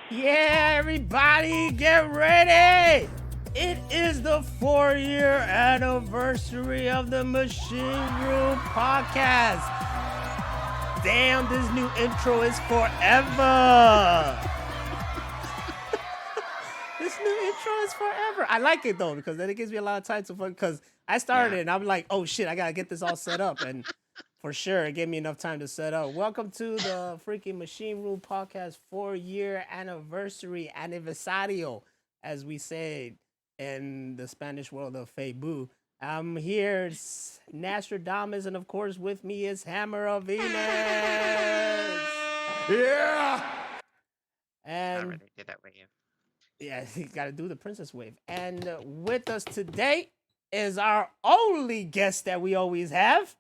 Yeah, everybody, get ready! It is the 4-year anniversary of the Machine Room Podcast. Damn, this new intro is forever. This new intro is forever. I like it though, because then it gives me a lot of time to fun. Because I started and I'm like, oh shit, I gotta get this all set up. And for sure, it gave me enough time to set up. Welcome to the freaking Machine Room Podcast 4-year anniversary, aniversario, as we say in the Spanish world of Feibu. I'm here, it's Nostradamus, and of course, with me is Hammer of Venus. Yeah! I And already did that with you. yeah, you gotta do the princess wave. And with us today is our only guest that we always have.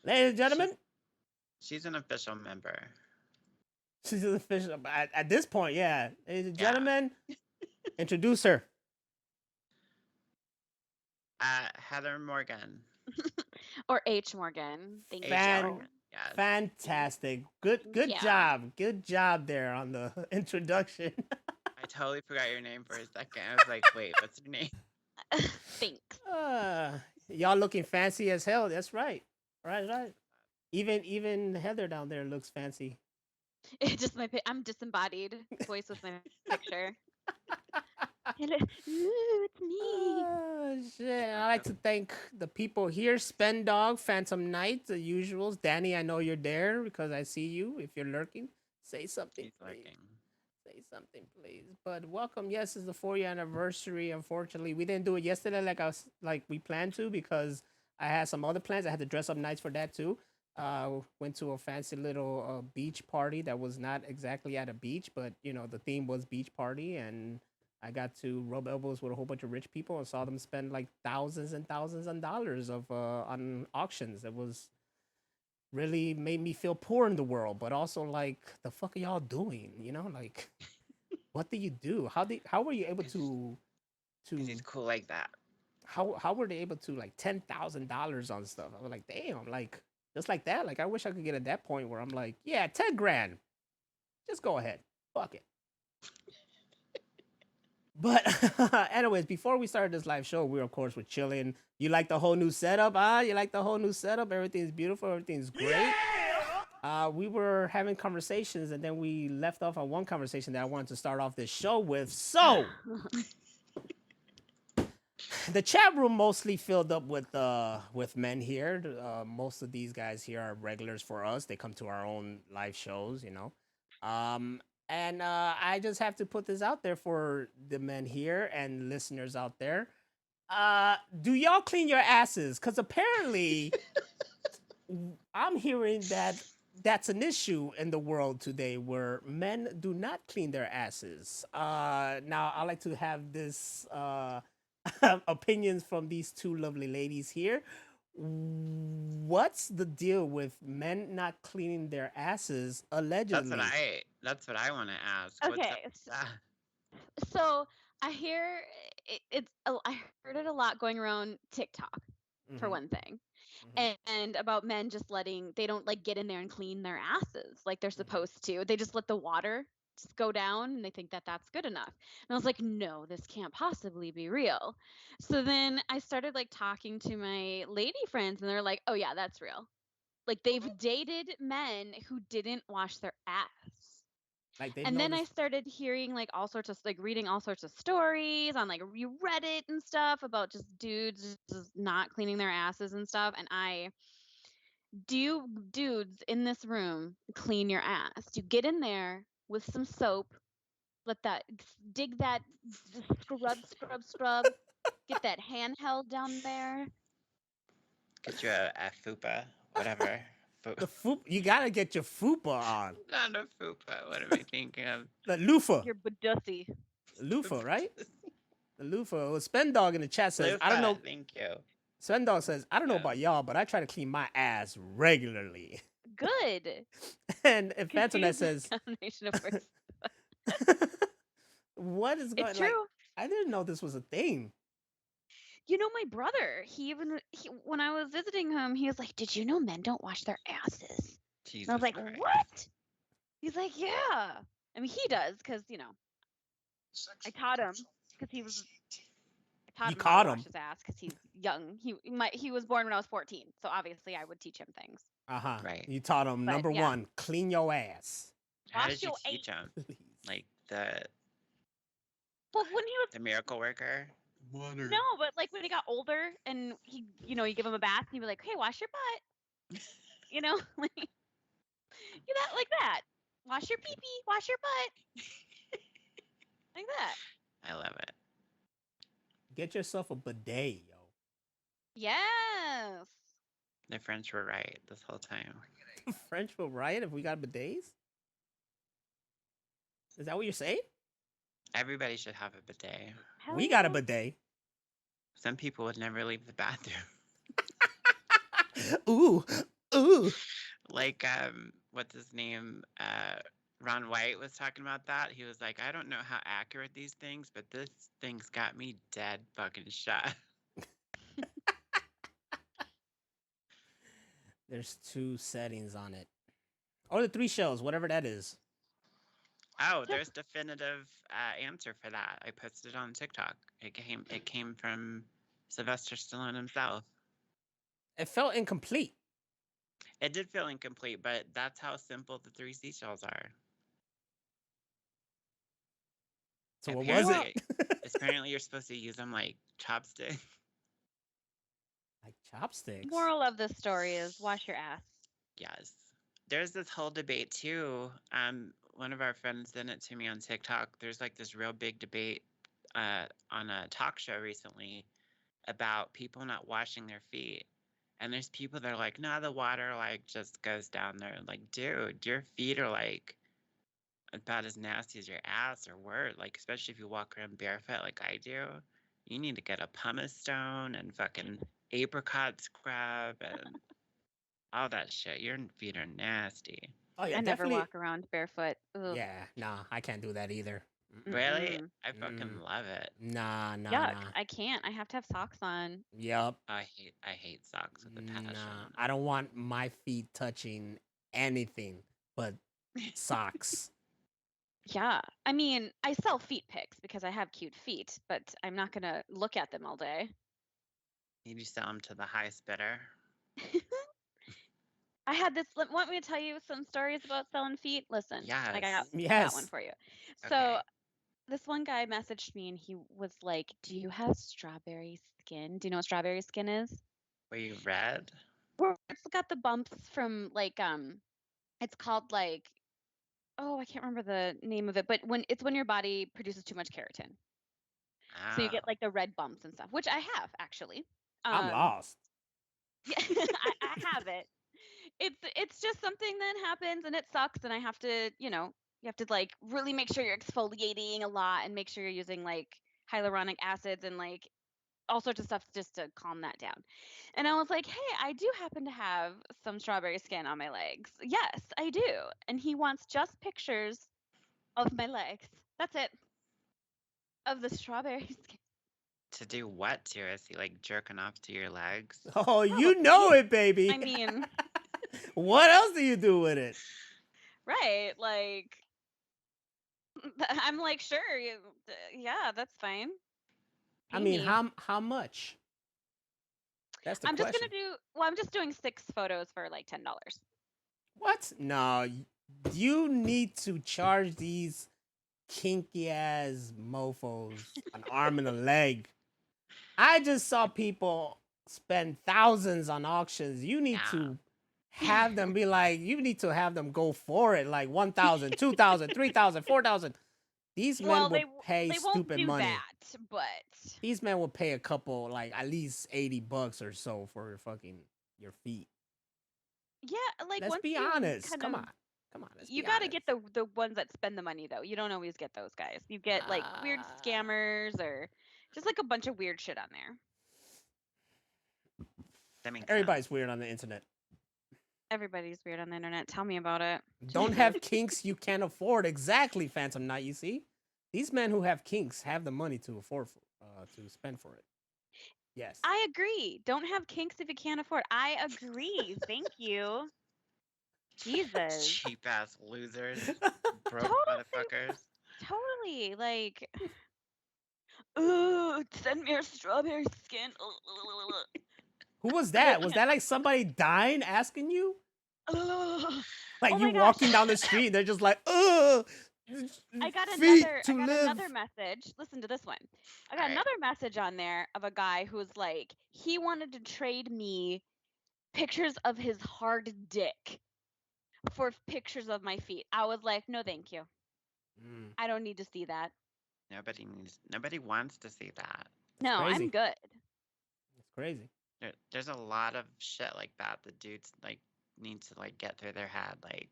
Ladies and gentlemen, She's an official member. she's an official. At this point, yeah. Ladies and Yeah. gentlemen, introduce her. Heather Morgan. Or H. Morgan. Thank H. Fan- you. Morgan. Yes. Fantastic. Good Yeah. job. Good job there on the introduction. I totally forgot your name for a second. I was like, wait, what's your name? Thanks. Y'all looking fancy as hell. That's right. Right. Even Heather down there looks fancy. I'm disembodied. Voice with my picture. Hello. Ooh, it's me. Oh, shit. I like to thank the people here. Spend Dog, Phantom Knight, the usuals. Danny, I know you're there because I see you. If you're lurking, say something, He's please. looking. Say something, please. But welcome. Yes, it's the 4-year anniversary. Unfortunately, we didn't do it yesterday like we planned to because I had some other plans. I had to dress up nice for that too. Went to a fancy little beach party that was not exactly at a beach, but the theme was beach party, and I got to rub elbows with a whole bunch of rich people and saw them spend like thousands and thousands of dollars on auctions. It was really made me feel poor in the world, but also like the fuck are y'all doing? Like what do you do? How were you able to Because he's cool like that. how were they able to like $10,000 on stuff? I was like, damn, like just like that. Like I wish I could get at that point where I'm like, yeah, 10 grand. Just go ahead. Fuck it. But anyways, before we started this live show, we of course were chilling. You like the whole new setup? You like the whole new setup? Everything's beautiful. Everything's great. We were having conversations, and then we left off on one conversation that I wanted to start off this show with. So the chat room mostly filled up with men here. Most of these guys here are regulars for us. They come to our own live shows. Um, and I just have to put this out there for the men here and listeners out there. Do y'all clean your asses? Because apparently, I'm hearing that that's an issue in the world today where men do not clean their asses. Now, I like to have this opinions from these two lovely ladies here. What's the deal with men not cleaning their asses allegedly? That's what I want to ask. What's up Okay. with that? So I hear I heard it a lot going around TikTok for Mhm, one thing. mhm, And about men just they don't like get in there and clean their asses like they're mhm. supposed to. They just let the water just go down and they think that that's good enough. And I was like, no, this can't possibly be real. So then I started like talking to my lady friends and they're like, oh yeah, that's real. Like they've dated men who didn't wash their ass. Like they've And then I noticed. started hearing like all sorts of like reading all sorts of stories on like Reddit and stuff about just dudes just not cleaning their asses and stuff. And do you dudes in this room clean your ass? Do you get in there with some soap, let that dig that scrub, get that handheld down there? Get you a fupa, whatever. The fupa, you gotta get your fupa on. Not a fupa. What am I thinking of? The loofah. Your badussy. Loofah, right? The loofah. Well, Spend Dog in the chat says, I don't Loofah, know. thank you. Spend Dog says, I don't know Yeah. about y'all, but I try to clean my ass regularly. Good. And if Phantom Confuse the says, combination of words. what is going It's like? true. I didn't know this was a thing. You know, my brother, when I was visiting him, he was like, "Did you know men don't wash their asses?" And I Jesus was like, Christ. "What?" He's like, yeah. I mean, he does because I taught him because I taught You him how to caught wash him. his ass because he's young. He was born when I was 14, so obviously I would teach him things. Uh-huh. Right. You taught him But number yeah, one, clean your ass. How wash did you your teach ass. him? Please. Like the Well, when he was the miracle worker? Water. no, but like when he got older and you give him a bath, and you'd be like, hey, wash your butt. Like like that. Wash your pee pee. Wash your butt. Like that. I love it. Get yourself a bidet, yo. Yes. The French were right this whole time. French will riot if we got bidets? Is that what you're saying? Everybody should have a bidet. Hell We got a yeah. bidet. Some people would never leave the bathroom. Ooh, ooh. Like what's his name? Ron White was talking about that. He was like, I don't know how accurate these things, but this thing's got me dead fucking shot. There's 2 settings on it. Or the 3 shells, whatever that is. Oh, there's definitive answer for that. I posted it on TikTok. It came from Sylvester Stallone himself. It felt incomplete. It did feel incomplete, but that's how simple the 3 seashells are. So what was it? Apparently- Apparently, you're supposed to use them like chopsticks. Like chopsticks. Moral of the story is wash your ass. Yes. There's this whole debate too. One of our friends sent it to me on TikTok. There's like this real big debate on a talk show recently about people not washing their feet. And there's people that are like, no, the water like just goes down there. Like, dude, your feet are like about as nasty as your ass or worse. Like, especially if you walk around barefoot like I do. You need to get a pumice stone and fucking apricot scrub and all that shit. Your feet are nasty. Oh yeah, I never definitely. walk around barefoot. Ugh. Yeah, nah, I can't do that either. Really? Mm-mm. I fucking love it. Nah, nah, Yuck. nah. I can't. I have to have socks on. Yup. I hate socks with a passion. Nah, I don't want my feet touching anything but socks. Yeah. I mean, I sell feet pics because I have cute feet, but I'm not going to look at them all day. Need you sell them to the highest bidder. I had this. Want me to tell you some stories about selling feet? Listen, I got Yes. one for you. So Okay. this one guy messaged me and he was like, "Do you have strawberry skin? Do you know what strawberry skin is? Were you red? Where it's got the bumps from it's called like, oh, I can't remember the name of it, but when your body produces too much keratin, so you get Oh. like the red bumps and stuff, which I have actually. I'm lost. Yeah, I have it. It's just something that happens and it sucks, and I have to, you have to like really make sure you're exfoliating a lot and make sure you're using like hyaluronic acids and like all sorts of stuff just to calm that down. And I was like, hey, I do happen to have some strawberry skin on my legs. Yes, I do. And he wants just pictures of my legs. That's it. Of the strawberry skin. To do what to us? You like jerking off to your legs? Oh, you know Probably. it, baby. I mean, what else do you do with it? right, like I'm like, sure, yeah, that's fine. I Pay mean, me. how much? That's the I'm just question. I'm just doing 6 photos for like $10. What? No, you need to charge these kinky ass mofos an arm and a leg. I just saw people spend thousands on auctions. You need to have them be like, you need to have them go for it, like 1,000, 2,000, 3,000, 4,000. These men will pay they won't stupid do money. that, but These men will pay a couple, like at least $80 or so for fucking your feet. yeah, like Let's once be you honest. kind Come of- on. Come on. Let's you be got to honest. get the ones that spend the money though. You don't always get those guys. You get like weird scammers or just like a bunch of weird shit on there. That makes Everybody's weird on the internet. Everybody's weird on the internet. Tell me about it. Don't have kinks you can't afford. Exactly, Phantom Knight. You see, these men who have kinks have the money to afford to spend for it. Yes. I agree. Don't have kinks if you can't afford. I agree. Thank you. Jesus. Cheap ass losers. Broke Totally. motherfuckers. Totally. Like, ooh, send me your strawberry skin. Who was Like, I that? Was can't. that like somebody dying asking you? Oh Like you my gosh. walking down the street, they're just like, ugh, I got feet I to got live. another message. Listen to this one. I got Alright. another message on there of a guy who was like, he wanted to trade me pictures of his hard dick for pictures of my feet. I was like, no, thank you. Mm, I don't need to see that. Nobody wants to see that. that's No, I'm crazy. good. That's crazy. There's a lot of shit like that dudes like need to like get through their head. Like,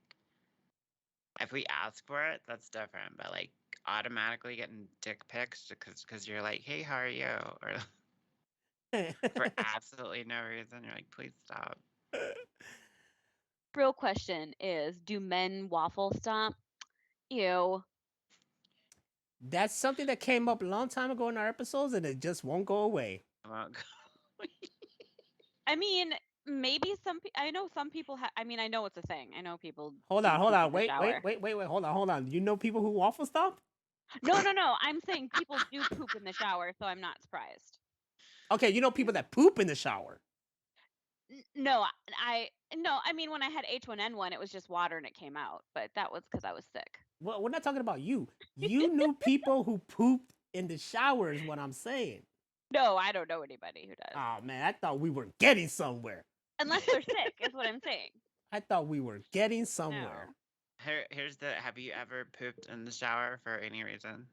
if we ask for it, that's different. But like automatically getting dick pics because you're like, hey, how are you? Or for absolutely no reason, you're like, please stop. Real question is, do men waffle stomp? Ew. That's something that came up a long time ago in our episodes, and it just won't go away. I won't go. I mean, maybe I know some people I mean, I know it's a thing. I know people Hold do on, hold poop on, in the shower. wait, hold on. You know people who waffle stomp? No. I'm saying people do poop in the shower, so I'm not surprised. Okay, you know people that poop in the shower. No, I mean when I had H1N1, it was just water and it came out, but that was because I was sick. Well, we're not talking about you. You knew people who pooped in the shower is what I'm saying. No, I don't know anybody who does. Oh man, I thought we were getting somewhere. Unless they're sick, is what I'm saying. I thought we were getting somewhere. No. Here's the. Have you ever pooped in the shower for any reason?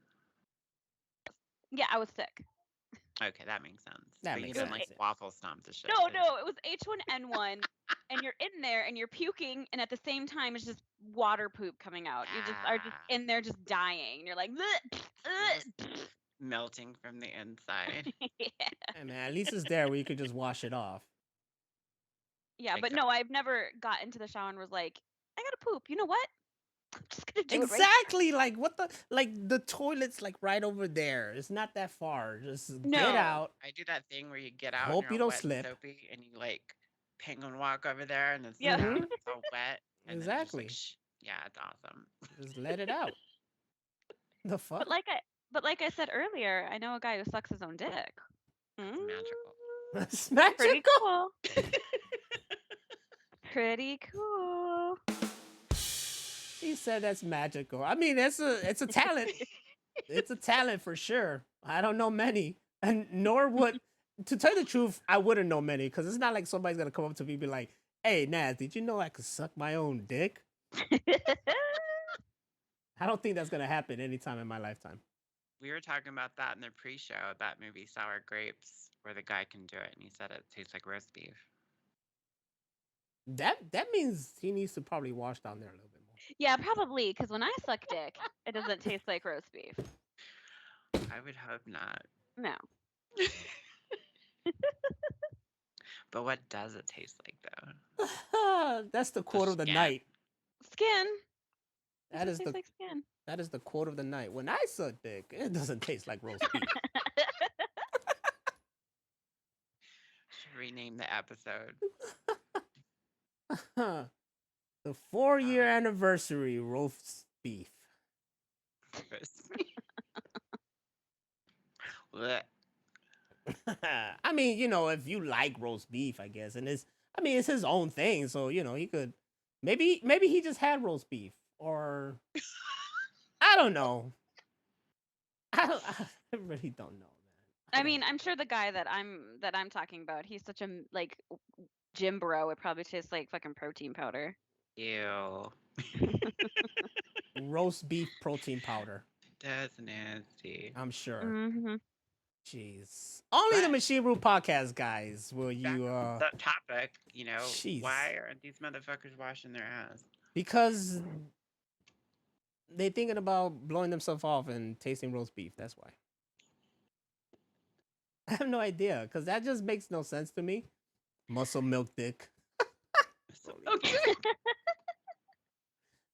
Yeah, I was sick. Okay, that makes sense. That but makes you didn't sense. like waffle stomp the shit. No, it was H1N1, and you're in there and you're puking, and at the same time it's just water poop coming out. You just are just in there just dying, and you're like, melting from the inside. yeah. Hey, man, at least it's there where you could just wash it off. Yeah, but no, I've never got into the shower and was like, I gotta poop. You know what? I'm just gonna do Exactly. Like what the toilet's like right over there. It's not that far. Just get out. I do that thing where you get out. Hope and you you're don't wet slip. And soapy, and you like penguin walk over there, and it's Yeah. down, it's all wet. And Exactly. Then just like, yeah, it's awesome. Just let it out. The fuck. But like I said earlier, I know a guy who sucks his own dick. It's magical. It's magical. Pretty cool. Pretty cool. He said that's magical. I mean, it's a talent. It's a talent for sure. I don't know many, and nor would, to tell you the truth, I wouldn't know many because it's not like somebody's gonna come up to me and be like, "Hey, Naz, did you know I could suck my own dick?" I don't think that's gonna happen anytime in my lifetime. We were talking about that in the pre-show, that movie Sour Grapes, where the guy can do it, and he said it tastes like roast beef. That means he needs to probably wash down there a little bit more. Yeah, probably, because when I suck dick, it doesn't taste like roast beef. I would hope not. No. But what does it taste like, though? That's the quote of the night. Skin. That is like skin. That is the quote of the night. When I suck dick, it doesn't taste like roast beef. Should rename the episode. The 4-year anniversary roast beef. I mean, if you like roast beef, I guess, and it's his own thing, so he could maybe he just had roast beef, or I don't know. I really don't know, man. I mean, I'm sure the guy that I'm talking about, he's such a like gym bro. It probably tastes like fucking protein powder. Ew. Roast beef protein powder. That's nasty. I'm sure. Mm-hmm. Jeez. Only the Machine Room Podcast guys will you that topic, Jeez. Why aren't these motherfuckers washing their ass? Because they thinking about blowing themselves off and tasting roast beef. That's why. I have no idea, because that just makes no sense to me. Muscle milk dick.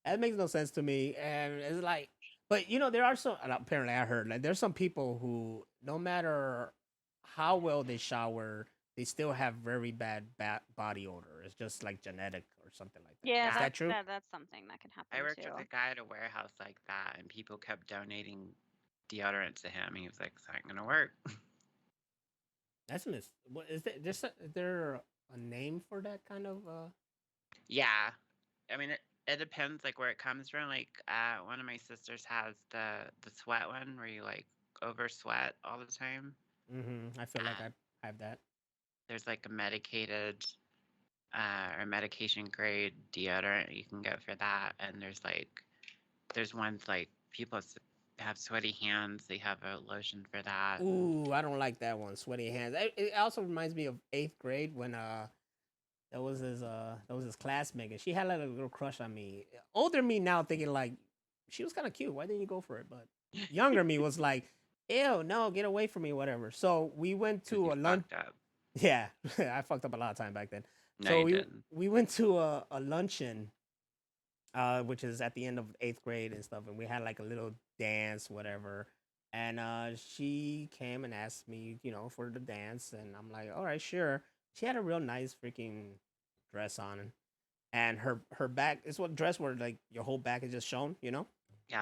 That makes no sense to me. And it's like, but there are some, apparently I heard, like there's some people who, no matter how well they shower, they still have very bad body odor. It's just like genetic or something like that. Yeah, Is Yeah, that true? that's something that can I happen worked with too. a guy at a warehouse like that, and people kept donating deodorant to him. He was like, "This ain't gonna work." That's what is that? Is there a name for that kind of? Yeah, I mean, it depends like where it comes from. Like, one of my sisters has the sweat one where you like over sweat all the time. I feel like Uh, I have that. there's like a medicated or medication grade deodorant you can get for that, and there's ones like people have sweaty hands. They have a lotion for that. Ooh, I don't like that one. Sweaty hands. It also reminds me of eighth grade when there was his classmate and she had like a little crush on me. Older me now thinking like she was kind of cute. Why didn't you go for it? But younger me was like, ew, no, get away from me, whatever. So we went to You a lunch. fucked up. Yeah, I fucked up a lot of time back then. No, So you didn't. we went to a luncheon, which is at the end of eighth grade and stuff, and we had like a little dance, whatever. And she came and asked me, for the dance, and I'm like, all right, sure. She had a real nice freaking dress on, and her back is what dress where like your whole back is just shown. Yeah,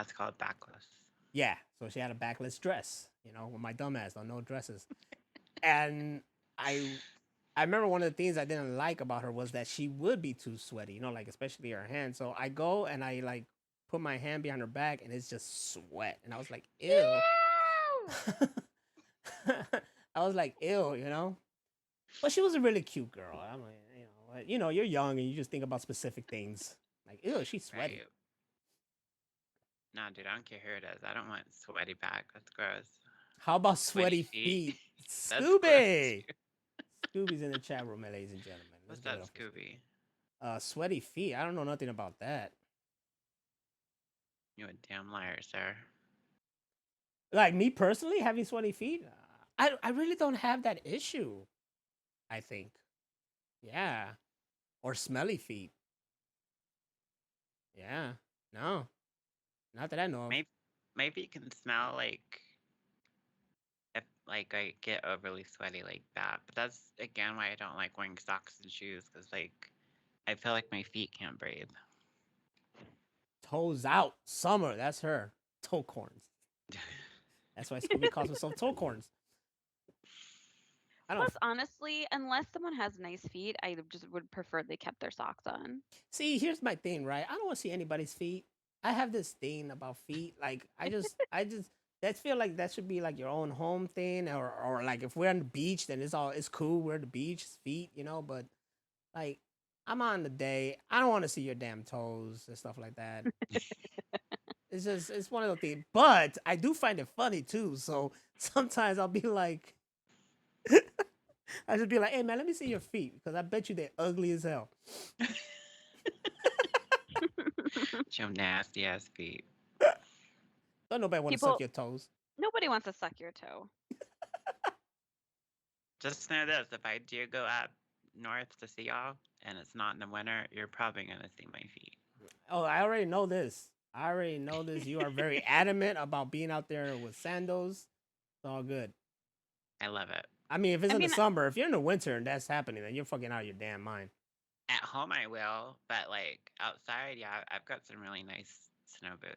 it's called backless. Yeah, so she had a backless dress, with my dumb ass don't know dresses, and I I remember one of the things I didn't like about her was that she would be too sweaty, like especially her hands. So I go and I like put my hand behind her back and it's just sweat. And I was like, ew. Ew! I was like, ew. But she was a really cute girl. I'm like, you're young and you just think about specific things. Like, ew, she's sweaty. Right. Nah, dude, I don't care who it is. I don't want sweaty back. That's gross. How about Sweaty sweaty feet? That's gross. Scooby! Scooby's in the chat room, ladies and gentlemen. What's Let's give it that, up for Scooby? Sweaty feet. I don't know nothing about that. You a damn liar, sir. Like me personally, having sweaty feet, I really don't have that issue. I think, yeah, or smelly feet. Yeah, no, not that I know of. Maybe you can smell like if like I get overly sweaty like that. But that's again why I don't like wearing socks and shoes because like I feel like my feet can't breathe. Toes out, Summer. That's her. Toe corns. That's why Scooby calls himself toe corns. I don't Plus, honestly, unless someone has nice feet, I just would prefer they kept their socks on. see. Here's my thing, right? I don't want to see anybody's feet. I have this thing about feet. Like I just that feel like that should be like your own home thing, or like if we're on the beach, then it's cool. We're at the beach, it's feet. But like I'm on the day. I don't want to see your damn toes and stuff like that. It's one of those things. But I do find it funny too. So sometimes I'll be like, I just be like, hey man, let me see your feet because I bet you they're ugly as hell. Your nasty ass feet. Don't nobody want to suck your toes. Nobody wants to suck your toe. Just know this: if I do go up north to see y'all, and it's not in the winter, you're probably gonna see my feet. Oh, I already know this. You are very adamant about being out there with sandals. It's all good. I love it. I mean, if it's in the summer, if you're in the winter and that's happening, then you're fucking out of your damn mind. At home, I will, but like outside, yeah, I've got some really nice snow boots.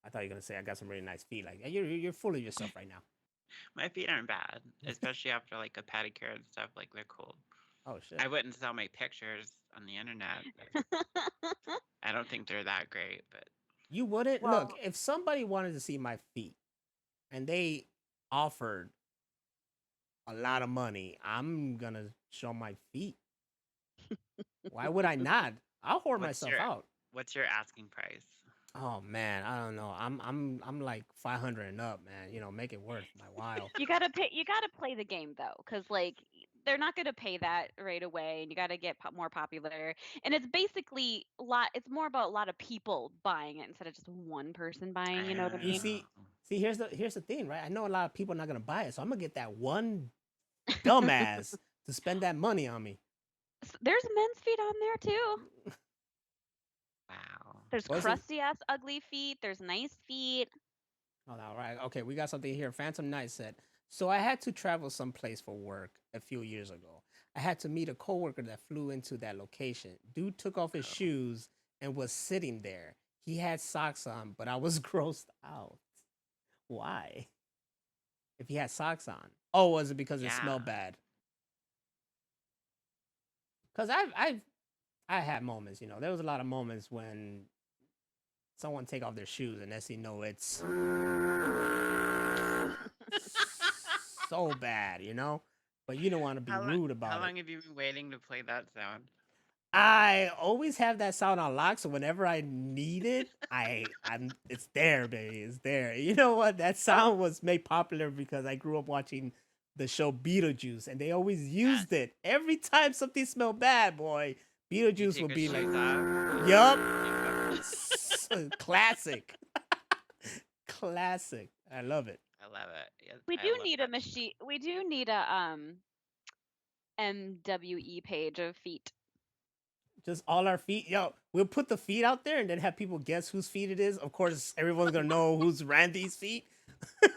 I thought you were gonna say I got some really nice feet. Like you're full of yourself right now. My feet aren't bad, especially after like a pedicure and stuff. Like they're cool. Oh shit. I wouldn't sell my pictures on the internet. I don't think they're that great, but you wouldn't look if somebody wanted to see my feet and they offered a lot of money. I'm gonna show my feet. Why would I not? I'll whore myself out. What's your asking price? Oh man, I don't know. I'm like 500 and up, man. Make it worth my while. You gotta pay. You gotta play the game though, because like they're not gonna pay that right away, and you gotta get more popular. And it's basically a lot. It's more about a lot of people buying it instead of just one person buying. You know what I mean? You see, here's the thing, right? I know a lot of people are not gonna buy it, so I'm gonna get that one dumbass to spend that money on me. There's men's feet on there too. Wow. There's crusty ass ugly feet. There's nice feet. Oh, all right. Okay, we got something here. Phantom Knight said, So I had to travel someplace for work a few years ago. I had to meet a coworker that flew into that location. Dude took off his Oh, shoes and was sitting there. He had socks on, but I was grossed out. Why? If he had socks on. Oh, was it because it yeah. smelled bad? Because I had moments, you know. There was a lot of moments when someone take off their shoes and next thing you know it's so bad, you know. But you don't want to be How long? rude How about it. long have you been waiting to play that sound? I always have that sound on lock, so whenever I need it, I'm it's there, baby. It's there. You know what? That sound was made popular because I grew up watching the show Beetlejuice, and they always Yes. used it. Every time something smelled bad, boy, You Beetlejuice take would your be like, shoes off. "Yup, Yep. classic, classic." I love it. I love it. Yes, We I do love need a that. machine. We do need a MWE page of feet. Just all our feet. Yo, we'll put the feet out there and then have people guess whose feet it is. Of course, everyone's gonna know who's Randy's feet. Y'all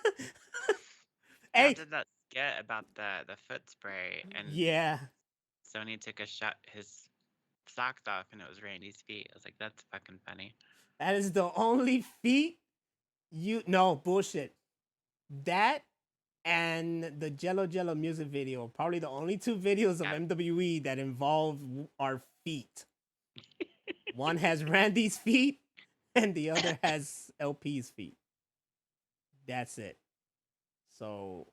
Hey, did that skit about the foot spray, and yeah, Sony took his socks off, and it was Randy's feet. I was like, that's fucking funny. that is the only feet you no bullshit. That and the Jello Jello music video, probably the only two videos of Yeah. MWE that involve our feet. One has Randy's feet, and the other has LP's feet. That's it. So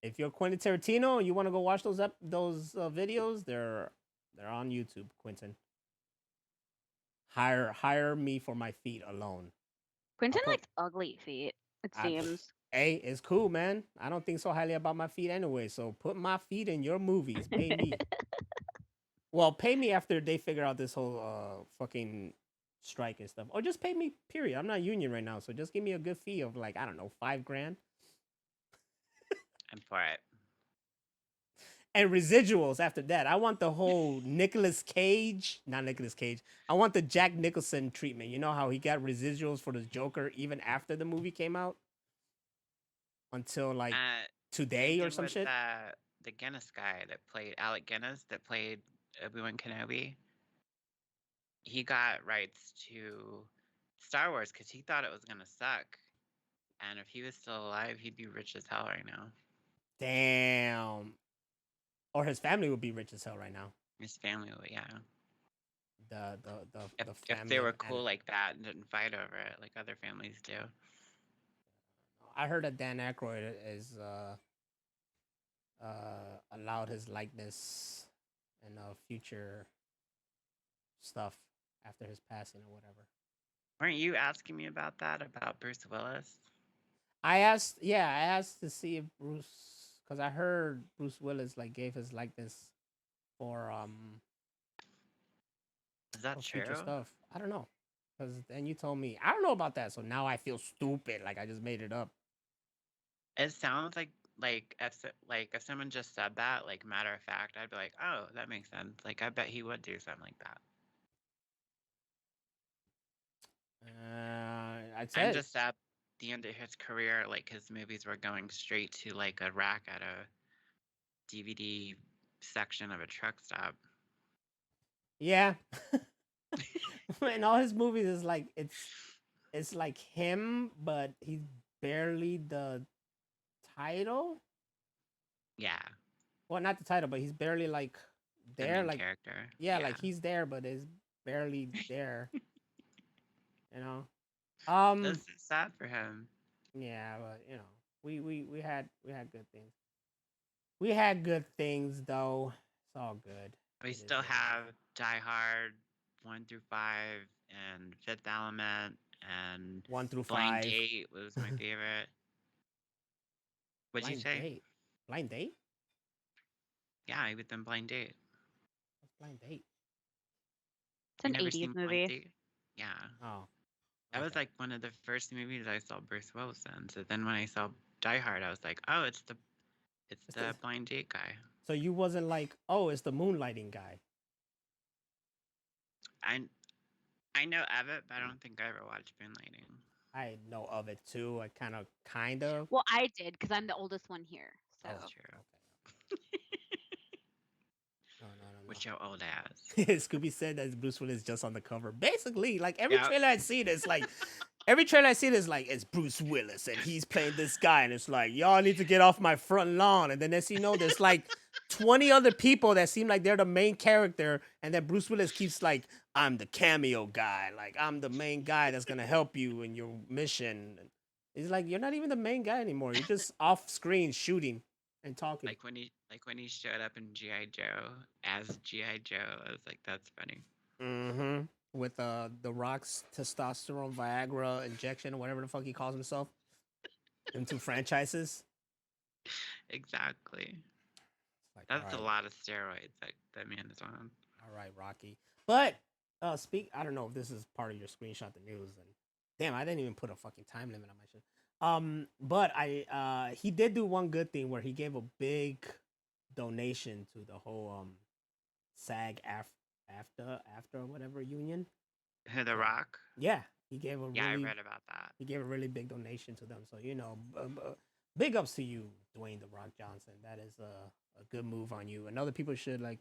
if you're Quentin Tarantino and you want to go watch those videos, they're on YouTube. Quentin, hire me for my feet alone. Quentin Put likes ugly feet, it I, seems. hey, it's cool, man. I don't think so highly about my feet anyway. So put my feet in your movies. Pay me. Well, pay me after they figure out this whole fucking strike and stuff, or just pay me. Period. I'm not union right now, so just give me a good fee of like I don't know $5,000 I'm for it. and residuals after that. I want the whole Nicolas Cage, not Nicolas Cage. I want the Jack Nicholson treatment. You know how he got residuals for the Joker even after the movie came out until like Same today or thing some with shit. the Guinness guy that played Alec Guinness that played Obi-Wan Kenobi. He got rights to Star Wars because he thought it was gonna suck, and if he was still alive, he'd be rich as hell right now. Damn. Or his family would be rich as hell right now. His family, yeah. The If family they were of cool like that and didn't fight over it like other families do. I heard that Dan Aykroyd is allowed his likeness in future stuff after his passing or whatever. Weren't you asking me about that about Bruce Willis? I asked to see if Bruce, because I heard Bruce Willis like gave his likeness for Is that for future true? stuff. I don't know, because then you told me I don't know about that, so now I feel stupid, like I just made it up. It sounds like if someone just said that, like matter of fact, I'd be like, oh, that makes sense. Like I bet he would do something like that. I I'm said just at the end of his career, like his movies were going straight to like a rack at a DVD section of a truck stop. yeah. In all his movies is like it's like him, but he's barely the title. Yeah, Well, not the title, but he's barely like the there. main Like character. yeah, Yeah, like he's there, but is barely there. You know. that's so sad for him. Yeah, but you know, we had good things. We had good things though. It's all good. We It is still what it is. have Die Hard 1 through 5 and Fifth Element and 1 through 5. Blind Date was my favorite. What'd you Blind say? date. Blind date. Yeah, I with them Blind Date. What's blind date? It's You an never 80s seen Blind movie. Date? Yeah. Oh, That was okay. like one of the first movies I saw Bruce Willis in. So then when I saw Die Hard, I was like, oh, it's It's the the, Blind Date guy. so you wasn't like, oh, it's the moonlighting guy. I know of it, but I don't think I ever watched Moonlighting. I know of it too. I kind of. Well, I did because I'm the oldest one here. So Oh, That's true. okay. No, no, With your old ass. no, no. Scooby said that Bruce Willis just on the cover. Basically, like every Yep. trailer I see, it's like every trailer I see, is like it's Bruce Willis and he's playing this guy, and it's like y'all need to get off my front lawn. And then as you know, there's like 20 other people that seem like they're the main character, and then Bruce Willis keeps like, I'm the cameo guy, like I'm the main guy that's gonna help you in your mission. It's like you're not even the main guy anymore. You're just off screen shooting and talking. Like when he showed up in GI Joe as GI Joe, I was like, that's funny. Mm-hmm. With the Rock's testosterone Viagra injection or whatever the fuck he calls himself. Them two franchises. Exactly. Like, That's a lot of steroids that man is on. all right, Rocky. But I don't know if this is part of your screenshot the news. And damn, I didn't even put a fucking time limit on my shit. But he did do one good thing where he gave a big donation to the whole SAG after whatever union. The Rock. Yeah, he gave a Yeah, really I read about that. he gave a really big donation to them. So big ups to you, Dwayne the Rock Johnson. That is a good move on you. And other people should like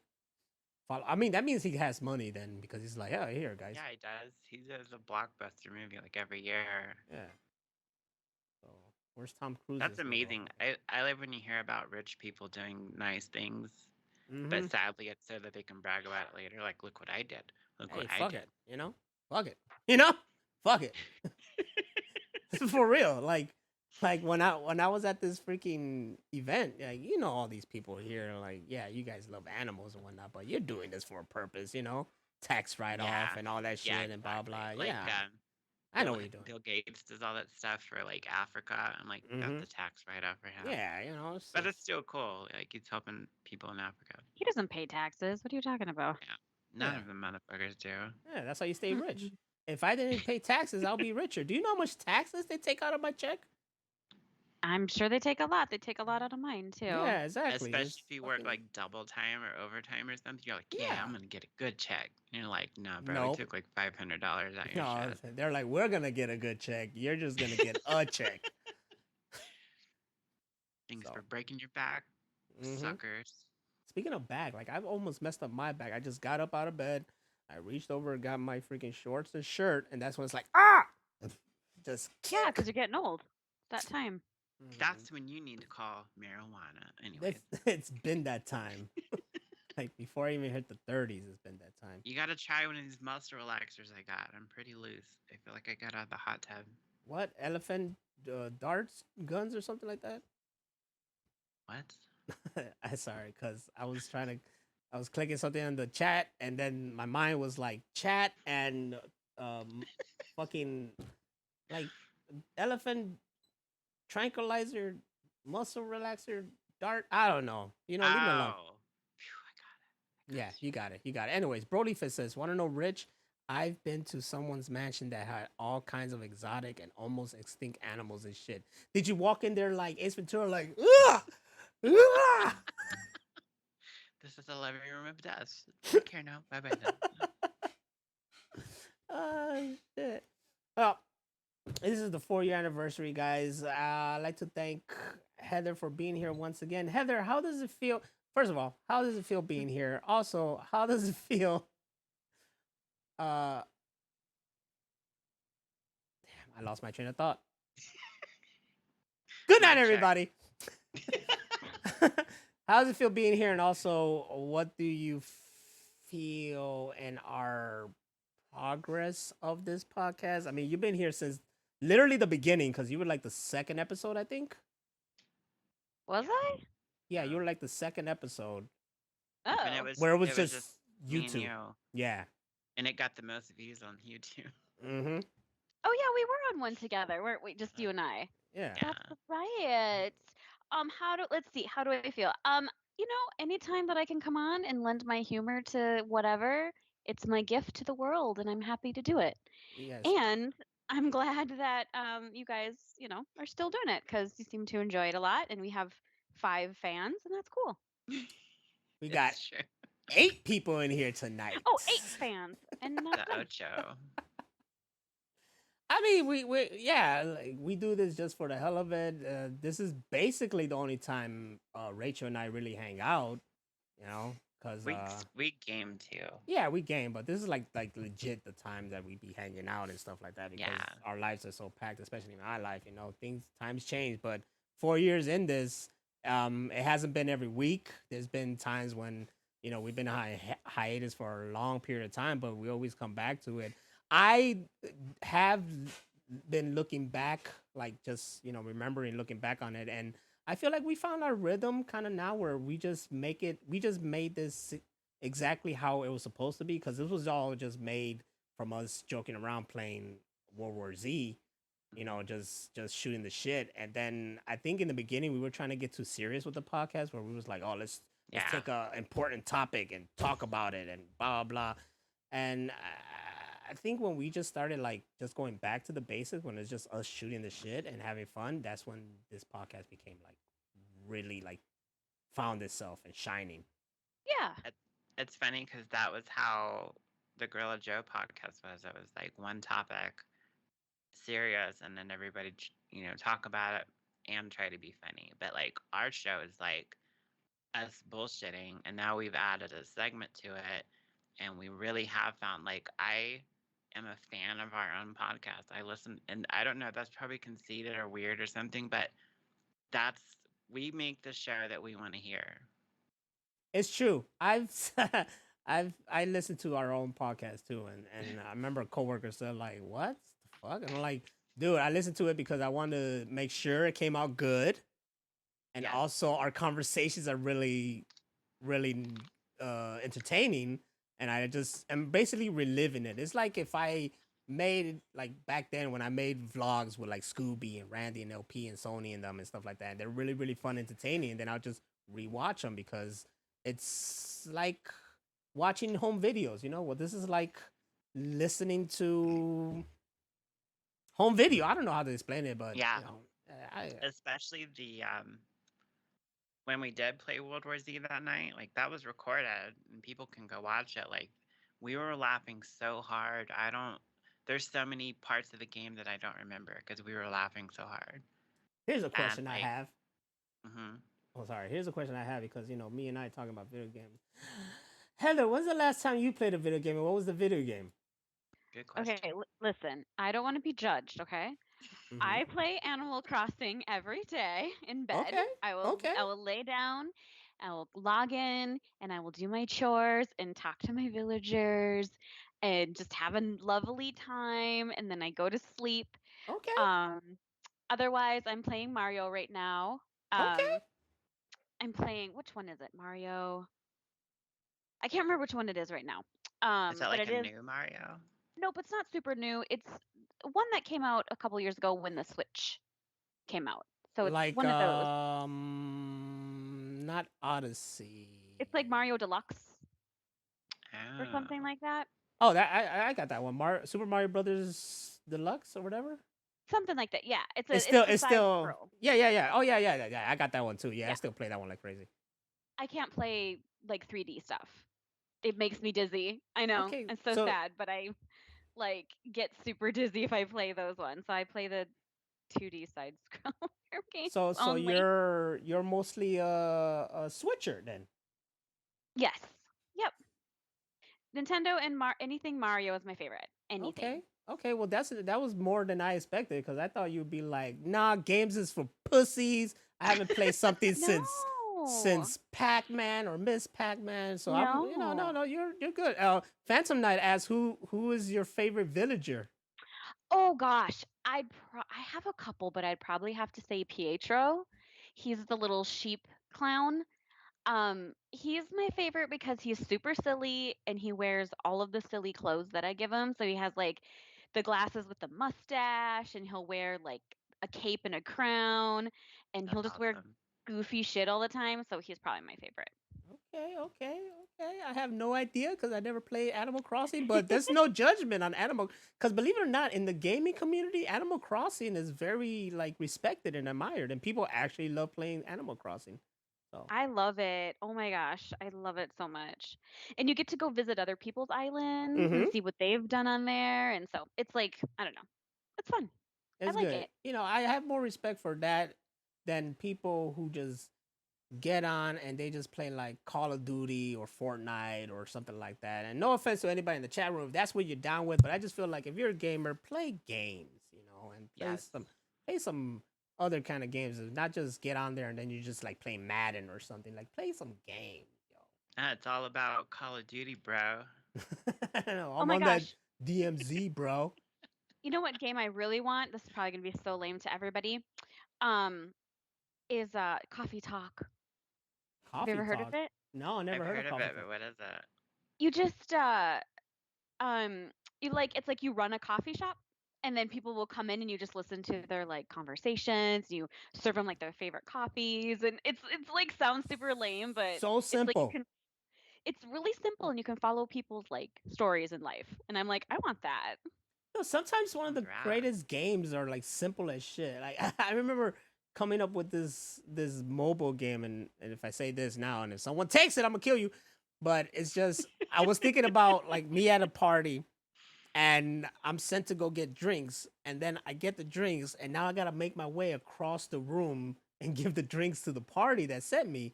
follow. I mean, that means he has money then because he's like, oh, here, guys. Yeah, he does. He does a blockbuster movie like every year. Yeah. So where's Tom Cruise? That's amazing. I love when you hear about rich people doing nice things, Mm-hmm. but sadly, it's so that they can brag about it later. Like, look what I did. Look what I fuck did. it. You know, fuck it. You know, fuck it. For real. Like when I was at this freaking event, like you know all these people here, like yeah, you guys love animals and whatnot, but you're doing this for a purpose, you know, tax write off and all that shit and blah blah. Like, yeah, I know what you're doing. Bill Gates does all that stuff for like Africa, and like that's a tax write off for him. Yeah, you know, but it's still cool. Like he's helping people in Africa. he doesn't pay taxes. What are you talking about? Yeah, none of the motherfuckers do. Yeah, that's how you stay rich. If I didn't pay taxes, I'll be richer. Do you know how much taxes they take out of my check? I'm sure they take a lot. They take a lot out of mine too. Yeah, exactly. Especially if you work like double time or overtime or something. You're like, yeah, I'm gonna get a good check. And you're like, nah, bro, Nope. we took like $500 out your shit. They're like, we're gonna get a good check. You're just gonna get a check. Thanks for breaking your back, suckers. Speaking of back, like I've almost messed up my back. I just got up out of bed. I reached over and got my freaking shorts and shirt, and that's when it's like, just yeah, because you're getting old. That time. That's when you need to call marijuana. Anyway, it's been that time. Like before I even hit the 30s, it's been that time. You gotta try one of these muscle relaxers I got. I'm pretty loose. I feel like I got out of the hot tub. What? Elephant darts guns or something like that? What? I'm sorry, because I was clicking something in the chat, and then my mind was like chat and fucking like elephant tranquilizer muscle relaxer dart. I don't know. You know, leave me alone. Phew, I got it. Yeah, you got it. You got it. Anyways, Brody Fist says, want to know, Rich? I've been to someone's mansion that had all kinds of exotic and almost extinct animals and shit. Did you walk in there like Ace Ventura, like, ugh! Ugh! This is the living room of death. Take care now. Bye bye now. Shit. Well, this is the 4-year anniversary, guys. I'd like to thank Heather for being here once again. Heather, how does it feel? First of all, how does it feel being here? Also, how does it feel? Damn, I lost my train of thought. Good night, everybody. How does it feel being here? And also, what do you feel in our progress of this podcast? I mean, you've been here since literally the beginning because you were like the second episode, I think. Was I? Yeah, you were like the second episode. Oh. Where it was just YouTube. Yeah. And it got the most views on YouTube. Mm-hmm. Oh yeah, we were on one together, weren't we? Just you and I. Yeah. That's right. Let's see, how do I feel? You know, anytime that I can come on and lend my humor to whatever, it's my gift to the world, and I'm happy to do it. Yes. And I'm glad that you guys, you know, are still doing it because you seem to enjoy it a lot, and we have 5 fans, and that's cool. We got 8 people in here tonight. Oh, 8 fans, and not the Ocho. I mean, we yeah, like, we do this just for the hell of it. This is basically the only time Rachel and I really hang out, you know, because We game too. yeah, we game, but this is like legit the time that we be hanging out and stuff like that because Yeah. our lives are so packed, especially my life. You know, things times change. But 4 years in this, it hasn't been every week. There's been times when we've been hiatus for a long period of time, but we always come back to it. I have been looking back, like just remembering, looking back on it, and I feel like we found our rhythm kind of now, where we just made this exactly how it was supposed to be, because this was all just made from us joking around playing World War Z, Mhm. just shooting the shit. And then I think in the beginning we were trying to get too serious with the podcast, where we was like, oh, let's Yeah. take a important topic and talk about it and blah blah blah. And I think when we just started like just going back to the basics, when it's just us shooting the shit and having fun, that's when this podcast became like really like found itself and shining. Yeah. It, it's funny because that was how the Gorilla Joe podcast was. It was like one topic, serious, and then everybody, talk about it and try to be funny. But like our show is like us bullshitting, and now we've added a segment to it, and we really have found like I am a fan of our own podcast. I listen, and I don't know, that's probably conceited or weird or something, but that's we make the show that we want to hear. It's true. I listened to our own podcast too, and I remember a coworker said like, "What the fuck?" And I'm like, "Dude, I listened to it because I wanted to make sure it came out good, and Yes. also our conversations are really entertaining, and I just am basically reliving it. It's like if I made like back then when I made vlogs with like Scooby and Randy and LP and Sony and them and stuff like that. And they're really fun, entertaining. And then I'll just rewatch them because it's like watching home videos. Well, this is like listening to home video. I don't know how to explain it, but Yeah. I Especially the when we did play World War Z that night, like that was recorded and people can go watch it. Like we were laughing so hard. I don't there's so many parts of the game that I don't remember because we were laughing so hard. here's a And question I like have. mhm, Oh, sorry. Here's a question I have because me and I talking about video games. Heather, when's the last time you played a video game, and what was the video game? good Okay, question. listen, I don't want to be judged, okay? Mm-hmm. I play Animal Crossing every day in bed. Okay. I will Okay. I will lay down, I will log in, and I will do my chores and talk to my villagers and just have a lovely time, and then I go to sleep. Okay. Um Otherwise, I'm playing Mario right now. Okay. Um I'm playing, which one is it? Mario. I can't remember which one it is right now. Is that But like it a is, new Mario? nope, it's not super new. It's one that came out a couple years ago when the Switch came out. So it's Like one of those. not Odyssey. It's like Mario Deluxe or something Oh. like that. Oh, that I got that one. Super Mario Brothers Deluxe or whatever. Something like that. Yeah, It's it's still the it's side still scroll. yeah. Oh yeah. I got that one too. Yeah, I Yeah, still play that one like crazy. I can't play like 3D stuff. It makes me dizzy. I know. Okay, It's so so sad, but I like get super dizzy if I play those ones. So I play the 2D side scroll games so only. you're mostly a switcher then. Yes. Yep. Nintendo and anything Mario is my favorite. Okay. Anything. Okay. Well, that was more than I expected because I thought you'd be like, nah, games is for pussies. I haven't played something since No. Pac Man or Miss Pac Man. So I'm, No. no, you're good. Phantom Knight asks, who is your favorite villager? Oh gosh, I have a couple, but I'd probably have to say Pietro. He's the little sheep clown. He's my favorite because he's super silly and he wears all of the silly clothes that I give him. So he has like the glasses with the mustache and he'll wear like a cape and a crown and he'll That's just wear awesome. goofy shit all the time. So he's probably my favorite. Okay. I have no idea because I never played Animal Crossing, but there's no judgment on Animal. Because believe it or not, in the gaming community, Animal Crossing is very like respected and admired, and people actually love playing Animal Crossing. So, I love it. Oh my gosh, I love it so much. And you get to go visit other people's islands and mm-hmm. see what they've done on there. And so it's like, I don't know. It's fun. I It's like good. it. You know, I have more respect for that than people who just get on and they just play like Call of Duty or Fortnite or something like that. And no offense to anybody in the chat room if that's what you're down with, but I just feel like if you're a gamer, play games, you know, and Yes. play some other kind of games. Not just get on there and then you just like play Madden or something. Like play some games, It's all about Call of Duty, bro. I don't know. Oh I'm my on that gosh. DMZ, bro. You know what game I really want? This is probably gonna be so lame to everybody. Um, is Coffee Talk. Have you Coffee ever heard of Talk. it? No, I never I've heard of heard of Coffee it, but Talk. what is it? You just um you like it's like you run a coffee shop and then people will come in and you just listen to their like conversations, you serve them like their favorite coffees and it's like sounds super lame, but So it's like you simple. can it's really simple and you can follow people's like stories in life. And I'm like, I want that. You know, sometimes one of Sounds the rad. greatest games are like simple as shit. Like I remember coming up with this mobile game, and if I say this now, and if someone takes it, I'm gonna kill you. But it's just I was thinking about like me at a party, and I'm sent to go get drinks, and then I get the drinks, and now I gotta make my way across the room and give the drinks to the party that sent me.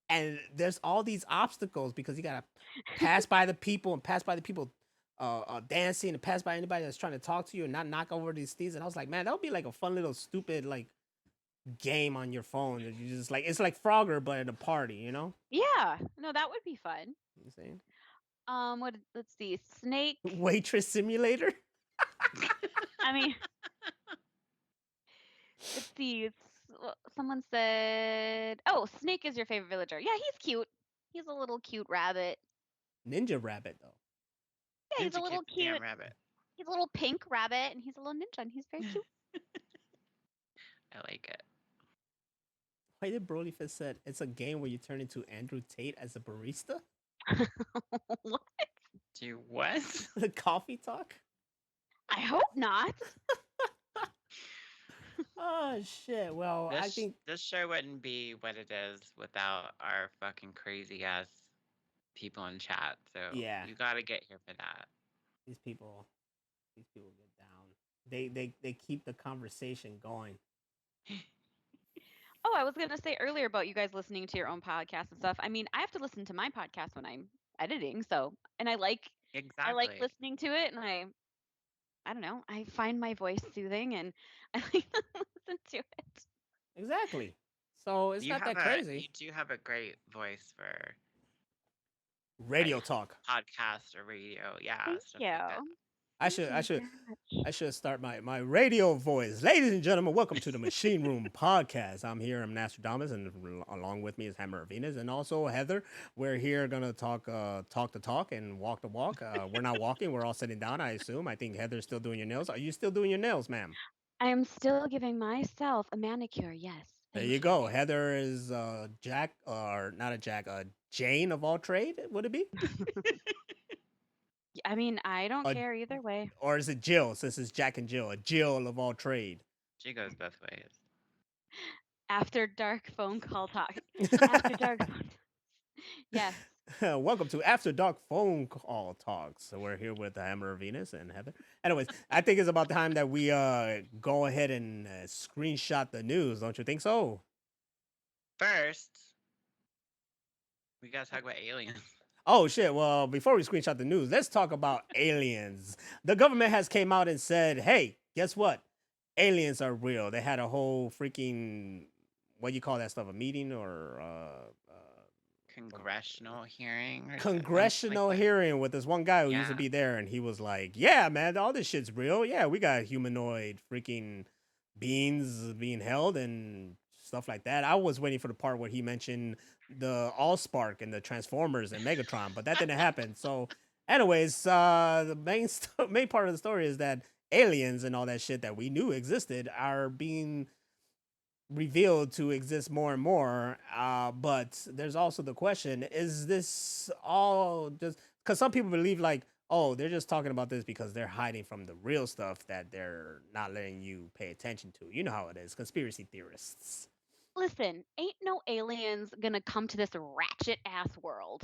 And there's all these obstacles because you gotta pass by the people and pass by the people dancing and pass by anybody that's trying to talk to you and not knock over these things. And I was like, man, that would be like a fun little stupid like game on your phone that you just like. It's like Frogger but at a party, you know? Yeah, no, that would be fun. You see? What let's see, Snake. Waitress Simulator. I mean, let's see. Someone said, "Oh, Snake is your favorite villager." Yeah, he's cute. He's a little cute rabbit. Ninja Rabbit though. Yeah, he's a Ninja little kick the damn cute. rabbit. He's a little pink rabbit, and he's a little ninja, and he's very cute. I like it. Why did Broly Fist said it's a game where you turn into Andrew Tate as a barista? What? Do what? The coffee talk? I hope not. Oh shit. Well, I think This show wouldn't be what it is without our fucking crazy ass people in chat. So yeah, you got to get here for that. these people get down. They keep the conversation going. Oh, I was gonna say earlier about you guys listening to your own podcast and stuff. I mean, I have to listen to my podcast when I'm editing, so and I like Exactly. listening to it, and I don't know, I find my voice soothing, and I like to listen to it. Exactly. So it's not that crazy. You do have a great voice for Radio talk. podcast or radio. Yeah. Thank stuff you. like that. I should start my radio voice. Ladies and gentlemen, welcome to the Machine Room Podcast. I'm here, I'm Nostradamus, and along with me is Hammer of Venus and also Heather. We're here gonna talk the talk and walk the walk. We're not walking, we're all sitting down, I assume. I think Heather's still doing your nails. Are you still doing your nails, ma'am? I'm still giving myself a manicure. Yes. There Thank you go. Heather is Jack, or not a Jack, Jane of all trade, would it be? I mean, I don't A- care either way. Or is it Jill, since it's Jack and Jill, a Jill of all trade? She goes both ways. After dark phone call talk. After dark. Yes. Welcome to After Dark Phone Call Talks. So we're here with Hammer of Venus and Heather. Anyways, I think it's about time that we go ahead and screenshot the news. Don't you think so? First, we gotta talk about aliens. Oh shit! Well, before we screenshot the news, let's talk about aliens. The government has came out and said, "Hey, guess what? Aliens are real." They had a whole freaking what do you call that stuff? A meeting or Congressional hearing. Or congressional like hearing with this one guy who used to Yeah. be there, and he was like, "Yeah, man, all this shit's real. Yeah, we got humanoid freaking beings being held and stuff like that." I was waiting for the part where he mentioned the Allspark and the Transformers and Megatron, but that didn't happen. So, anyways, the main part of the story is that aliens and all that shit that we knew existed are being revealed to exist more and more. But there's also the question: is this all just because some people believe like, oh, they're just talking about this because they're hiding from the real stuff that they're not letting you pay attention to. You know how it is, conspiracy theorists. Listen, ain't no aliens gonna come to this ratchet ass world.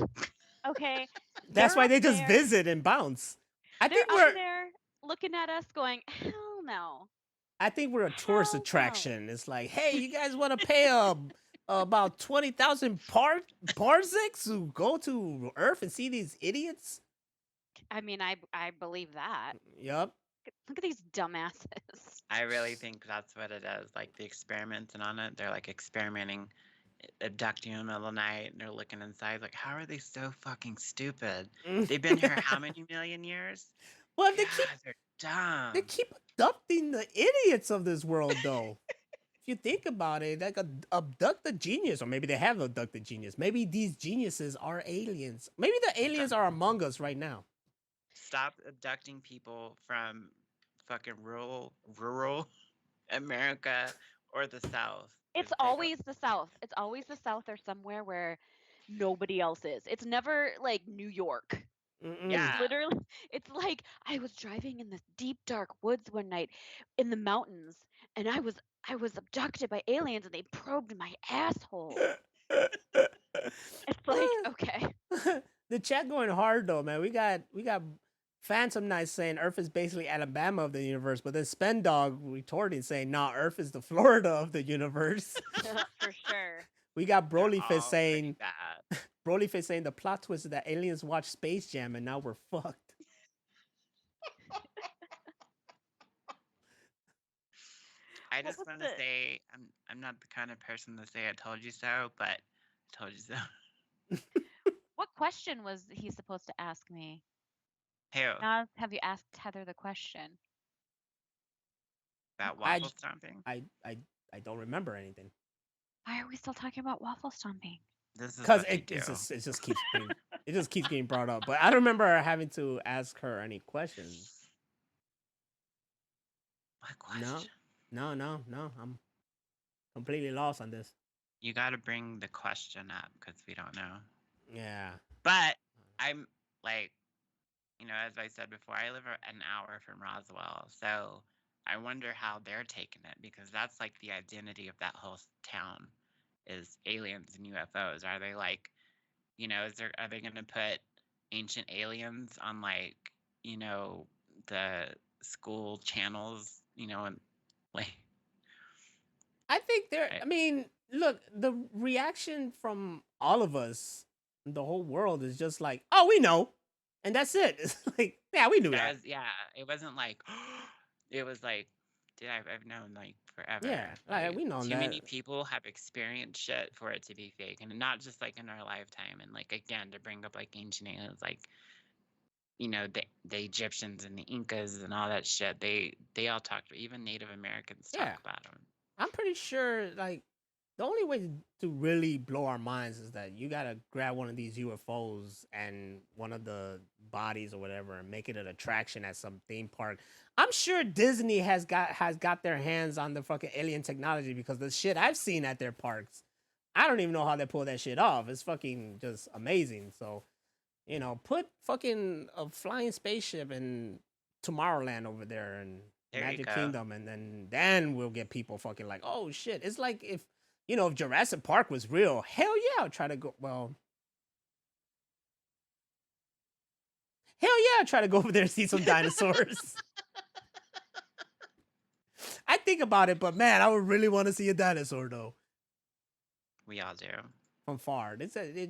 Okay? That's They're why up they just there- visit and bounce. I They're think up we're there looking at us going, hell no. I think we're a tourist Hell no. attraction. It's like, hey, you guys want to pay about 20,000 parsecs to go to Earth and see these idiots? I mean, I believe that. Yup. Look at these dumbasses. I really think that's what it is. Like the experimenting on it, they're like experimenting, abducting you in the middle of the night, and they're looking inside. Like, how are they so fucking stupid? They've been here how many million years? Well, God, they they're dumb. keep abducting the idiots of this world, though. If you think about it, like abduct the genius, or maybe they have abducted genius. Maybe these geniuses are aliens. Maybe the aliens are among us right now. Stop abducting people from fucking rural America or the South. It's If they- always the South. It's always the South or somewhere where nobody else is. It's never like New York. Mm-mm. Yeah. Literally, it's like I was driving in this deep dark woods one night in the mountains, and I was abducted by aliens, and they probed my asshole. It's like, okay, The chat going hard though, man. We got Phantom Knight saying Earth is basically Alabama of the universe, but then Spen Dog retorting saying, "Nah, Earth is the Florida of the universe." for sure. We got they're Broly all Fist saying, pretty bad. Broly Fist saying the plot twist is that aliens watch Space Jam and now we're fucked. I What just was want to say I'm not the kind of person to say I told you so, but I told you so. What question was he supposed to ask me? Who? Now, have you asked Heather the question? About I- waffle stomping? I don't remember anything Why are we still talking about waffle stomping? This is because what they it do. just keeps it just keeps getting brought up. But I don't remember having to ask her any questions. What question? No. I'm completely lost on this. You got to bring the question up because we don't know. Yeah. But I'm like, as I said before, I live an hour from Roswell, so I wonder how they're taking it because that's like the identity of that whole town is aliens and UFOs. Are they like, are they going to put ancient aliens on like, the school channels, and like. I think I mean, look, the reaction from all of us, the whole world is just like, oh, we know. And that's it. It's like, yeah, we knew that. It wasn't like, it was like, dude, I've known like forever. Yeah, like, we know too that. many people have experienced shit for it to be fake, and not just like in our lifetime. And like again, to bring up like ancient aliens, like the Egyptians and the Incas and all that shit. They all talked. Even Native Americans talk about them. I'm pretty sure, like, the only way to really blow our minds is that you gotta grab one of these UFOs and one of the bodies or whatever and make it an attraction at some theme park. I'm sure Disney has got their hands on the fucking alien technology because the shit I've seen at their parks, I don't even know how they pull that shit off. It's fucking just amazing. So, put fucking a flying spaceship in Tomorrowland over there and Magic Kingdom, and then we'll get people fucking like, oh shit. It's like if Jurassic Park was real, hell yeah, I'll try to go. Well, hell yeah, I'll try to go over there and see some dinosaurs. I think about it, but man, I would really want to see a dinosaur though. We all do. From far,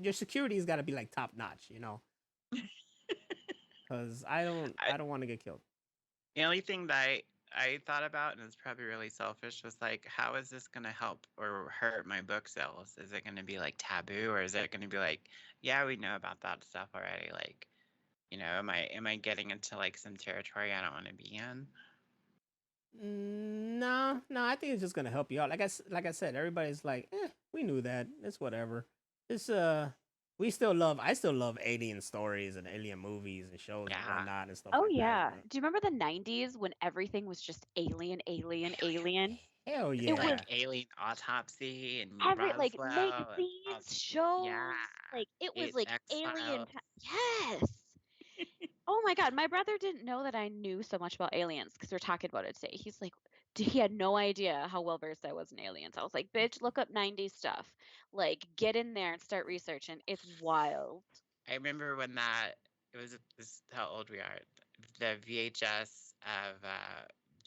your security's got to be like top notch, because I don't want to get killed. The only thing that I thought about, and it's probably really selfish, was like, how is this going to help or hurt my book sales? Is it going to be like taboo, or is it going to be like, yeah, we know about that stuff already? Like, am I getting into like some territory I don't want to be in? No, I think it's just gonna help you out. Like I said, everybody's like, we knew that. It's whatever. It's I still love alien stories and alien movies and shows and whatnot and stuff. Oh like yeah. That. Do you remember the 90s when everything was just alien? Hell yeah. It was like Alien Autopsy and like Roswell magazines, shows. Yeah. Like it was like alien. X-Files. Yes. Oh my god, my brother didn't know that I knew so much about aliens because we're talking about it today. He's like, he had no idea how well versed I was in aliens. I was like, bitch, look up 90s stuff. Like, get in there and start researching. It's wild. I remember when this is how old we are. The VHS of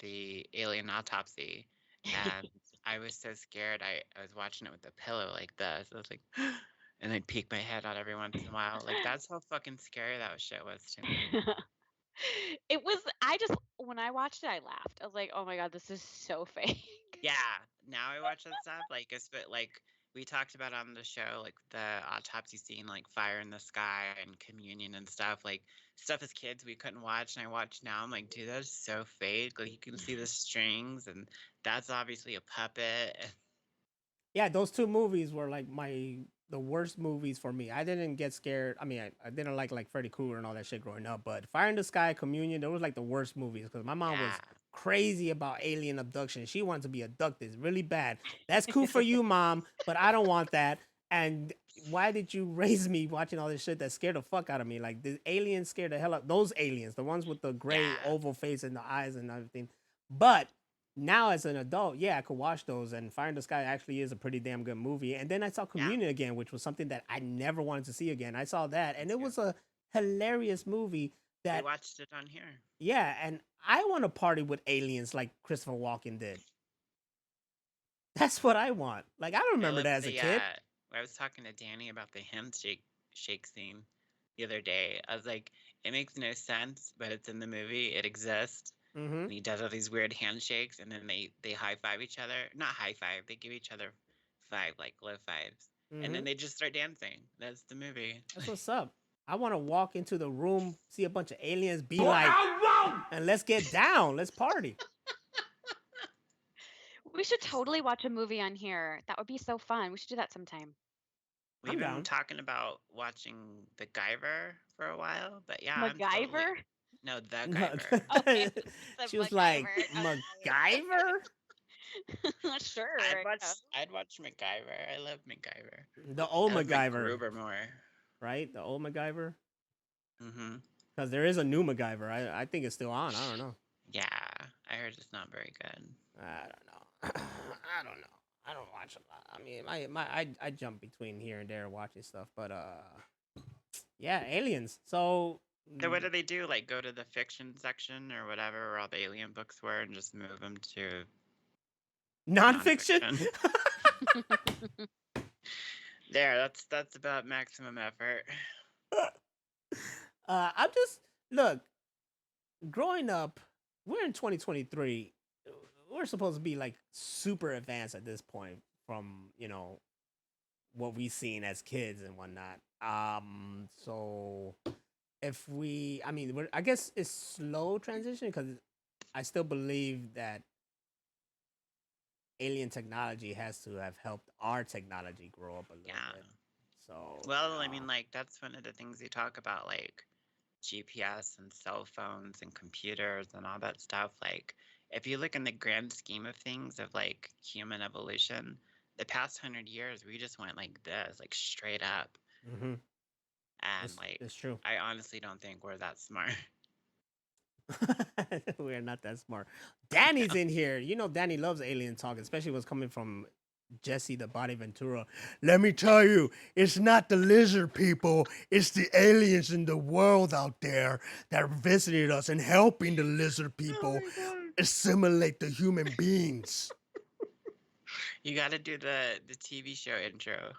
the Alien Autopsy, and I was so scared. I was watching it with a pillow like this. I was like, and I'd peek my head out every once in a while. Like that's how fucking scary that shit was to me. It was. I just when I watched it, I laughed. I was like, "Oh my god, this is so fake." Yeah, now I watch that stuff like we talked about on the show, like the autopsy scene, like Fire in the Sky and Communion and stuff. Like stuff as kids we couldn't watch, and I watch now. I'm like, dude, that's so fake. Like you can see the strings, and that's obviously a puppet. Yeah, those two movies were like the worst movies for me. I didn't get scared. I mean, I didn't like Freddy Krueger and all that shit growing up, but Fire in the Sky, Communion, those was like the worst movies because my mom was Yeah, crazy about alien abduction. She wanted to be abducted really bad. That's cool for you, mom, but I don't want that. And why did you raise me watching all this shit that scared the fuck out of me? Like the aliens scared the hell out. Those aliens, the ones with the gray yeah, oval face and the eyes and everything. But now as an adult, yeah, I could watch those. And Fire in the Sky actually is a pretty damn good movie. And then I saw yeah. Communion again, which was something that I never wanted to see again. I saw that, Me and it too. was a hilarious movie. We That watched it on here. yeah, and I want to party with aliens like Christopher Walken did. That's what I want. Like I don't I remember love that as a the. kid. I was talking to Danny about the handshake scene the other day. I was like, it makes no sense, but it's in the movie. It exists. Mm-hmm. And he does all these weird handshakes, and then they high five each other. Not high five. They give each other five, like low fives, and Mm-hmm. then they just start dancing. That's the movie. That's what's up. I want to walk into the room, see a bunch of aliens, be like, and let's get down. Let's party. We should totally watch a movie on here. That would be so fun. We should do that sometime. We've I'm been down. talking about watching The Guyver for a while, but yeah, I'm totally MacGyver? no The No, Guyver. Okay, the she was like MacGyver. MacGyver. Sure. I'd watch MacGyver. I love MacGyver. The old I love MacGyver, MacGruber more. right? The old MacGyver. Mm-hmm. Because there is a new MacGyver. I think it's still on. I don't know. Yeah, I heard it's not very good. I don't know. I don't know. I don't watch a lot. I mean, I jump between here and there watching stuff, but yeah, aliens. So So what do they do? Like go to the fiction section or whatever where all the alien books were and just move them to nonfiction. nonfiction? There, that's about maximum effort. I'm just look. Growing up, we're in 2023. We're supposed to be like super advanced at this point from what we've seen as kids and whatnot. So if we, I mean, I guess it's slow transition because I still believe that alien technology has to have helped our technology grow up a little Yeah. bit. So Well, I mean, like that's one of the things you talk about, like GPS and cell phones and computers and all that stuff. Like, if you look in the grand scheme of things of like human evolution, the past 100 years, we just went like this, like straight up. mm-hmm. And like, it's true. I honestly don't think we're that smart. We're not that smart. Danny's in here. You know, Danny loves alien talk, especially what's coming from Jesse the Body Ventura. Let me tell you, it's not the lizard people, it's the aliens in the world out there that visited us and helping the lizard people assimilate the human beings. You got to do the TV show intro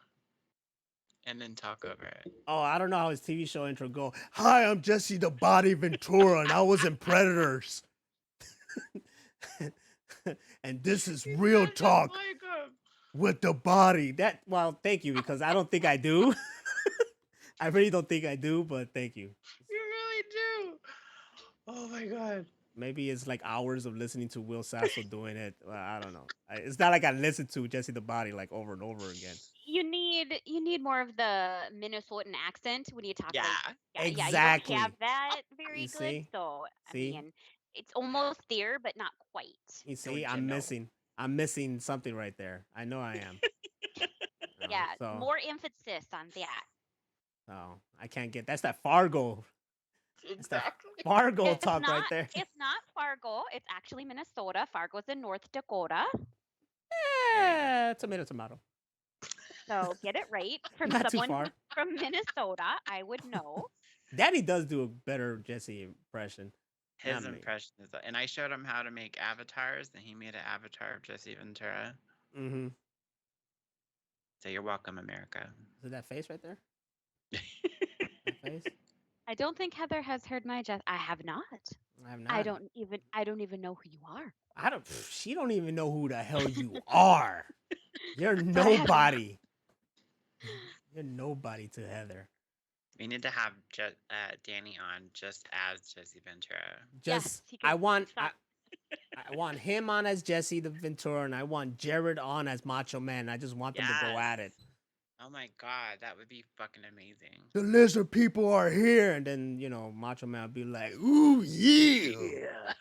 and then talk over it. Oh, I don't know how his TV show intro go. Hi, I'm Jesse the Body Ventura, and I was in Predators. And this is real talk with the body. Well, thank you, because I don't think I do. I really don't think I do, but thank you. You really do. Oh my god. Maybe it's like hours of listening to Will Sasso doing it. Well, I don't know. It's not like I listen to Jesse the Body like over and over again. You need more of the Minnesotan accent when you talk. Yeah. Exactly. You don't have that very You good. see? So I See? mean, it's almost there, but not quite. You Don't see, you I'm know? missing something right there. I know I am. Yeah, So, more emphasis on that. oh, I can't get that's that Fargo. Exactly. Fargo It's talk not, right there. It's not Fargo. It's actually Minnesota. Fargo's in North Dakota. Yeah, tomato. So get it right. From Not too someone far. from Minnesota, I would know. Daddy does do a better Jesse impression. His Not me. impression is, and I showed him how to make avatars, and he made an avatar of Jesse Ventura. Mm-hmm. So you're welcome, America. Is it that face right there? That face? I don't think Heather has heard my jest. I have not. I have I not. don't even know who you are. I don't. She don't even know who the hell you are. You're But I have not. nobody. You're nobody to Heather. We need to have Danny on just as Jesse Ventura. Yes, Just he I could want stop. I want him on as Jesse the Ventura, and I want Jared on as Macho Man. I just want them to go at it. Oh my god, that would be fucking amazing. The lizard people are here, and then Macho Man would be like, "Ooh yeah,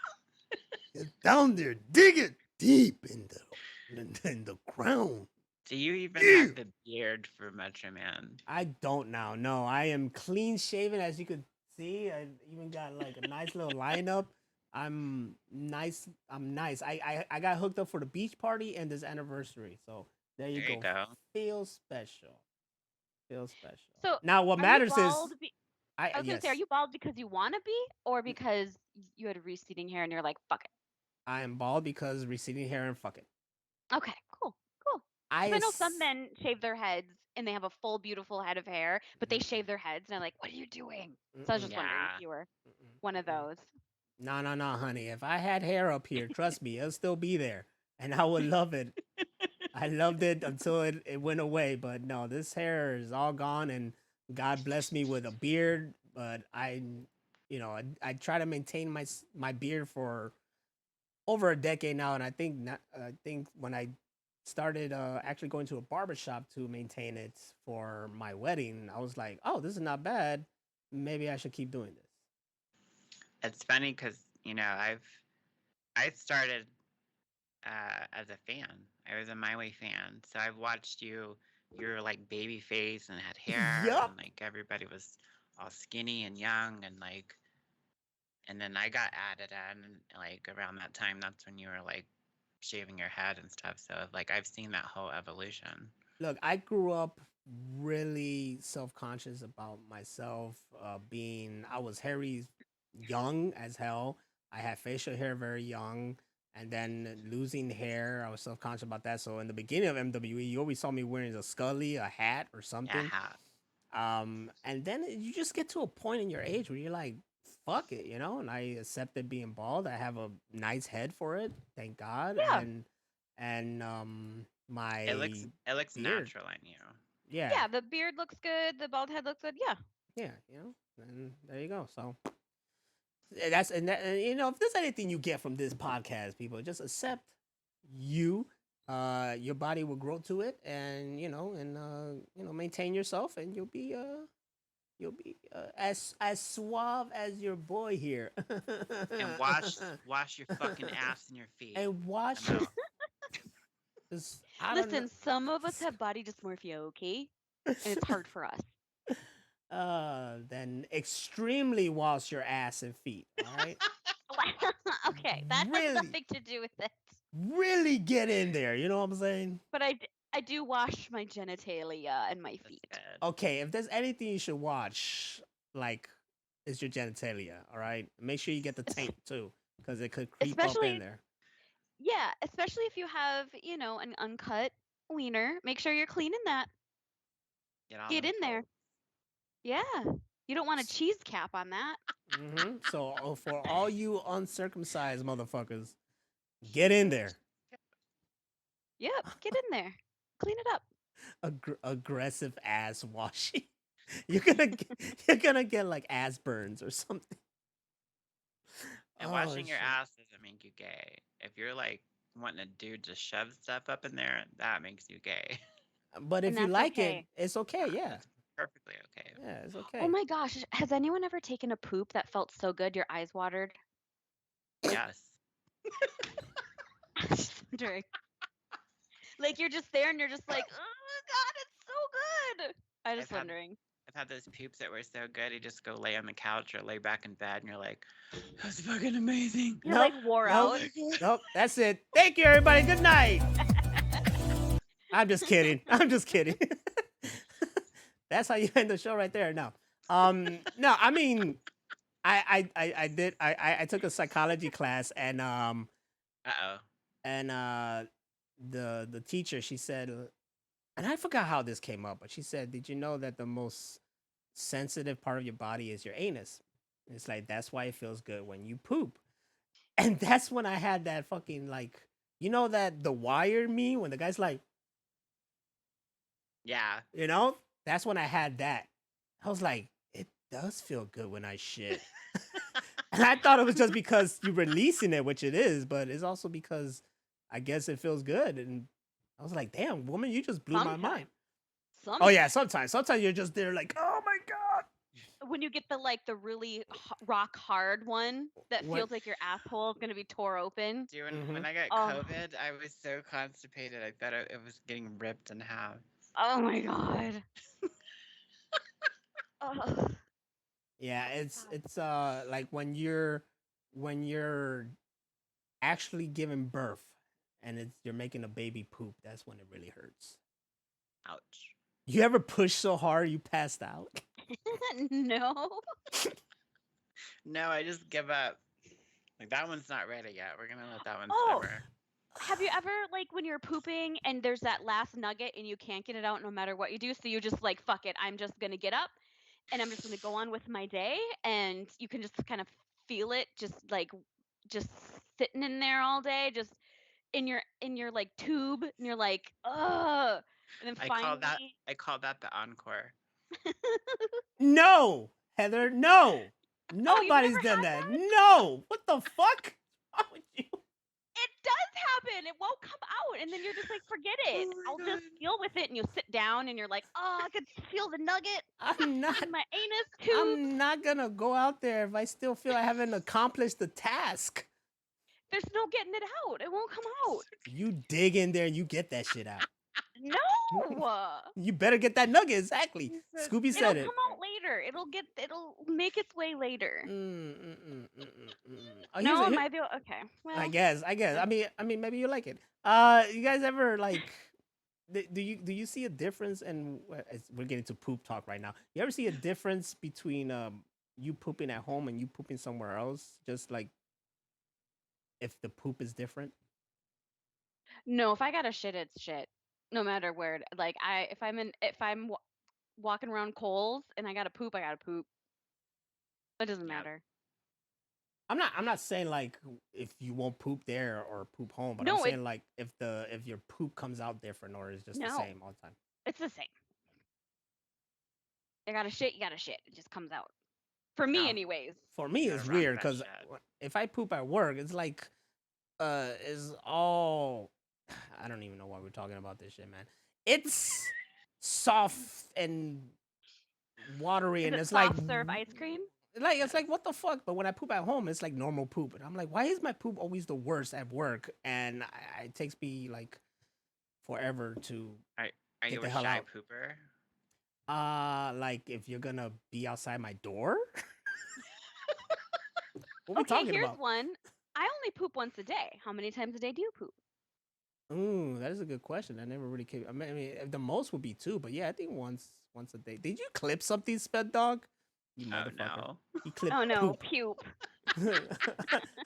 get down there, dig it deep in the ground." Do you even have the beard for Macho Man? I don't now. No, I am clean shaven, as you could see. I even got like a nice little lineup. I'm nice. I got hooked up for the beach party and this anniversary. So there you go. Feels special. Feels special. So now what matters is I was gonna yes. say, are you bald because you want to be, or because you had receding hair and you're like, fuck it? I am bald because receding hair and fuck it. Okay, cool. I know some men shave their heads and they have a full, beautiful head of hair, but they shave their heads, and I'm like, what are you doing? So I was just wondering if you were one of those. No, honey. If I had hair up here, trust me, it'll still be there, and I would love it. I loved it until it went away, but no, this hair is all gone, and God blessed me with a beard. But I try to maintain my beard for over a decade now, and I think when I started actually going to a barbershop to maintain it for my wedding, I was like, oh, this is not bad. Maybe I should keep doing this. It's funny because I started as a fan. I was a My Way fan, so I've watched you. You were like baby face and had hair, and like everybody was all skinny and young, and then I got added in like around that time. That's when you were like shaving your head and stuff. So like I've seen that whole evolution. Look, I grew up really self-conscious about myself. I was hairy young as hell. I had facial hair very young, and then losing hair, I was self-conscious about that. So in the beginning of MWE, you always saw me wearing a scully, a hat, or something. And then you just get to a point in your age where you're like, fuck it, and I accepted being bald. I have a nice head for it, thank God. Yeah. And my it looks natural on you. Yeah, the beard looks good, the bald head looks good. Yeah, and there you go. So that's and if there's anything you get from this podcast, people, just accept you. Your body will grow to it, and maintain yourself, and you'll be as suave as your boy here. And wash your fucking ass and your feet. And wash your. Listen, some of us have body dysmorphia, okay? And it's hard for us. Then extremely wash your ass and feet. All right. Okay, that has nothing to do with it. Really get in there. You know what I'm saying? But I do wash my genitalia and my feet. Okay, if there's anything you should watch, like, it's your genitalia. All right. Make sure you get the taint too, because it could creep up in there. Yeah, especially if you have, an uncut wiener. Make sure you're cleaning that. Get in there. Yeah. You don't want a cheese cap on that. Mm-hmm. So for all you uncircumcised motherfuckers, get in there. Yep, get in there. Clean it up. Aggressive ass washing. You're gonna get like ass burns or something. And washing your ass doesn't make you gay. If you're like wanting a dude to shove stuff up in there, that makes you gay. But if you like it, it's okay. Yeah. It's perfectly okay. Yeah, it's okay. Oh my gosh, has anyone ever taken a poop that felt so good your eyes watered? Yes. I'm just wondering. Like you're just there and you're just like, oh God, it's so good. I'm just wondering. I've had those poops that were so good, you just go lay on the couch or lay back in bed and you're like, that's fucking amazing. You're like wore out. Nope, that's it. Thank you, everybody. Good night. I'm just kidding. That's how you end the show right there. No. No, I mean, I did I took a psychology class Uh-oh. and the teacher she said and I forgot how this came up, but she said, "Did you know that the most sensitive part of your body is your anus?" It's like that's why it feels good when you poop. And that's when I had that fucking like that the wire me when the guy's like, Yeah. that's when I had that. I was like, it does feel good when I shit. And I thought it was just because you're releasing it, which it is, but it's also because I guess it feels good. And I was like, damn, woman, you just blew my mind. Sometimes. Oh yeah, sometimes. Sometimes you're just there like, oh my god. When you get the really rock hard one that What? feels like your asshole is gonna be tore open. Dude, Mhm. when I got Oh. COVID, I was so constipated. I thought it was getting ripped in half. Oh my god. Ugh. Yeah, it's like when you're actually giving birth and you're making a baby poop, that's when it really hurts. Ouch. You ever push so hard you passed out? No. No, I just give up. Like, that one's not ready yet. We're gonna let that one Oh. simmer. Have you ever, like, when you're pooping and there's that last nugget and you can't get it out no matter what you do, so you just like, fuck it, I'm just gonna get up and I'm just gonna go on with my day, and you can just kind of feel it just sitting in there all day, just in your like tube, and you're like, ugh. And then I call that the encore. No, Heather, no. Oh, you've Nobody's never done had that. that? No. What the fuck? What's wrong with you? It does happen. It won't come out, and then you're just like, forget it. Oh my I'll just God. deal with it, and you sit down, and you're like, oh, I could feel the nugget I'm not in my anus tube. I'm not gonna go out there if I still feel I haven't accomplished the task. There's no getting it out. It won't come out. You dig in there and you get that shit out. No. You better get that nugget, exactly. He said Scooby It'll said it. come out later. It'll make its way later. Oh, No, am here- I the okay? Well, I guess. I mean, maybe you like it. You guys ever like? Do you see a difference? And we're getting to poop talk right now. You ever see a difference between you pooping at home and you pooping somewhere else? Just like if the poop is different. no. If I got to shit, it's shit. No matter where. Like if I'm walking around Kohl's and I got to poop, I got to poop. It doesn't Yep. matter. I'm not saying like if you won't poop there or poop home, but No, I'm saying like if your poop comes out different or is just the No. same all the time. It's the same. You got to shit. You got to shit. It just comes out. For me, No. anyways. For me, You're it's wrong weird about because shit. if I poop at work, it's like is all I don't even know why we're talking about this shit, man. It's soft and watery, Is and it it's like soft serve ice cream? it's like what the fuck. But when I poop at home, it's like normal poop, and I'm like, why is my poop always the worst at work? And it takes me like forever to Are get you the a hell shy out. pooper? Like if you're gonna be outside my door, what we Okay, talking here's about? one. I only poop once a day. How many times a day do you poop? Ooh, that is a good question. I never really came. I mean, the most would be two, but yeah, I think once a day. Did you clip something, Sped Dog? You Oh motherfucker. no. He clipped Oh no, poop. puke.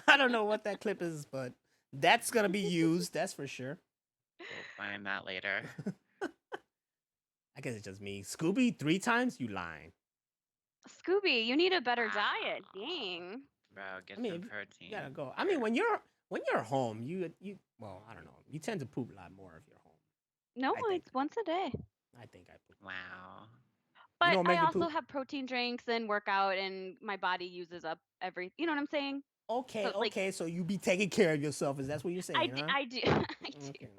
I don't know what that clip is, but that's gonna be used. That's for sure. We'll find that later. I guess it's just me. Scooby, 3 times? You lying? Scooby, you need a better diet. Wow. Dang. Bro, get I mean, some you protein. gotta go. I mean, when you're home, you well, I don't know. You tend to poop a lot more if you're home. No, I think. it's once a day. I think I poop. Wow. But know what I make me also poop? have protein drinks and workout, and my body uses up every. You know what I'm saying? Okay, So, like, okay. So you be taking care of yourself. Is that what you're saying, huh? I do. I do. Okay.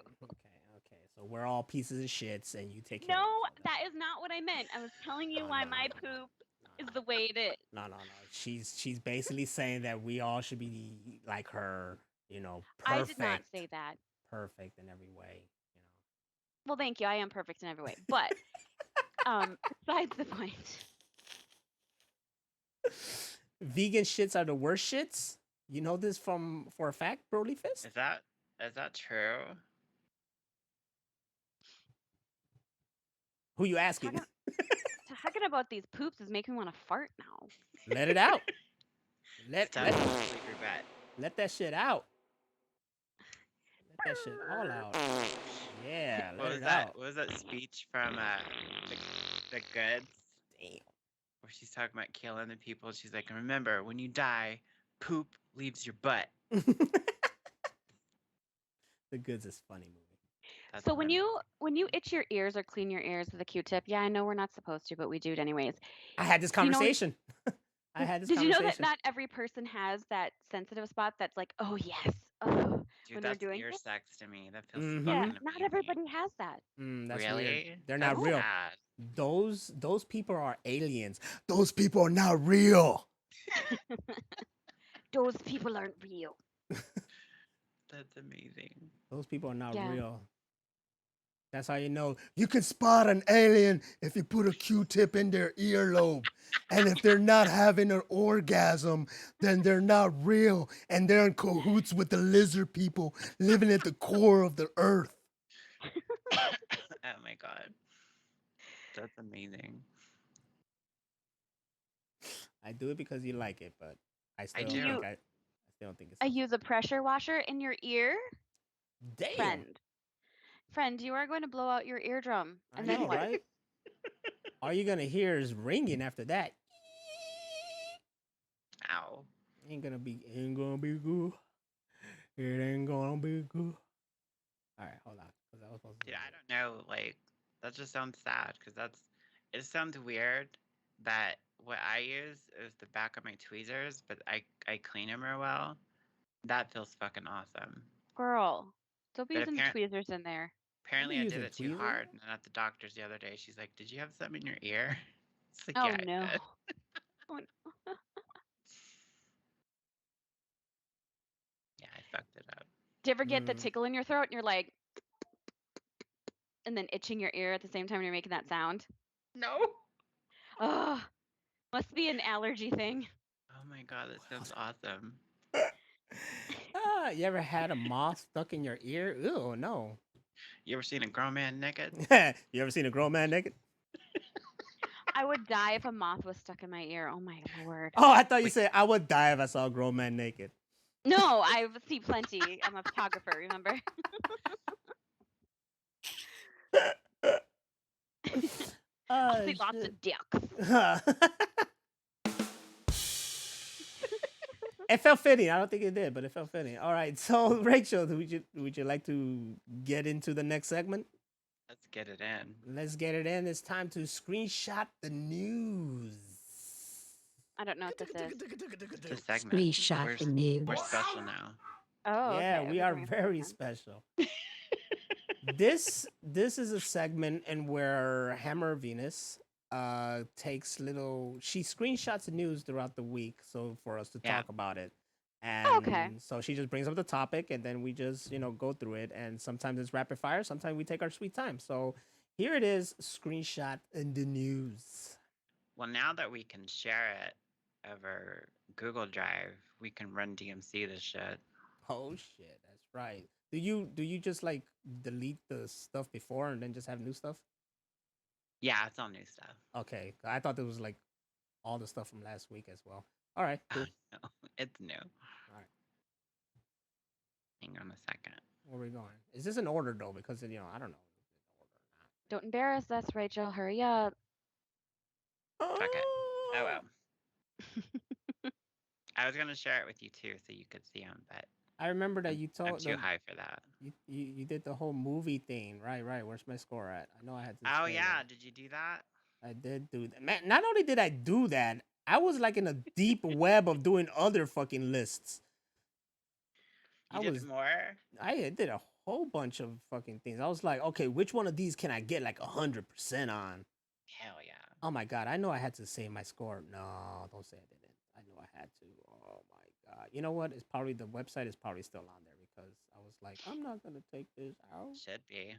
So we're all pieces of shits, and you take care No, of yourself. that is not what I meant. I was telling you No, why no, my no, poop is no, the way it is. no, no. She's basically saying that we all should be like her. You know, I perfect. did not say that. Perfect in every way. You Well, thank you. I am perfect in every way. But besides the point. know. Vegan shits are the worst shits. You know this for a fact, Broly Fist? Is that true? Who you asking? Talking about these poops is making me want to fart now. Let it out. Let Stuff let to sleep your butt. let that shit out. Let that shit all out. Yeah, What let was it that? out. What was that speech from the the Goods Damn. where she's talking about killing the people? She's like, remember, when you die, poop leaves your butt. The Goods is funny movie. That's So when funny. you itch your ears or clean your ears with a Q-tip, yeah, I know we're not supposed to, but we do it anyways. I had this Do you know? conversation. I had this Did you know that conversation. not every person has that sensitive spot that's like, oh yes, oh, Dude, when they're that's doing ear it? sex to me. That feels Mm-hmm. Yeah, fucking not amazing. everybody has that. That's weird. Really? They're That's not real. sad. Those people are aliens. Those people are not real. Those people aren't real. That's amazing. Those people are not Yeah. real. That's how you know you can spot an alien if you put a Q-tip in their earlobe. And if they're not having an orgasm, then they're not real. And they're in cahoots with the lizard people living at the core of the earth. Oh my god. That's amazing. I do it because you like it, but I still I don't do. think I still don't think it's I something. use a pressure washer in your ear. Damn. Friend, you are going to blow out your eardrum. I And then know, what? right? All you're gonna hear is ringing after that. Ow. Ain't gonna be good. It ain't gonna be good. All right, hold on, because I was supposed to. Dude, I don't know. Like, that just sounds sad because it sounds weird that what I use is the back of my tweezers, but I clean them real well. That feels fucking awesome. Girl, don't be But using the tweezers in there. apparently be I did using it too tweezers. hard. And at the doctor's the other day, she's like, "Did you have something in your ear?" It's like, Oh yeah, I no. did. Oh, Yeah, I fucked it up. do you ever get the Mm. tickle in your throat and you're like, and then itching your ear at the same time you're making that sound? No. Ugh. Must be an allergy thing. Oh my god, that sounds awesome. You ever had a moth stuck in your ear? Ew, no. You ever seen a grown man naked? You ever seen a grown man naked? I would die if a moth was stuck in my ear. Oh my lord. Oh, I thought you Wait. said I would die if I saw a grown man naked. No, I see plenty. I'm a photographer, remember? I'll see lots of dicks. It felt fitting. I don't think it did, but it felt fitting. All right. So, Rachel, would you like to get into the next segment? Let's get it in. Let's get it in. It's time to screenshot the news. I don't know what this is. It's a segment. Screenshot the news. We're special now. Oh, Yeah, okay. we are very special. This is a segment in where Hammer Venus takes she screenshots the news throughout the week so for us to Yeah. talk about it. And Okay. so she just brings up the topic and then we just, go through it, and sometimes it's rapid fire, sometimes we take our sweet time. So here it is, screenshot in the news. Well, now that we can share it over Google Drive, we can run DMC this shit. Oh shit, that's right. Do you just like delete the stuff before and then just have new stuff? Yeah, it's all new stuff. Okay, I thought there was like all the stuff from last week as well. All right, cool. No, it's new. All right, Hang on a second. where are we going? Is this in order though? Because I don't know if it's in order Don't embarrass us, Rachel. Hurry up. or not. Fuck it. Oh well. I was gonna share it with you too, so you could see them, but I remember that you I'm told too high for that. you did the whole movie thing, right? Right. Where's my score at? I know I had to. Oh say yeah, that. did you do that? I did do that. Man, not only did I do that, I was like in a deep web of doing other fucking lists. You did more? I did a whole bunch of fucking things. I was like, okay, which one of these can I get like 100% on? Hell yeah. Oh my god, I know I had to say my score. No, don't say I didn't. I know I had to. Oh my god. You know what? It's probably the website is probably still on there because I was like, I'm not gonna take this out. Should be.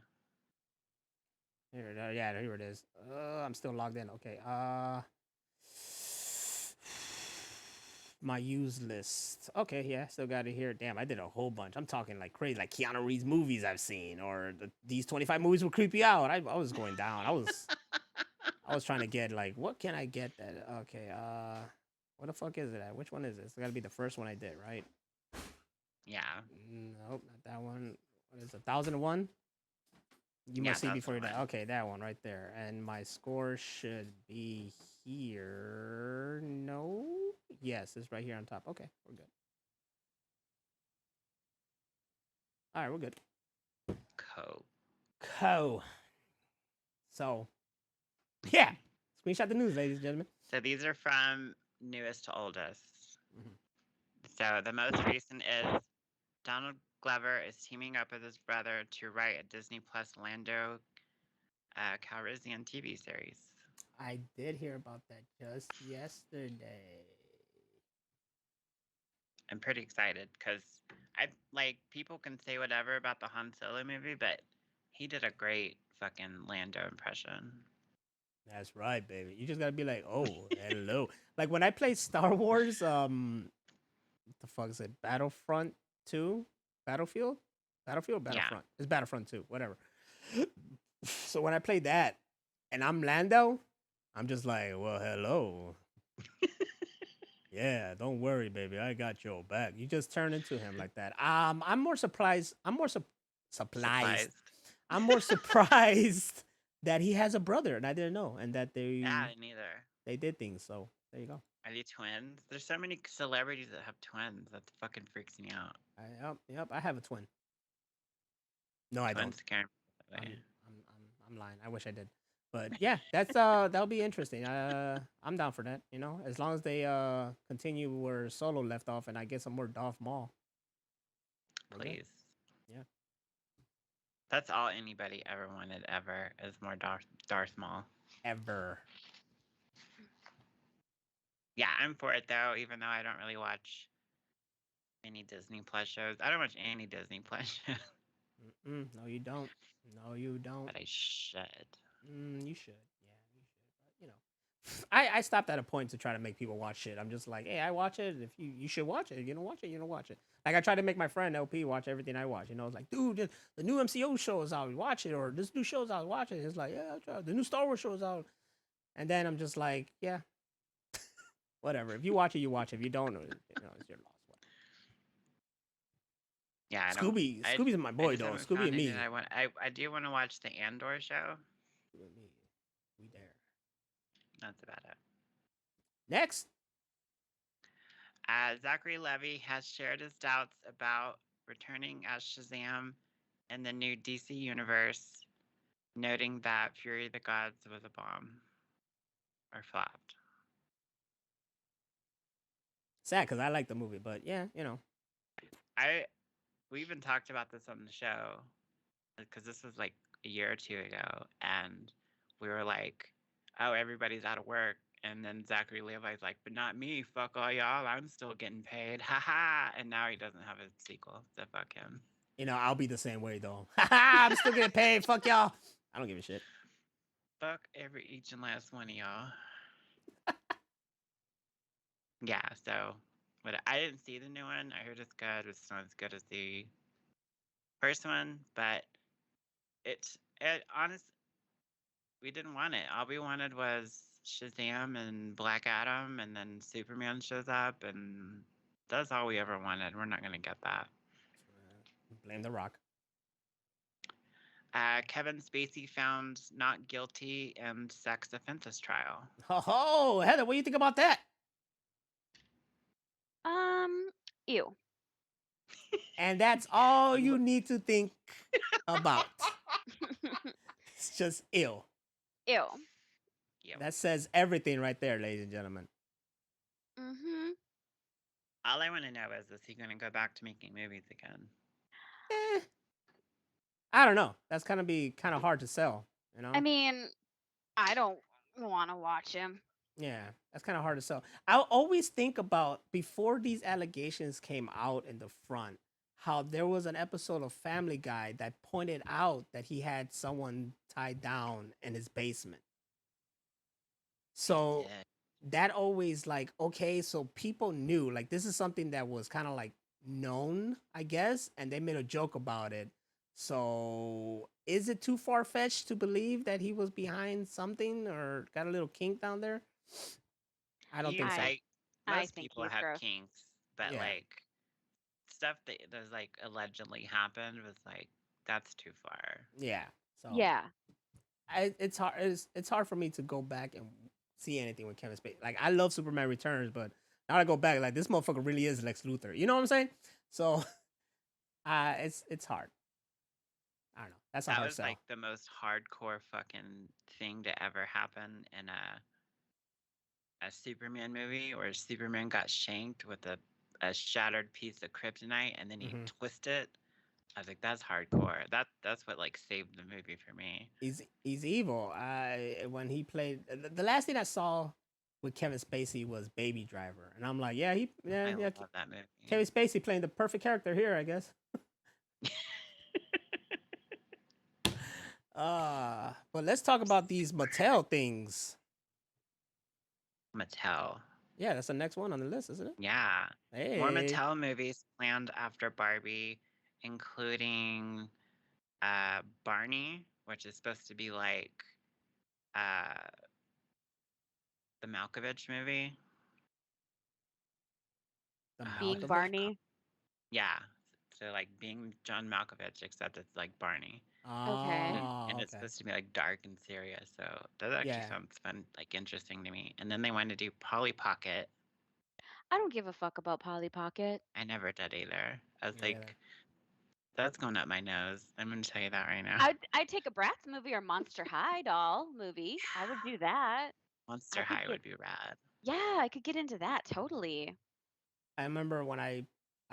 Here it is. I'm still logged in. Okay. My use list. Okay, yeah, still got it here. Damn, I did a whole bunch. I'm talking like crazy, like Keanu Reeves movies I've seen, or these 25 movies will creep you out. I was going down. I was trying to get like, what can I get that? Okay. What the fuck is it at? Which one is this? It's gotta be the first one I did, right? Yeah. Nope, not that one. What is it? 1001? You Yeah, must see that's before the you die. one. Okay, that one right there. And my score should be here. No? Yes, it's right here on top. Okay, we're good. All right, we're good. Co. So, yeah. Screenshot the news, ladies and gentlemen. So these are from newest to oldest. Mhm. So the most recent is Donald Glover is teaming up with his brother to write a Disney Plus Lando Calrissian TV series. I did hear about that just yesterday. I'm pretty excited because I like people can say whatever about the Han Solo movie, but he did a great fucking Lando impression. That's right, baby. You just gotta be like, oh, hello. Like when I played Star Wars, what the fuck is it? Battlefront 2? Battlefield? Battlefield? Yeah. Battlefront. It's Battlefront 2, whatever. So when I played that and I'm Lando, I'm just like, well, hello. Yeah, don't worry, baby. I got your back. You just turn into him like that. I'm more surprised. Surprised. I'm more surprised that he has a brother and I didn't know, and that Yeah, neither. they did things. So there you go. Are they twins? There's so many celebrities that have twins. That fucking freaks me out. Yep, I have a twin. No, I don't. Twins scare me away. I'm lying. I wish I did. But yeah, that's that'll be interesting. I'm down for that. You know, as long as they continue where Solo left off, and I get some more Darth Maul. We're good. Please. Yeah. That's all anybody ever wanted ever is more Darth Maul. Ever. Yeah, I'm for it though, even though I don't really watch any Disney Plus shows. I don't watch any Disney Plus shows, No, you don't. No, you don't. but I should. You should. Yeah, you should. But you know, I stopped at a point to try to make people watch shit. I'm just like, hey, I watch it. If you should watch it. If you don't watch it, you don't watch it. Like I try to make my friend LP watch everything I watch. You know, it's like, dude, the new MCO show is out. Watch it, or this new show is out. Watch it. It's like, yeah, I'll try. The new Star Wars show is out. And then I'm just like, yeah, whatever. If you watch it, you watch it. If you don't, you know, it's your loss. Yeah, Scooby's my boy though. Scooby and me. I do want to watch the Andor show. Scooby and me. We there. That's about it. Next. Zachary Levi has shared his doubts about returning as Shazam in the new DC universe, noting that Fury of the Gods was a bomb or flopped. Sad because I like the movie, but yeah, you know. We even talked about this on the show because this was like a year or two ago, and we were like, "Oh, everybody's out of work," and then Zachary Levi's like, "But not me. Fuck all y'all. I'm still getting paid. Ha ha!" And now he doesn't have a sequel, so fuck him. You know, I'll be the same way though. I'm still getting paid. Fuck y'all. I don't give a shit. Fuck each and last one of y'all. Yeah, so but I didn't see the new one. I heard it's good. It's not as good as the first one, but it honestly, we didn't want it. All we wanted was Shazam and Black Adam, and then Superman shows up, and that's all we ever wanted. We're not gonna get that. Blame The Rock. Kevin Spacey found not guilty in sex offenses trial. Oh, Heather, what do you think about that? Ew. And that's all you need to think about. It's just ill. Ew. Yep. That says everything right there, ladies and gentlemen. Mhm. All I want to know is he going to go back to making movies again? I don't know. That's gonna be kind of hard to sell, you know? I mean, I don't want to watch him. Yeah, that's kind of hard to sell. I always think about before these allegations came out in the front, how there was an episode of Family Guy that pointed out that he had someone tied down in his basement. So that always like, okay, so people knew like this is something that was kind of like known, I guess, and they made a joke about it. So is it too far fetched to believe that he was behind something or got a little kink down there? I don't think so. I most think people he's have gross. kinks, but Yeah. like stuff that that's like allegedly happened was like that's too far. Yeah. So Yeah. it's hard. It's hard for me to go back and see anything with Kevin Spacey. Like I love Superman Returns, but now I go back, like this motherfucker really is Lex Luthor. You know what I'm saying? So it's hard. I don't know. That's a That hard was sell. like the most hardcore fucking thing to ever happen in a Superman movie where Superman got shanked with a shattered piece of kryptonite and then he Hmm. twisted it. I was like, that's hardcore. That's what like saved the movie for me. He's evil. I when he played the last thing I saw with Kevin Spacey was Baby Driver, and I'm like, I yeah, love that movie. Kevin Spacey playing the perfect character here, I guess. But let's talk about these Mattel things. Mattel. Yeah, that's the next one on the list, isn't it? Yeah. More Hey, Mattel movies planned after Barbie, including Barney, which is supposed to be like uh, the Malkovich movie. the Being What's that Malkovich. called? Barney. Yeah. So like being John Malkovich, except it's like Barney. Okay. And Oh, it's okay. supposed to be like dark and serious. So that actually Yeah, sounds fun, like interesting to me. And then they wanted to do Polly Pocket. I don't give a fuck about Polly Pocket. I never did either. I was me either. like, that's going up my nose. I'm gonna tell you that right now. I'd take a Bratz movie or Monster High doll movie. I would do that. I Monster could High get would be rad. Yeah, I could get into that totally. I remember when I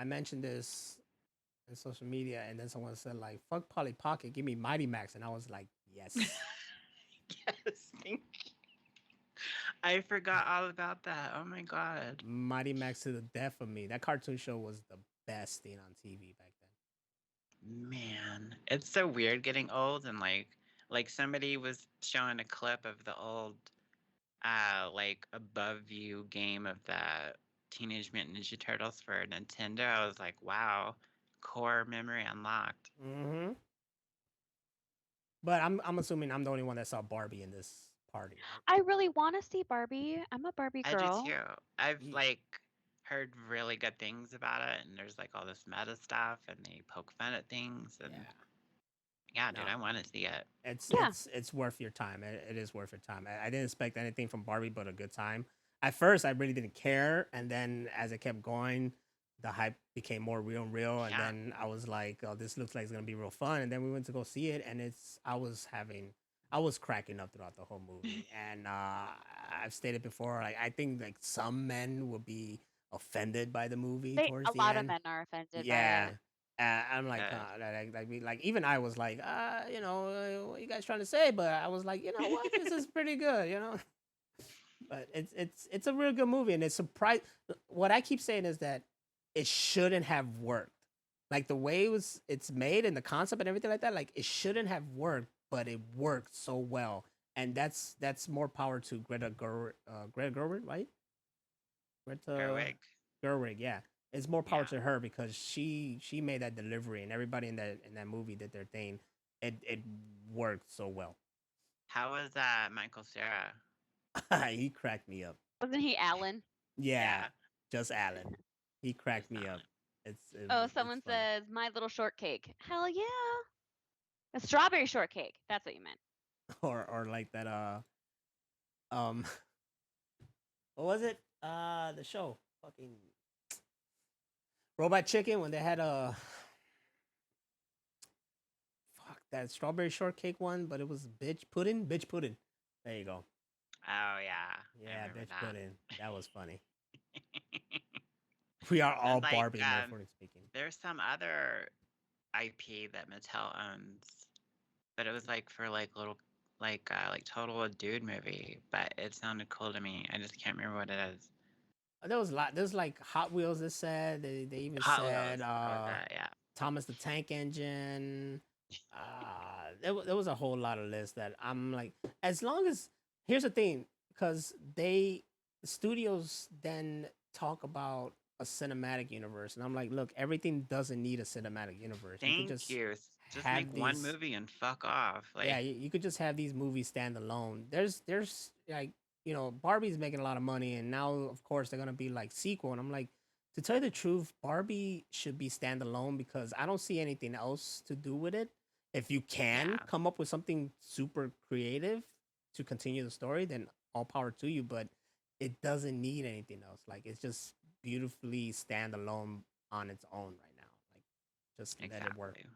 mentioned this in social media, and then someone said like, "Fuck Polly Pocket, give me Mighty Max," and I was like, "Yes." Yes, thank you. I forgot all about that. Oh my god. Mighty Max to the death of me. That cartoon show was the best thing on TV back then. Man, it's so weird getting old and like somebody was showing a clip of the old like above view game of the Teenage Mutant Ninja Turtles for Nintendo. I was like, wow, core memory unlocked. Mm-hmm. But I'm assuming I'm the only one that saw Barbie in this party, right? I really want to see Barbie. I'm a Barbie I do girl. too. I've Ye- like heard really good things about it, and there's like all this meta stuff, and they poke fun at things, and Yeah. yeah, No, dude, I want to see it. it's Yeah. it's it's worth your time. It is worth your time. I didn't expect anything from Barbie but a good time. At first, I really didn't care, and then as it kept going, the hype became more real and real. And Yeah. then I was like, "Oh, this looks like it's gonna be real fun." And then we went to go see it, and I was cracking up throughout the whole movie. And I've stated before, like I think like some men will be offended by the movie towards A the lot of end. men are offended by Yeah. it. I'm like, Good. like even I was like, what you guys trying to say? But I was like, you know what, this is pretty good, you know. But it's a real good movie, and it's surprised. What I keep saying is that it shouldn't have worked. Like the way it's made and the concept and everything like that, like it shouldn't have worked, but it worked so well, and that's more power to Greta Gerwig, right? Greta Gerwig. Gerwig, yeah. It's more power Yeah. to her because she made that delivery, and everybody in that movie did their thing. It worked so well. How was Michael Cera? He cracked me up. Wasn't he Alan? Yeah, Yeah, just Alan. He cracked just me up. Alan. Oh, It's someone funny. says My Little Shortcake. Hell yeah. A strawberry shortcake. That's what you meant. Or like that um what was it? The show. Fucking Robot Chicken when they had a fuck that strawberry shortcake one, but it was bitch pudding. There you go. Oh yeah, I Yeah, remember bitch that. pudding. That was funny. We are all Then like Barbie, metaphorically speaking. there's some other IP that Mattel owns, but it was like for like little like total a dude movie, but it sounded cool to me. I just can't remember what it is. There was a lot. There's like Hot Wheels. That said they even Hot said Wheels. That was it. Yeah. Thomas the Tank Engine. There was a whole lot of lists that I'm like, as long as here's the thing, because the studios then talk about a cinematic universe, and I'm like, look, everything doesn't need a cinematic universe. You could Thank you. Just make have one these, movie and fuck off. yeah, Like you could just have these movies stand alone. There's like Barbie's making a lot of money, and now of course they're gonna be like sequel, and I'm like, to tell you the truth, Barbie should be standalone because I don't see anything else to do with it. If you can Yeah, come up with something super creative to continue the story, then all power to you. But it doesn't need anything else. Like it's just beautifully standalone on its own right now. Like just let it work. exactly.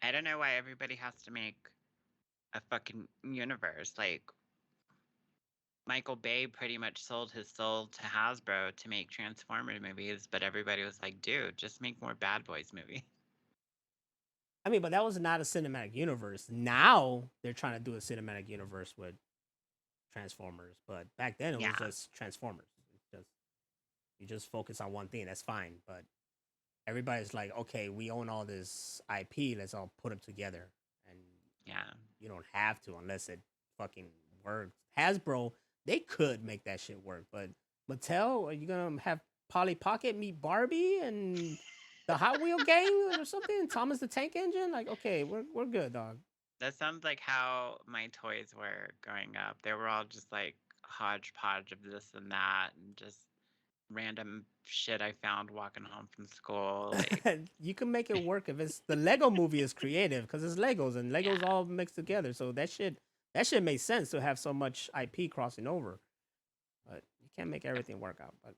I don't know why everybody has to make a fucking universe. Like Michael Bay pretty much sold his soul to Hasbro to make Transformers movies, but everybody was like, dude, just make more Bad Boys movie. I mean, but that was not a cinematic universe. Now they're trying to do a cinematic universe with Transformers, but back then it was Yeah, just Transformers. It's just you just focus on one thing. That's fine. But everybody's like, okay, we own all this IP. Let's all put them together, and yeah. you don't have to unless it fucking works. Hasbro, they could make that shit work, but Mattel, are you gonna have Polly Pocket meet Barbie and the Hot Wheel gang or something? Thomas the Tank Engine? Like, okay, we're good, dog. That sounds like how my toys were growing up. They were all just like hodgepodge of this and that and just random shit I found walking home from school. Like, You can make it work if it's the Lego movie is creative because it's Legos and Legos yeah. all mixed together. So that shit makes sense to have so much IP crossing over. But you can't make everything work out. But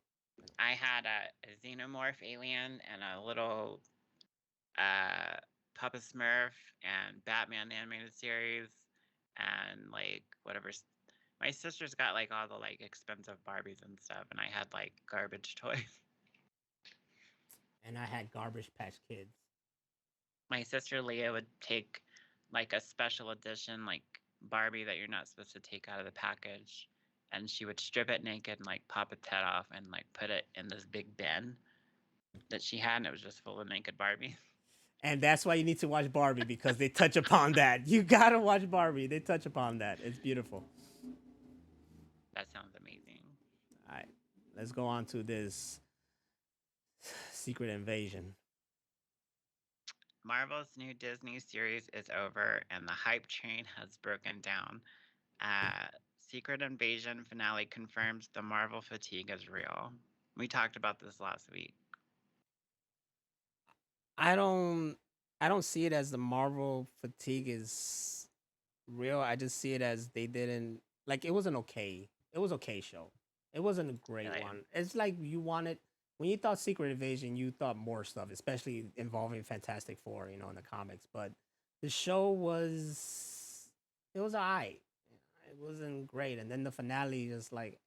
I had a xenomorph alien and a little uh, Papa Smurf and Batman animated series and like whatever. My sister's got like all the like expensive Barbies and stuff, and I had like garbage toys. and I had Garbage Patch Kids. My sister Leah would take like a special edition like Barbie that you're not supposed to take out of the package, and she would strip it naked and like pop its head off and like put it in this big bin that she had, and it was just full of naked Barbie. And that's why you need to watch Barbie because they touch upon that. You gotta watch Barbie. They touch upon that. It's beautiful. That sounds amazing. All right, let's go on to this Secret Invasion. Marvel's new Disney series is over, and the hype train has broken down. Uh, Secret Invasion finale confirms the Marvel fatigue is real. We talked about this last week. I don't I don't see it as the Marvel fatigue is real. I just see it as they didn't like it was an okay. It was okay show. It wasn't a great Really. one. It's like you wanted when you thought Secret Invasion, you thought more stuff, especially involving Fantastic Four, in the comics. But the show it was alright. It wasn't great. And then the finale just like,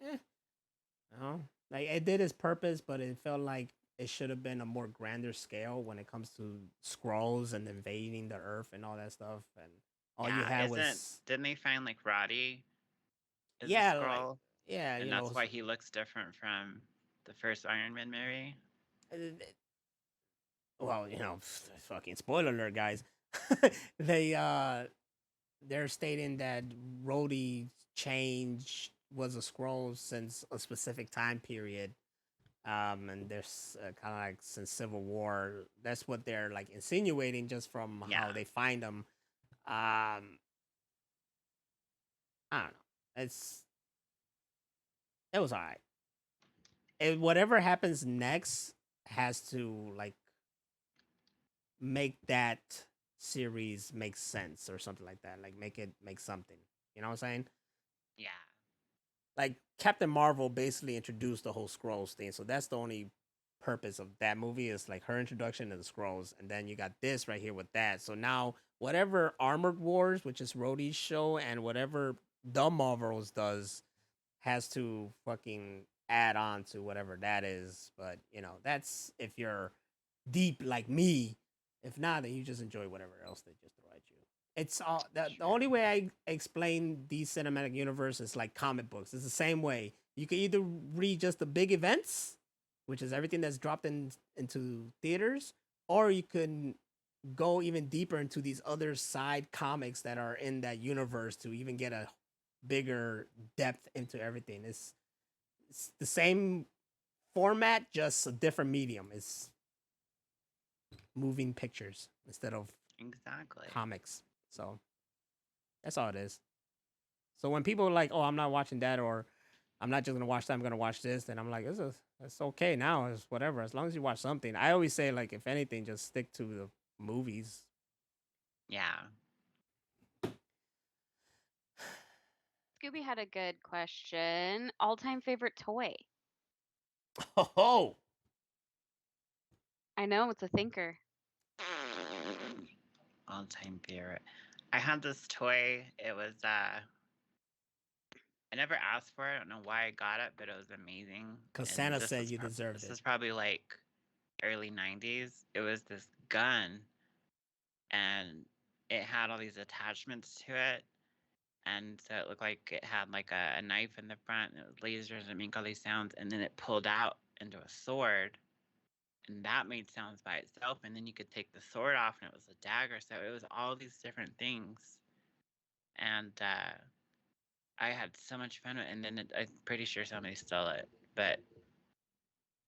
like it did its purpose, but it felt like it should have been a more grander scale when it comes to scrolls and invading the Earth and all that stuff. And all you Yeah, had isn't was didn't they find like Roddy is a yeah, like scroll, yeah, and that's why he looks different from the first Iron Man movie? well, fucking spoiler alert, guys. they they're stating that Rhodey's change was a scroll since a specific time period. And there's kind of like since Civil War, that's what they're like insinuating just from Yeah, how they find them. Um, I don't know. It was alright. Whatever happens next has to like make that series make sense or something like that. Like make it make something. You know what I'm saying? yeah, Like Captain Marvel basically introduced the whole Scrolls thing, so that's the only purpose of that movie is like her introduction to the Scrolls, and then you got this right here with that. So now whatever Armored Wars, which is Rhodey's show, and whatever the Marvels does has to fucking add on to whatever that is. But that's if you're deep like me. If not, then you just enjoy whatever else they just throw at you. It's all the only true. way I explain these cinematic universe is like comic books. It's the same way. You can either read just the big events, which is everything that's dropped into theaters, or you can go even deeper into these other side comics that are in that universe to even get a bigger depth into everything. It's the same format, just a different medium. It's moving pictures instead of Exactly. comics. So that's all it is. So when people are like, "Oh, I'm not watching that," or "I'm not just gonna watch that, I'm gonna watch this," then I'm like, it's okay now. It's whatever. As long as you watch something. I always say like, if anything, just stick to the movies. Yeah. Scooby had a good question. All-time favorite toy? Oh, I know it's a thinker. All-time favorite. I had this toy. It was I never asked for it. I don't know why I got it, but it was amazing. because And Santa this said was you deserved this it. was probably like early 90s. It was this gun, and it had all these attachments to it. And so it looked like it had like a knife in the front, and it was lasers and make all these sounds, and then it pulled out into a sword, and that made sounds by itself. And then you could take the sword off, and it was a dagger. So it was all these different things, and I had so much fun with it. And then I'm pretty sure somebody stole it, but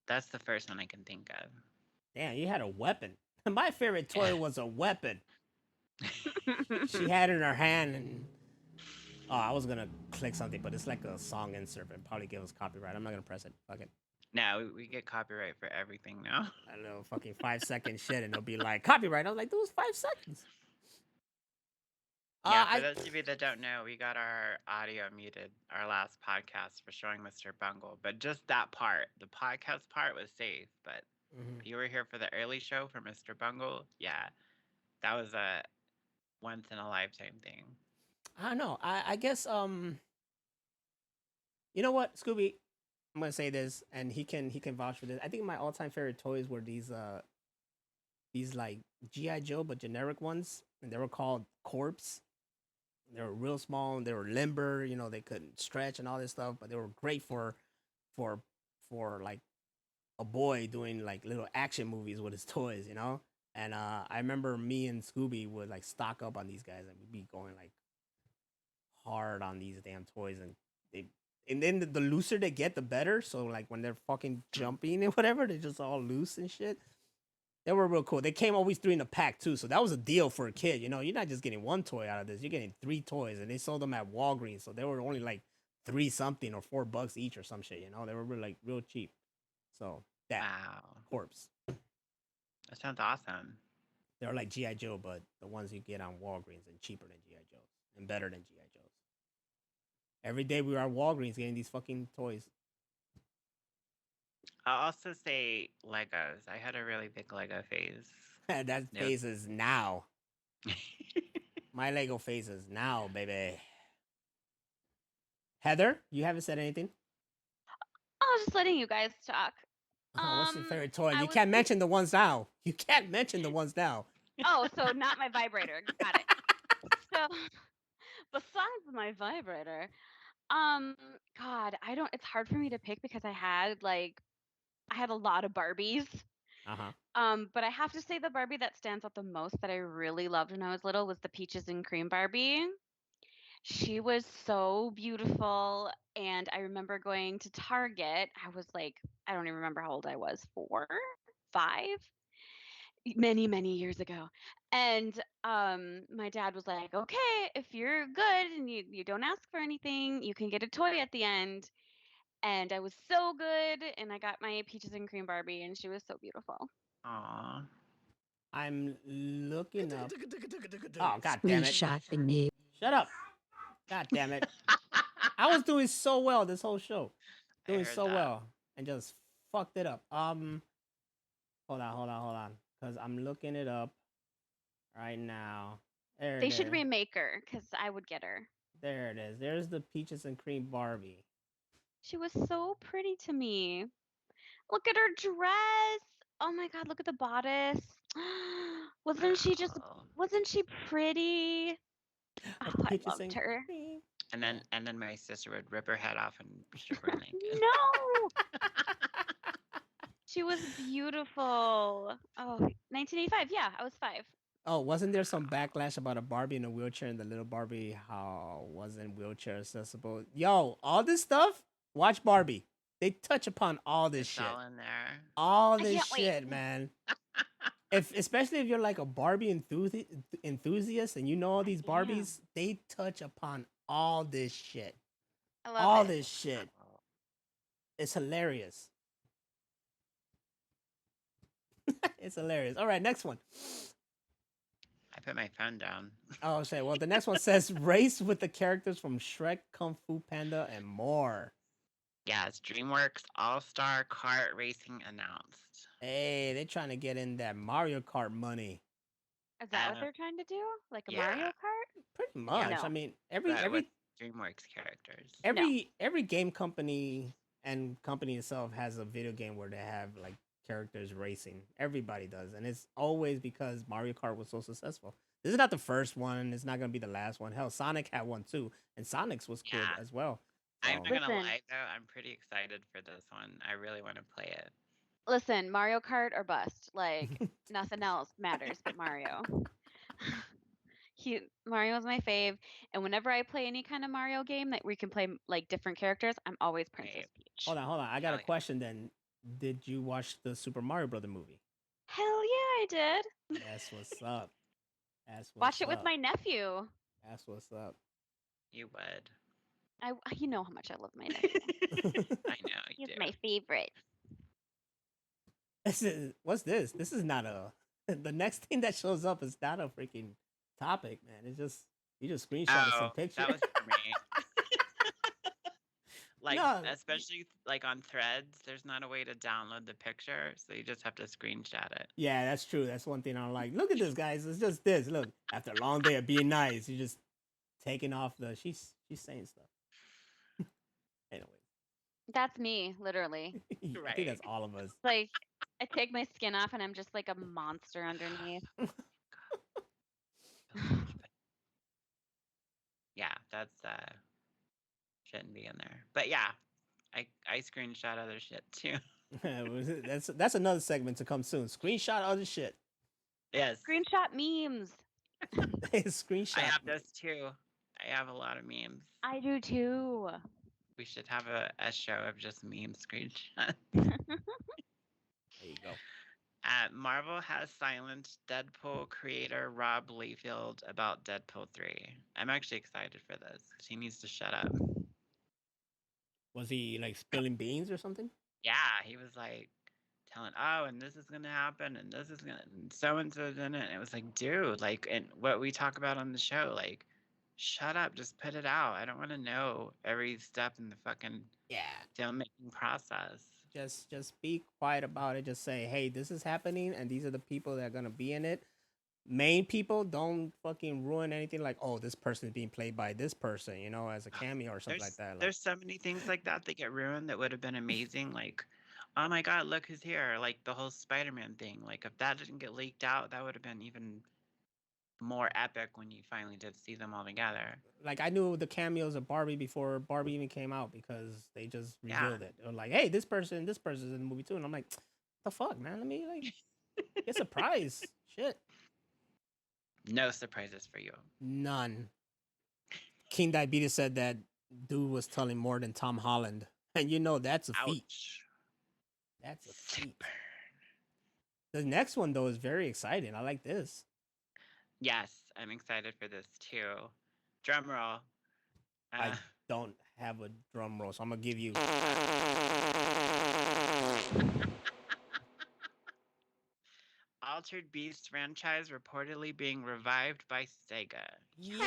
that's the first one I can think of. Damn, you had a weapon. My favorite toy was a weapon. She had it in her hand, and oh, I was gonna click something, but it's like a song insert, and probably give us copyright. I'm not gonna press it. Fuck it. No, we get copyright for everything now. A little fucking 5 second shit, and it'll be like copyright. I was like, "That was 5 seconds." Yeah, for I those of you that don't know, we got our audio muted our last podcast for showing Mr. Bungle, but just that part, the podcast part was safe. But if you were here for the early show for Mr. Bungle, yeah, that was a once in a lifetime thing. I don't know. I guess you know what, Scooby? I'm gonna say this, and he can vouch for this. I think my all time favorite toys were these like GI Joe but generic ones, and they were called Corpse. They were real small and they were limber. You know, they couldn't stretch and all this stuff, but they were great for for like a boy doing like little action movies with his toys. You know, and I remember me and Scooby would like stock up on these guys, and we'd be going like hard on these damn toys, and they and then the looser they get, the better. So like when they're fucking jumping and whatever, they're just all loose and shit. They were real cool. They came always three in a pack too, so that was a deal for a kid. You know, you're not just getting one toy out of this; you're getting three toys, and they sold them at Walgreens, so they were only like three something or $4 each or some shit. You know, they were really, like real cheap. So that Wow, Corpse, that sounds awesome. they were like GI Joe, but the ones you get on Walgreens and cheaper than GI Joes and better than GI Joes. Every day we were at Walgreens getting these fucking toys. I'll also say Legos. I had a really big Lego phase. That Yep. phase is now. My Lego phase is now, baby. Heather, you haven't said anything. Oh, just letting you guys talk. What's your favorite toy? I You was can't mention the ones now. You can't mention the ones now. Oh, so not my vibrator. Got it. So besides my vibrator, God, I don't. It's hard for me to pick because I had a lot of Barbies. Uh huh. But I have to say the Barbie that stands out the most that I really loved when I was little was the Peaches and Cream Barbie. She was so beautiful, and I remember going to Target. I was like, I don't even remember how old I was, 4, 5, many, many years ago. And my dad was like, okay, if you're good and you don't ask for anything, you can get a toy at the end. And I was so good, and I got my Peaches and Cream Barbie, and she was so beautiful. Aw. I'm looking up. Oh, god damn it. Shut up. God damn it. I was doing so well this whole show. I Doing heard so that. well. And just fucked it up. Hold on. Because I'm looking it up right now. There They it should is. remake her, because I would get her. There it is. There's the Peaches and Cream Barbie. She was so pretty to me. Look at her dress. Oh my god, look at the bodice. Wow. Wasn't she pretty? Oh, I Peaches loved and her. Cream. And then my sister would rip her head off and strip her naked. No! She was beautiful. Oh, 1985. Yeah, I was 5. Oh, wasn't there some backlash about a Barbie in a wheelchair and the little Barbie how wasn't wheelchair accessible? Yo, all this stuff, watch Barbie. They touch upon all this It's shit. all in there. All I this can't wait. shit, man. Especially if you're like a Barbie enthusiast and you know all these I am. Barbies, they touch upon all this shit. I love All it. this shit. It's hilarious. It's hilarious. All right, next one. I put my phone down. Oh shit. Well, the next one says race with the characters from Shrek, Kung Fu Panda, and more. Yes, DreamWorks All-Star Kart Racing announced. Hey, they're trying to get in that Mario Kart money. Is that what Uh, they're trying to do? Like a yeah. Mario Kart? Pretty much. I No. mean, But with DreamWorks characters. every game company and company itself has a video game where they have like characters racing. Everybody does, and it's always because Mario Kart was so successful. This is not the first one. It's not gonna be the last one. Hell, Sonic had one too, and Sonic's was cool Yeah. as well. I'm not gonna Listen. lie though, I'm pretty excited for this one. I really want to play it. Listen, Mario Kart or bust. Like nothing else matters but Mario. Mario's my fave, and whenever I play any kind of Mario game that we can play like different characters, I'm always Princess Right. Peach. Hold on. I got Hell a yeah. question. Then, did you watch the Super Mario Brother movie? Hell yeah, I did. That's what's up. That's what's Watch it with up. my nephew. That's what's up. You would. You know how much I love my nephew. I know you He's do. my favorite. What's this? This is not a. The next thing that shows up is not a freaking topic, man. It's just you just screenshot some picture. That was for me. Like, No. especially like on Threads, there's not a way to download the picture, so you just have to screenshot it. Yeah, that's true. That's one thing I'm like. Look at this, guys. It's just this. Look, after a long day of being nice, you're just taking off the. She's saying stuff. Anyway, That's me, literally. I think Right. that's all of us. It's like I take my skin off and I'm just like a monster underneath. Yeah, that's shouldn't be in there. But yeah, I screenshot other shit too. That's another segment to come soon. Screenshot other shit. Yes. Screenshot memes. Screenshot. I have this too. I have a lot of memes. I do too. We should have a show of just meme screenshots. There you go. Marvel has silenced Deadpool creator Rob Liefeld about Deadpool 3. I'm actually excited for this because he needs to shut up. Was he like spilling beans or something? Yeah, he was like telling, oh, and this is gonna happen, and this is gonna, and so and so's in it. And it was like, dude, like, and what we talk about on the show, like, shut up, just put it out. I don't want to know every step in the fucking filmmaking process. Just be quiet about it. Just say, hey, this is happening, and these are the people that are gonna be in it. Main people, don't fucking ruin anything. Like, oh, this person is being played by this person, you know, as a cameo or something like that. Like, There's so many things like that that get ruined that would have been amazing. Like, oh my god, look who's here! Like the whole Spider-Man thing. Like, if that didn't get leaked out, that would have been even more epic when you finally did see them all together. like I knew the cameos of Barbie before Barbie even came out because they just revealed it. They were like, hey, this person's in the movie too, and I'm like, the fuck, man? Let me like get surprised. Shit. No surprises for you. None. King Diabetes said that dude was telling more than Tom Holland, and you know that's a feat. That's a feat. The next one though is very exciting. I like this. Yes, I'm excited for this too. Drum roll. I don't have a drum roll, so I'm gonna give you. Altered Beast franchise reportedly being revived by Sega. Yeah.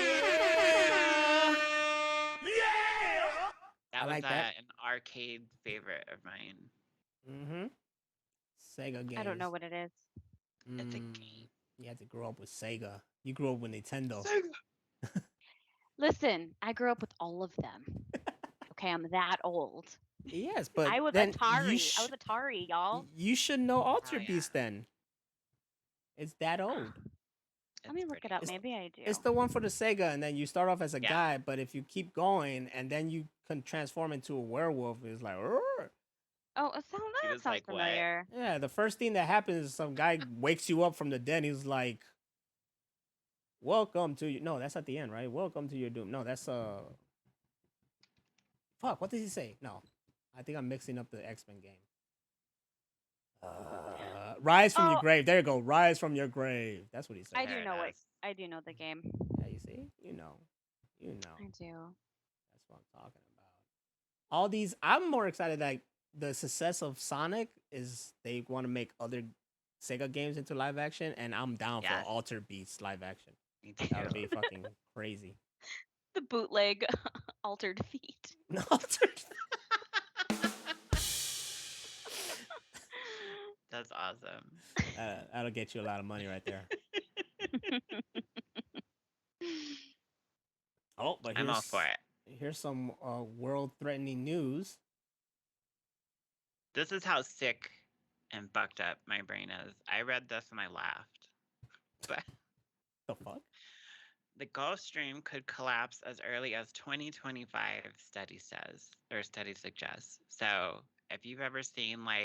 That I was like that. an arcade favorite of mine. Mm-hmm. Sega games. I don't know what it is. It's a game. You had to grow up with Sega. You grew up with Nintendo. Listen, I grew up with all of them. Okay, I'm that old. Yes, but I was then Atari. I was Atari, y'all. You should know Altered Beast then. It's that old. Let me look it up. Maybe I do. It's the one for the Sega, and then you start off as a guy, but if you keep going, and then you can transform into a werewolf, it's like, "Rrr." Oh, that sounds like, familiar. What? Yeah, the first thing that happens is some guy wakes you up from the dead. He's like, "Welcome to you." No, that's at the end, right? Welcome to your doom. No, that's Fuck. What did he say? No, I think I'm mixing up the X-Men game. Rise from your grave. There you go. Rise from your grave. That's what he said. I do know it. I do know the game. Yeah, you see, you know. You know, I do. that's what I'm talking about. All these, I'm more excited that the success of Sonic is they want to make other Sega games into live action, and I'm down for Yes, Alter Beats live action. me That would too. be fucking crazy. The bootleg altered feet. Alter. That's awesome. That'll get you a lot of money right there. Oh, but I'm all for it. here's some world-threatening news. This is how sick and fucked up my brain is. I read this and I laughed. But The fuck? the Gulf Stream could collapse as early as 2025, study suggests. So if you've ever seen well,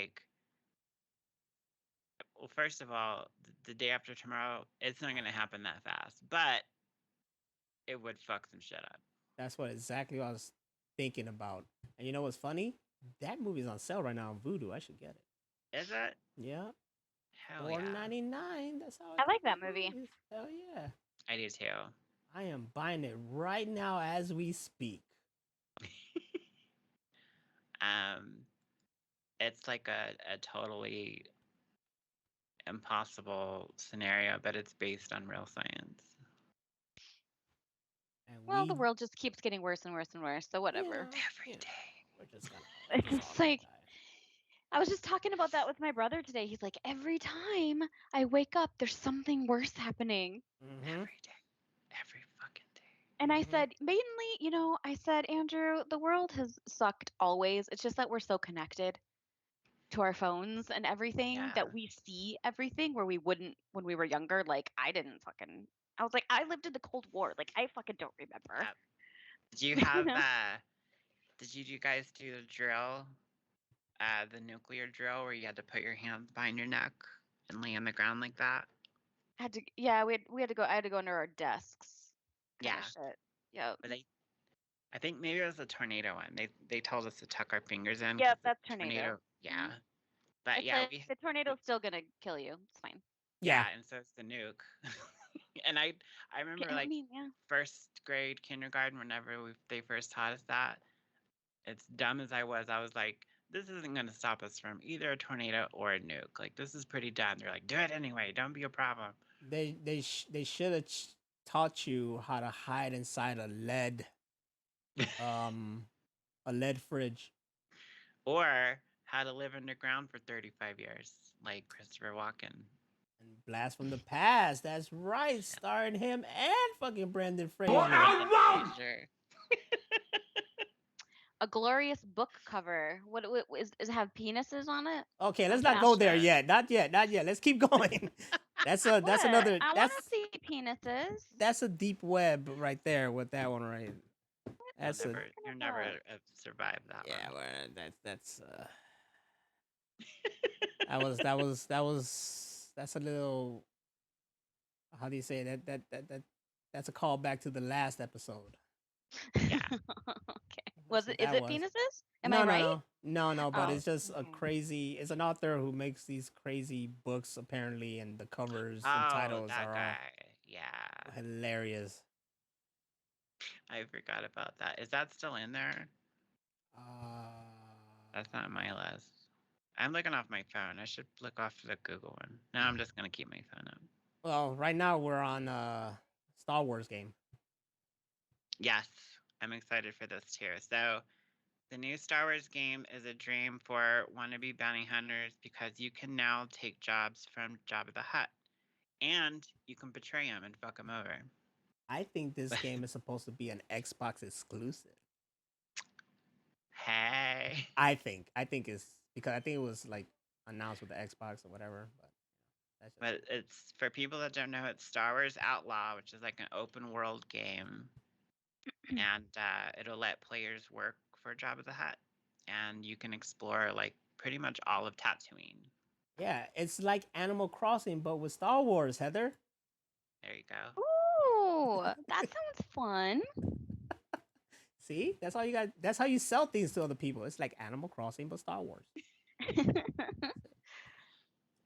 first of all, the day after tomorrow, it's not going to happen that fast, but it would fuck some shit up. That's what exactly what I was thinking about. And you know what's funny? That movie's on sale right now on Vudu. I should get it. Is it? Yeah, Hell yeah. $4.99. That's how I like come that with movie. movies. Hell yeah! I do too. I am buying it right now as we speak. It's like a totally impossible scenario, but it's based on real science. And Well, the world just keeps getting worse and worse and worse. So whatever. yeah, Every you know, day. we're just gonna. It's It's all just gonna like die. I was just talking about that with my brother today. He's like, every time I wake up, there's something worse happening. Mm-hmm. Every day. Every fucking day. And I Mhm. said, mainly, I said, Andrew, the world has sucked always. It's just that we're so connected to our phones and everything Yeah. that we see everything where we wouldn't when we were younger. Like, I was like, I lived in the Cold War. Like, I fucking don't remember. Yep. Did you You have know? did you guys do the drill? The nuclear drill where you had to put your hands behind your neck and lay on the ground like that? We had to go. I had to go under our desks, kind Yeah. of shit. Yep. But I think maybe it was a tornado one. They told us to tuck our fingers in Yep, because the that's tornado. yeah. Mhm. But It's yeah, like the tornado's still gonna kill you. It's fine. Yeah. and so it's the nuke. And I remember I like mean, yeah. first grade kindergarten whenever they first taught us that. It's dumb as I was like, this isn't going to stop us from either a tornado or a nuke. Like, this is pretty dumb. They're like, do it anyway. Don't be a problem. They should have taught you how to hide inside um a lead fridge. Or how to live underground for 35 years, like Christopher Walken. And Blast from the Past. That's right, starring him and fucking Brandon Fraser. Fraser. A glorious book cover. What is it have penises on it? Okay, let's I'm not go there sure. yet. Not yet. Not yet. Let's keep going. That's another. I want to see penises. That's a deep web right there with that one right. That's You'll never survive that yeah. one. Well, that's that's a little. How do you say that's a callback to the last episode. Yeah. Okay. Was it? Is That it was. penises? Am No, I no, right? no, but Oh, it's just a okay. crazy. It's an author who makes these crazy books apparently, and the covers and Oh, titles that are guy. all Yeah. hilarious. I forgot about that. Is that still in there? That's not my list. I'm looking off my phone. I should look off the Google one. No, I'm just gonna keep my phone up. Well, right now we're on Star Wars game. Yes, I'm excited for this too. So, the new Star Wars game is a dream for wannabe bounty hunters because you can now take jobs from Jabba the Hutt, and you can betray him and fuck him over. I think this game is supposed to be an Xbox exclusive. Hey. I think it's because I think it was like announced with the Xbox or whatever. But it's for people that don't know, it's Star Wars Outlaw, which is like an open world game, and it'll let players work for Jabba the Hutt, and you can explore like pretty much all of Tatooine. Yeah, it's like Animal Crossing but with Star Wars, Heather. There you go. Ooh, that sounds fun. See, that's how you got. That's how you sell things to other people. It's like Animal Crossing but Star Wars.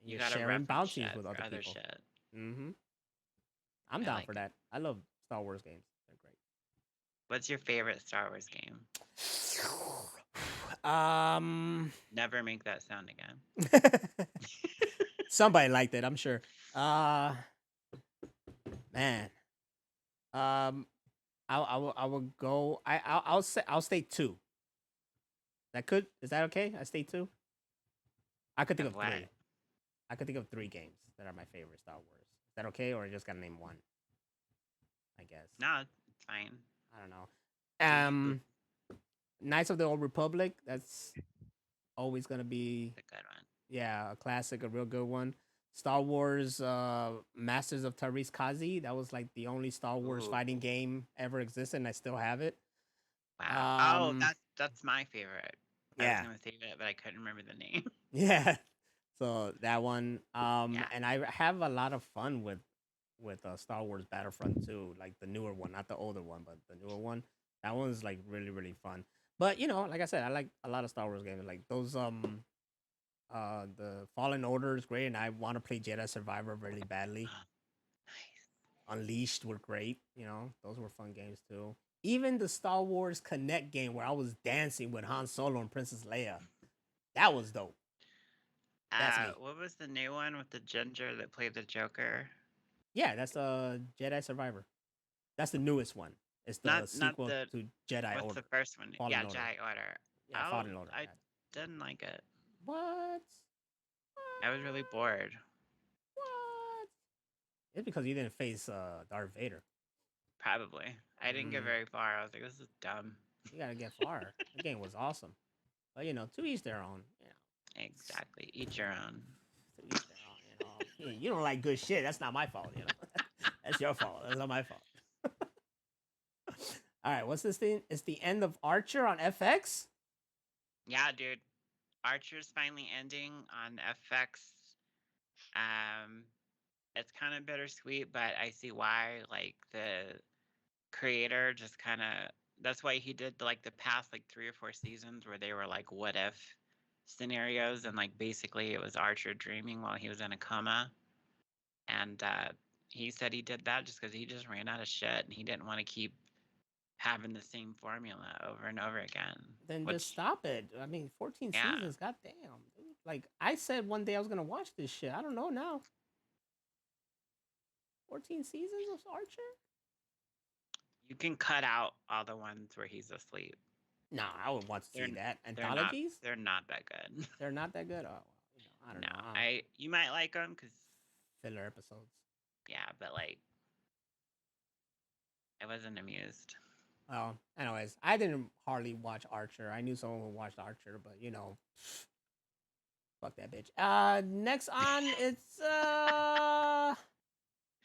You're gotta sharing reference bounties shit with for other other people. shit. Mm-hmm. I'm I down like for it. that. I love Star Wars games. They're great. What's your favorite Star Wars game? Um, Never make that sound again. somebody liked it, I'm sure. Man. Um, I will go. I'll stay two. Is that okay? I stay two. I could think Of of what? three. I could think of three games that are my favorite Star Wars. Is that okay, or I just gotta name one? I guess. No, it's fine. I don't know. Do you? Knights of the Old Republic. That's always gonna be, It's a good one. yeah, a classic, a real good one. Star Wars, Masters of Tariq Kazi. That was like the only Star Wars Ooh, fighting game ever existed, and I still have it. wow. Oh, Um, that's my favorite. I was yeah, gonna say that, but I couldn't remember the name. yeah. So that one. Yeah. And I have a lot of fun with Star Wars Battlefront 2, like the newer one, not the older one, but the newer one. That one's like really really fun. But like I said, I like a lot of Star Wars games. Like those the Fallen Order is great, and I want to play Jedi Survivor really badly. Nice. Unleashed were great. Those were fun games too. Even the Star Wars Connect game where I was dancing with Han Solo and Princess Leia, that was dope. That's me. What was the new one with the ginger that played the Joker? Yeah, that's Jedi Survivor. That's the newest one. It's the Not sequel the. to Jedi What's Order. the first one? Fallen Yeah, Order. Jedi Order. Yeah, Oh, Fallen Order. I Yeah. didn't like it. What? I was really bored. What? It's because you didn't face Darth Vader. Probably. I didn't get very far. I was like, this is dumb. You gotta get far. The game was awesome. But to each their own. Exactly. Eat your own. To each their own. You don't like good shit. That's not my fault. That's your fault. That's not my fault. All right. What's this thing? It's the end of Archer on FX. Yeah, dude. Archer's finally ending on FX. It's kind of bittersweet, but I see why. Like the creator just kind of, that's why he did like the past like 3 or 4 seasons where they were like what if scenarios, and like basically it was Archer dreaming while he was in a coma. And he said he did that just because he just ran out of shit and he didn't want to keep having the same formula over and over again. Then just stop it. I mean, 14 seasons. Goddamn, dude. Like I said one day I was gonna watch this shit. I don't know now. 14 seasons of Archer? You can cut out all the ones where he's asleep. Nah, I would want to see that. They're Anthologies? not that good. They're not that good. Oh, I don't know. You might like them because filler episodes. Yeah, but like, I wasn't amused. Well, anyways, I didn't hardly watch Archer. I knew someone who watched Archer, but fuck that bitch. Next on, it's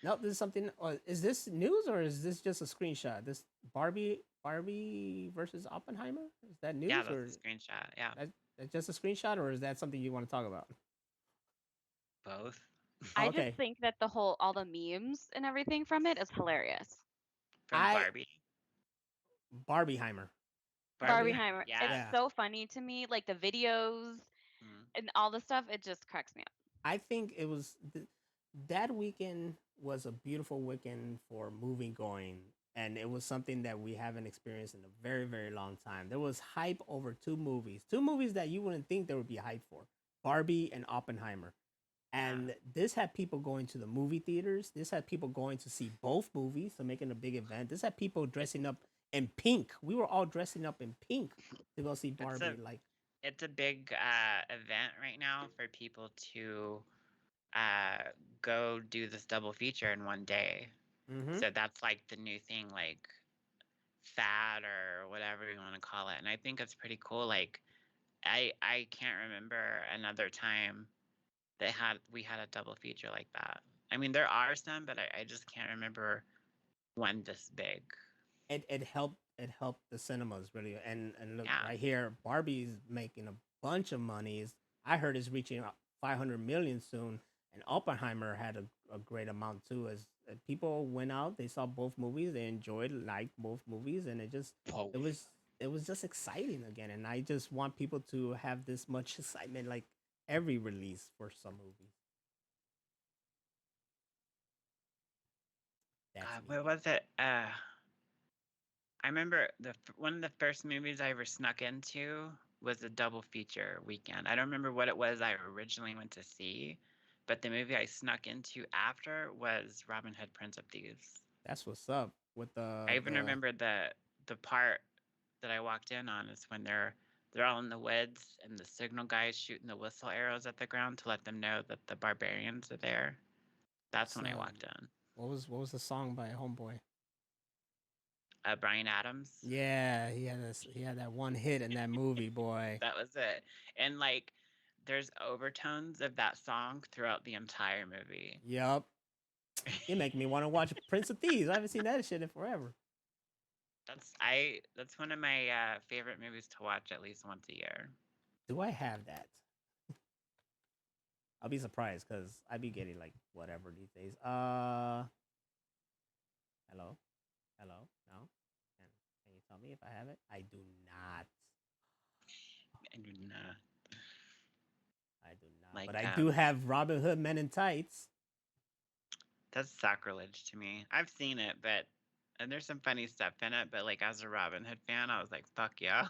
nope. This is something. Is this news or is this just a screenshot? This Barbie versus Oppenheimer. Is that news? Yeah, that's a screenshot. Yeah, that's just a screenshot, or is that something you want to talk about? Both. I just think that all the memes and everything from it is hilarious. From Barbie. Barbieheimer. Barbieheimer. Yeah. It's so funny to me. Like the videos and all the stuff, it just cracks me up. I think it was that weekend was a beautiful weekend for movie going, and it was something that we haven't experienced in a very, very long time. There was hype over two movies that you wouldn't think there would be hype for: Barbie and Oppenheimer. And this had people going to the movie theaters. This had people going to see both movies, so making a big event. This had people dressing up in pink. We were all dressing up in pink to go see Barbie. It's a big event right now for people to go do this double feature in one day. Mm-hmm. So that's like the new thing, like fad or whatever you want to call it. And I think it's pretty cool. Like I can't remember another time we had a double feature like that. I mean, there are some, but I just can't remember one this big. It helped the cinemas really, and look right here, Barbie's making a bunch of money. I heard it's reaching 500 million soon, and Oppenheimer had a great amount too. As people went out, they saw both movies, they liked both movies, and it was just exciting again. And I just want people to have this much excitement like every release for some movies. What was it? I remember one of the first movies I ever snuck into was a double feature weekend. I don't remember what it was I originally went to see, but the movie I snuck into after was Robin Hood, Prince of Thieves. That's what's up with I even remember the part that I walked in on is when they're all in the woods and the signal guy's shooting the whistle arrows at the ground to let them know that the barbarians are there. That's when I walked in. What was the song by Homeboy? Bryan Adams. Yeah, he had that one hit in that movie, boy. That was it. And like there's overtones of that song throughout the entire movie. Yup. You make me want to watch Prince of Thieves. I haven't seen that shit in forever. That's one of my favorite movies to watch at least once a year. Do I have that? I'll be surprised because I be getting like whatever these days. Hello, hello, no. Can you tell me if I have it? I do not. I do not. I do not. Like, but I do have Robin Hood Men in Tights. That's sacrilege to me. I've seen it, and there's some funny stuff in it, but like as a Robin Hood fan, I was like, fuck yeah.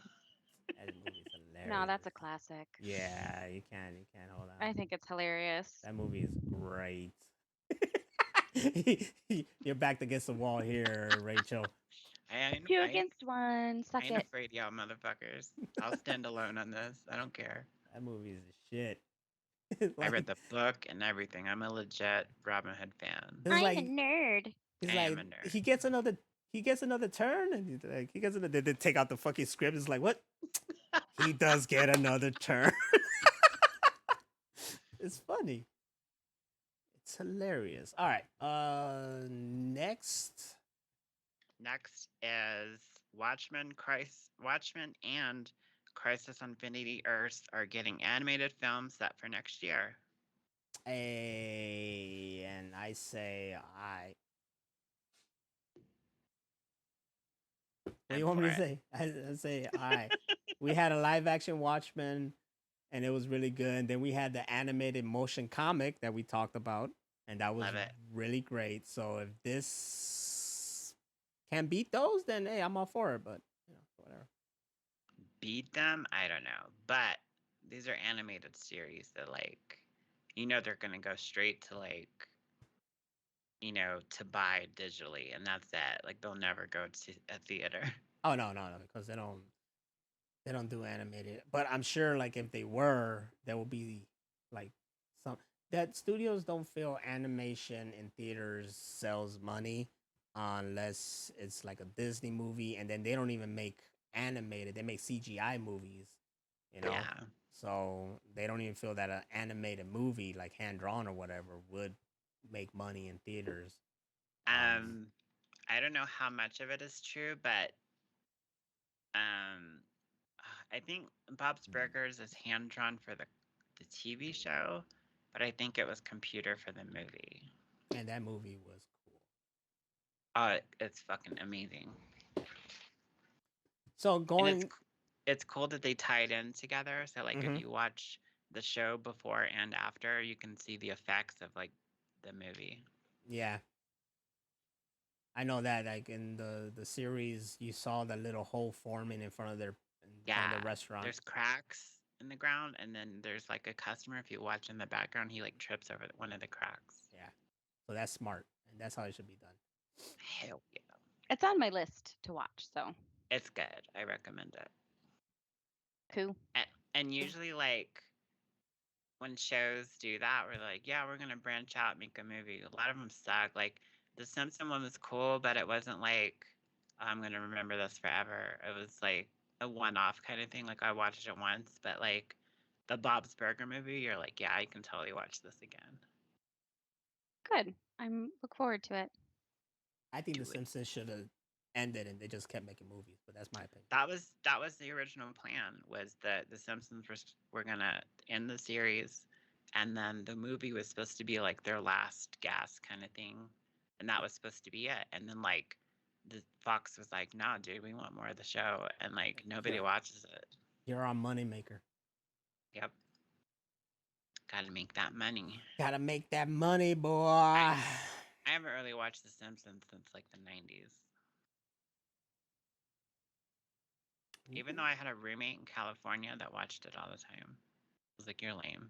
That movie's hilarious. No, that's a classic. Yeah, you can't hold on. I think it's hilarious. That movie is great. You're backed against the wall here, Rachel. Two against one. Suck I it. ain't afraid y'all motherfuckers. I'll stand alone on this. I don't care. That movie is shit. I read the book and everything. I'm a legit Robin Hood fan. I'm a nerd. He's like, a nerd. He gets another turn, and he gets another. They take out the fucking script. It's like, what? He does get another turn. It's funny. It's hilarious. All right. Next. Next is Watchmen and Crisis on Infinite Earths are getting animated films set for next year. And I say I. What do you want me to say? I say I. We had a live action Watchmen, and it was really good. And then we had the animated motion comic that we talked about, and that was really great. So if this can beat those, then hey, I'm all for it. But whatever. Beat them? I don't know. But these are animated series that they're gonna go straight to to buy digitally, and that's it. Like they'll never go to a theater. Oh no, because they don't do animated. But I'm sure like if they were, there will be like that studios don't feel animation in theaters sells money unless it's like a Disney movie, and then they don't even make animated. They make CGI movies, Yeah. So they don't even feel that an animated movie like hand drawn or whatever would make money in theaters. I don't know how much of it is true, but I think Bob's Burgers is hand drawn for the TV show, but I think it was computer for the movie. And that movie was cool. Oh, it's fucking amazing. So it's cool that they tied in together. So like if you watch the show before and after, you can see the effects of like the movie. Yeah. I know that like in the series you saw that little hole forming in front of the restaurant. There's cracks in the ground, and then there's like a customer, if you watch in the background, he like trips over one of the cracks. Yeah. So that's smart, and that's how it should be done. Hell yeah. It's on my list to watch, so. It's good. I recommend it. Cool. And usually like when shows do that, we're like, yeah, we're gonna branch out, make a movie. A lot of them suck. Like the Simpson one was cool, but it wasn't like I'm gonna remember this forever. It was like a one-off kind of thing. Like I watched it once, but like the Bob's Burger movie, you're like, yeah, I can totally watch this again. Good. I'm look forward to it. I think The Simpsons should have ended and they just kept making movies, but that's my opinion. That was the original plan, was that the Simpsons were gonna end the series, and then the movie was supposed to be like their last gasp kind of thing, and that was supposed to be it. And then like the Fox was like, "Nah, dude, we want more of the show," and like nobody watches it. You're our moneymaker. Yep. Gotta make that money. Gotta make that money, boy. I haven't really watched The Simpsons since like the 90s. Even though I had a roommate in California that watched it all the time. I was like, you're lame.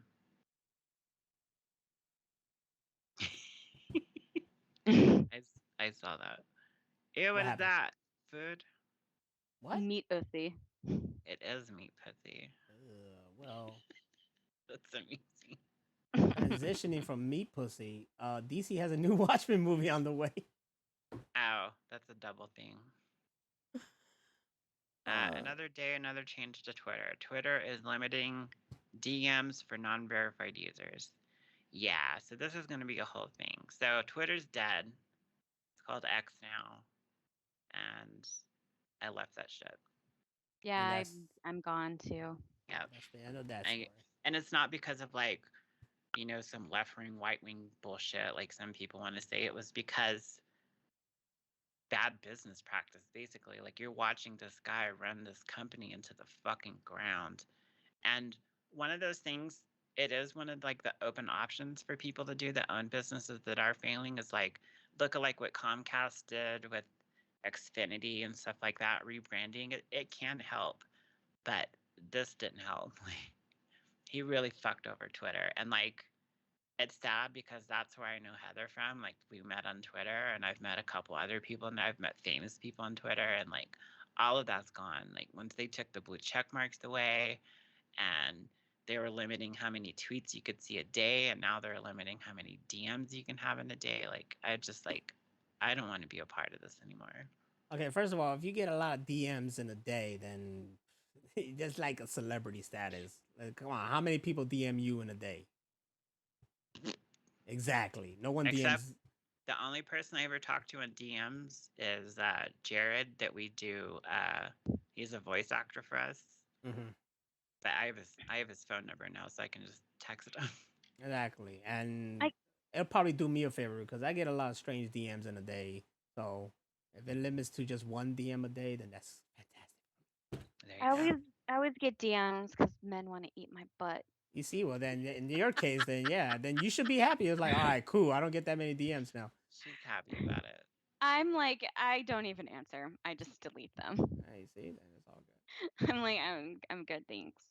I saw that. Ew, what is happened? that? Food? What? Meat pussy. It is meat pussy. Well, That's amazing. transitioning from meat pussy, DC has a new Watchmen movie on the way. Ow, that's a double thing. Another day, another change to Twitter. Twitter is limiting DMs for non-verified users. Yeah, so this is going to be a whole thing. So Twitter's dead. It's called X now. And I left that shit. Yeah, I'm gone too. Yeah. That's the end of that story. And it's not because of like, you know, some left-wing, right-wing bullshit like some people want to say. It was because bad business practice, basically. Like, you're watching this guy run this company into the fucking ground. And one of those things, it is one of like the open options for people to do that own businesses that are failing, is like look at like what Comcast did with Xfinity and stuff like that, rebranding. It can help, but this didn't help. He really fucked over Twitter. And like, it's sad because that's where I know Heather from. Like, we met on Twitter, and I've met a couple other people, and I've met famous people on Twitter, and like all of that's gone. Like, once they took the blue check marks away, and they were limiting how many tweets you could see a day, and now they're limiting how many DMs you can have in a day. Like, I don't want to be a part of this anymore. Okay, first of all, if you get a lot of DMs in a day, then that's like a celebrity status. Like, come on, how many people DM you in a day? Exactly. No one Except DMs. the only person I ever talked to in DMs is Jared, that we do. He's a voice actor for us. Mm-hmm. But I have his phone number now, so I can just text him. Exactly, and it'll probably do me a favor because I get a lot of strange DMs in a day. So if it limits to just one DM a day, then that's fantastic. I always get DMs because men want to eat my butt. You see, well then in your case, then yeah, then you should be happy. It's like, all right, cool. I don't get that many DMs now. She's happy about it. I'm like, I don't even answer. I just delete them. I see, then it's all good. I'm like, I'm good, thanks.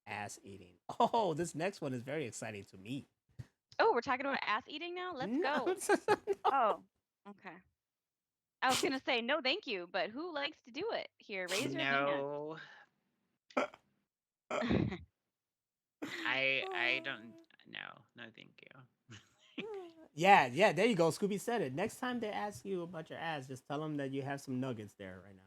Ass eating. Oh, this next one is very exciting to me. Oh, we're talking about ass eating now? Let's go. No. Oh, okay. I was gonna say no, thank you, but who likes to do it here? Raise your No. hand. I don't. No, thank you. Yeah, there you go. Scooby said it. Next time they ask you about your ass, just tell them that you have some nuggets there right now.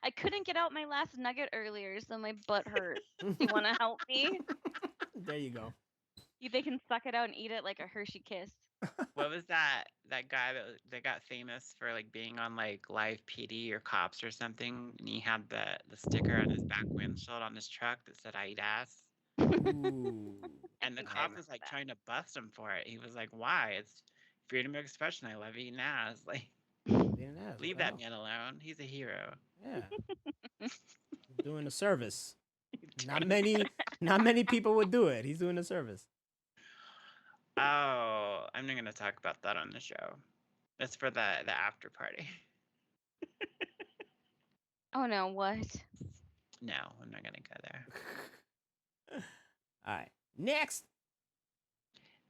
I couldn't get out my last nugget earlier, so my butt hurt. Do you want to help me? There you go. They can suck it out and eat it like a Hershey Kiss. What was that guy that got famous for like being on like live PD or cops or something, and he had the sticker on his back windshield on his truck that said "I eat ass." Ooh. And the cop was like trying to bust him for it. He was like, "Why? It's freedom of expression. I love eating ass. Like, leave that man alone. He's a hero." Yeah. Doing a service. Not many people would do it. He's doing a service. Oh, I'm not gonna talk about that on the show. It's for the after party. Oh no, what? No, I'm not gonna go there. All right. Next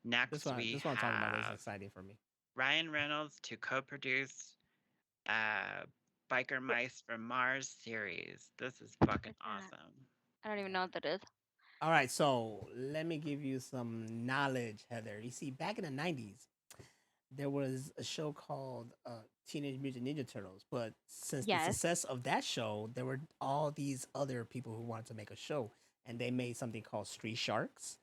This one I'm talking about is exciting for me. Ryan Reynolds to co-produce Biker Mice from Mars series. This is fucking awesome. I don't even know what that is. All right, so let me give you some knowledge, Heather. You see, back in the 90s, there was a show called Teenage Mutant Ninja Turtles. But since the success of that show, there were all these other people who wanted to make a show. And they made something called Street Sharks.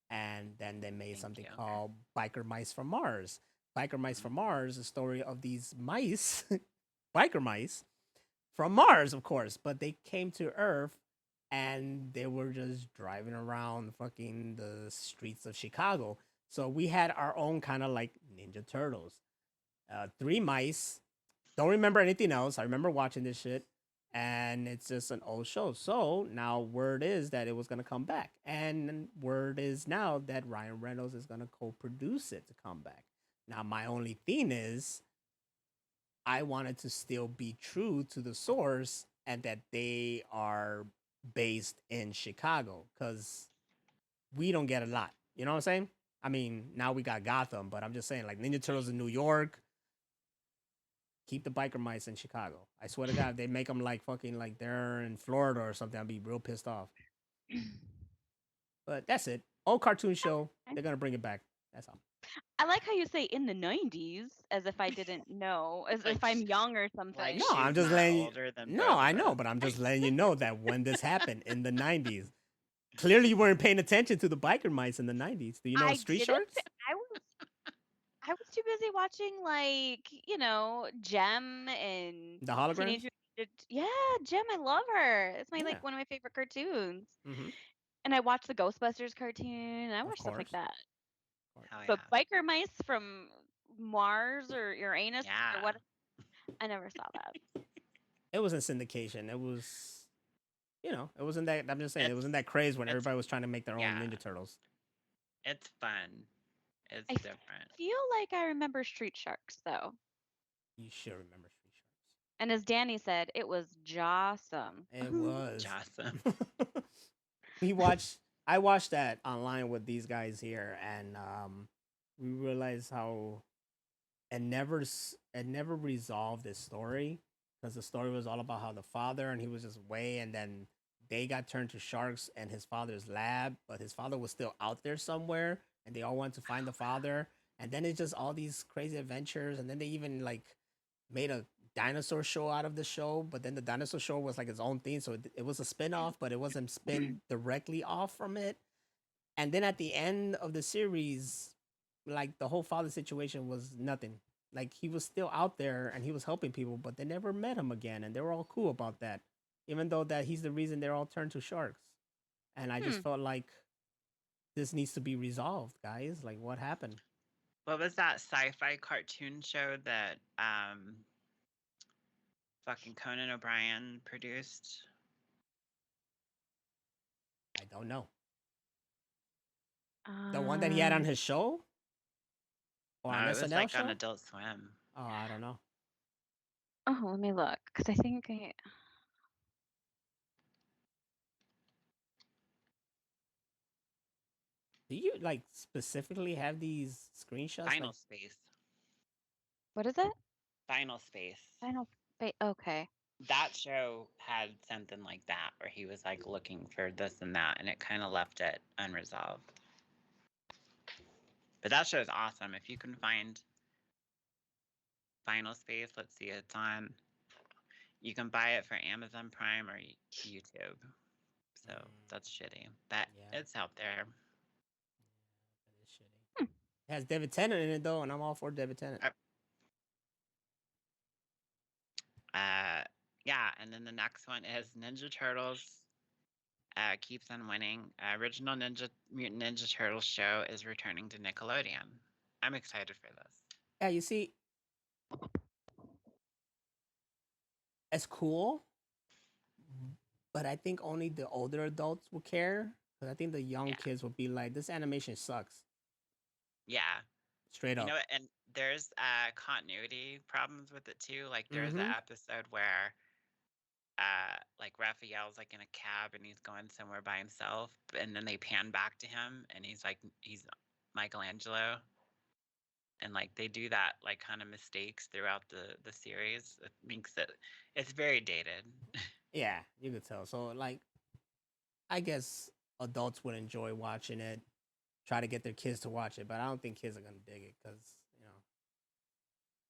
And then they made something called Biker Mice from Mars. Biker Mice from Mars, a story of these mice, biker mice, from Mars, of course. But they came to Earth and they were just driving around fucking the streets of Chicago. So we had our own kind of like Ninja Turtles. 3 mice. Don't remember anything else. I remember watching this shit. And it's just an old show. So now word is that it was going to come back. And word is now that Ryan Reynolds is going to co-produce it to come back. Now my only thing is, I wanted to still be true to the source and that they are based in Chicago because we don't get a lot. You know what I'm saying? I mean, now we got Gotham, but I'm just saying, like Ninja Turtles in New York, keep the biker mice in Chicago. I swear to God, if they make them like fucking like they're in Florida or something, I'd be real pissed off. But that's it. Old cartoon show. They're gonna bring it back. That's all. I like how you say in the 90s as if I didn't know, as Like if I'm sh- young or like something. No, she's I'm just not letting you. older than No, both I of know, us. but I'm just letting you know that when this happened in the '90s, clearly you weren't paying attention to the biker mice in the '90s. Do you know I Street didn't. Sharks? I was too busy watching like Gem and The holograms? Teenage Mutant yeah, Gem. I love her. It's my Yeah. like one of my favorite cartoons. Mm-hmm. And I watched the Ghostbusters cartoon. I Of watch stuff like course. that. Hell But yeah. biker mice from Mars or Uranus or Yeah. what? I never saw that. It was in syndication. It was, it wasn't that. I'm just saying, it It's wasn't that craze when it's everybody was trying to make their own yeah. Ninja Turtles. It's fun. It's I different. feel like I remember Street Sharks though. You should remember Street Sharks. And as Danny said, it was jawsome. It was. Awesome. I watched that online with these guys here, and we realized how it never resolved this story because the story was all about how the father and he was just way, and then they got turned to sharks in his father's lab, but his father was still out there somewhere, and they all wanted to find the father, and then it's just all these crazy adventures, and then they even like made a dinosaur show out of the show, but then the dinosaur show was like its own thing, so it was a spin-off, but it wasn't spin directly off from it. And then at the end of the series, like the whole father situation was nothing. Like he was still out there and he was helping people, but they never met him again, and they were all cool about that, even though that he's the reason they're all turned to sharks. And I just felt like this needs to be resolved, guys. Like what happened? What was that sci-fi cartoon show that fucking Conan O'Brien produced? I don't know. The one that he had on his show? Or on No, it was SNL like show? on Adult Swim. Oh, I don't know. Oh, let me look because I think I. Do you like specifically have these screenshots? Final Like, Space. What is it? Final Space. Final. Okay. That show had something like that where he was like looking for this and that, and it kind of left it unresolved. But that show is awesome. If you can find Final Space, let's see, it's on. You can buy it for Amazon Prime or YouTube. So that's shitty. But Yeah. it's out there. that is shitty. It has David Tennant in it though, and I'm all for David Tennant. Yeah, and then the next one is Ninja Turtles. Keeps on winning. Original Mutant Ninja Turtles show is returning to Nickelodeon. I'm excited for this. Yeah, you see, it's cool, but I think only the older adults will care. Because I think the young kids will be like, "This animation sucks." Yeah. Straight up. You know, and there's continuity problems with it too. Like there's an Mhm. episode where like Raphael's like in a cab and he's going somewhere by himself, and then they pan back to him and he's Michelangelo. And like they do that like kind of mistakes throughout the series. It makes it's very dated. Yeah, you could tell. So like, I guess adults would enjoy watching it, try to get their kids to watch it, but I don't think kids are gonna dig it because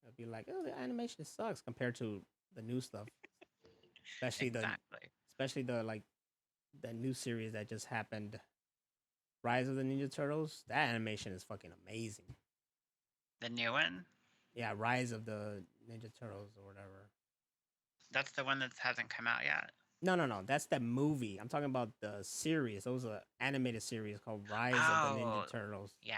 they'll be like, "Oh, the animation sucks" compared to the new stuff, especially the like the new series that just happened, Rise of the Ninja Turtles. That animation is fucking amazing. The new one? Yeah, Rise of the Ninja Turtles or whatever. That's the one that hasn't come out yet. No. That's that movie. I'm talking about the series. It was an animated series called Rise of the Ninja Turtles. Yeah.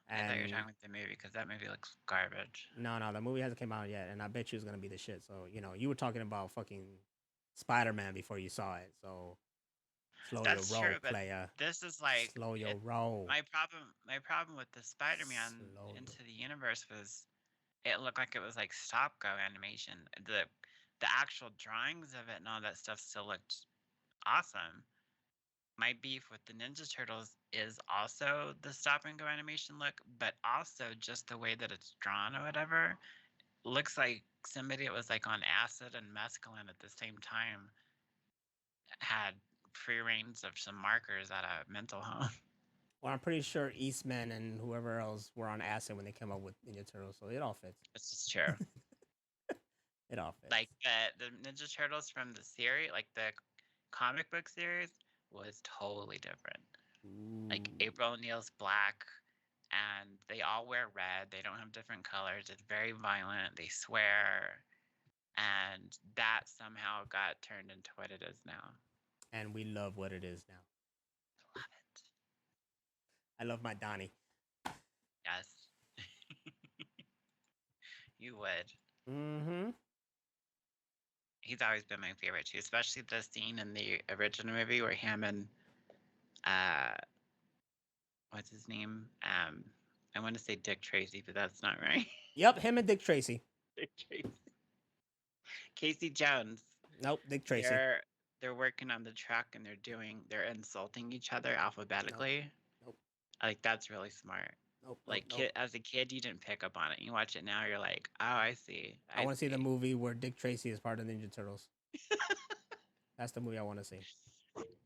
I thought you were talking about the movie because that movie looks garbage. No, the movie hasn't come out yet, and I bet you it's gonna be the shit. So you were talking about fucking Spider-Man before you saw it. So slow That's your roll, true, but player. this is like Slow your roll. My problem with the Spider-Man into the universe was it looked like it was like stop go animation. The actual drawings of it and all that stuff still looked awesome. My beef with the Ninja Turtles is also the stop and go animation look, but also just the way that it's drawn or whatever. Looks like somebody that was like on acid and mescaline at the same time had free reigns of some markers at a mental home. Well, I'm pretty sure Eastman and whoever else were on acid when they came up with Ninja Turtles, so it all fits. This is true. It all fits. Like the Ninja Turtles from the series, like the comic book series, was totally different. Like Ooh. April O'Neil's black, and they all wear red. They don't have different colors. It's very violent. They swear, and that somehow got turned into what it is now. And we love what it is now. I love it. I love my Donnie. Yes. You would. Mm-hmm. He's always been my favorite too, especially the scene in the original movie where him and what's his name? I want to say Dick Tracy, but that's not right. Yep, him and Dick Tracy. Dick Tracy. Casey Jones. Nope, Dick Tracy. They're working on the truck and they're insulting each other alphabetically. Nope. Like that's really smart. Nope. Like as a kid, you didn't pick up on it. You watch it now, you're like, oh, I see. I want to see the movie where Dick Tracy is part of Ninja Turtles. That's the movie I want to see.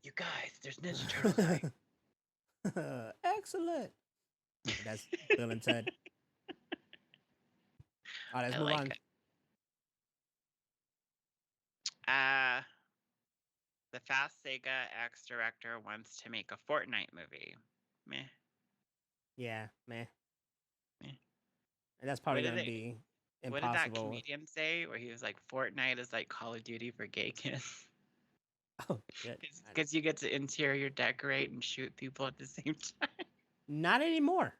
You guys, there's Ninja Turtles. Excellent. That's Bill and Ted. All right, let's move on. The Fast Sega X director wants to make a Fortnite movie. Meh. Yeah, meh. Meh. And that's probably going to be impossible. What did that comedian say? Where he was like, Fortnite is like Call of Duty for gay kids. Oh, shit. Because you get to interior decorate and shoot people at the same time. Not anymore.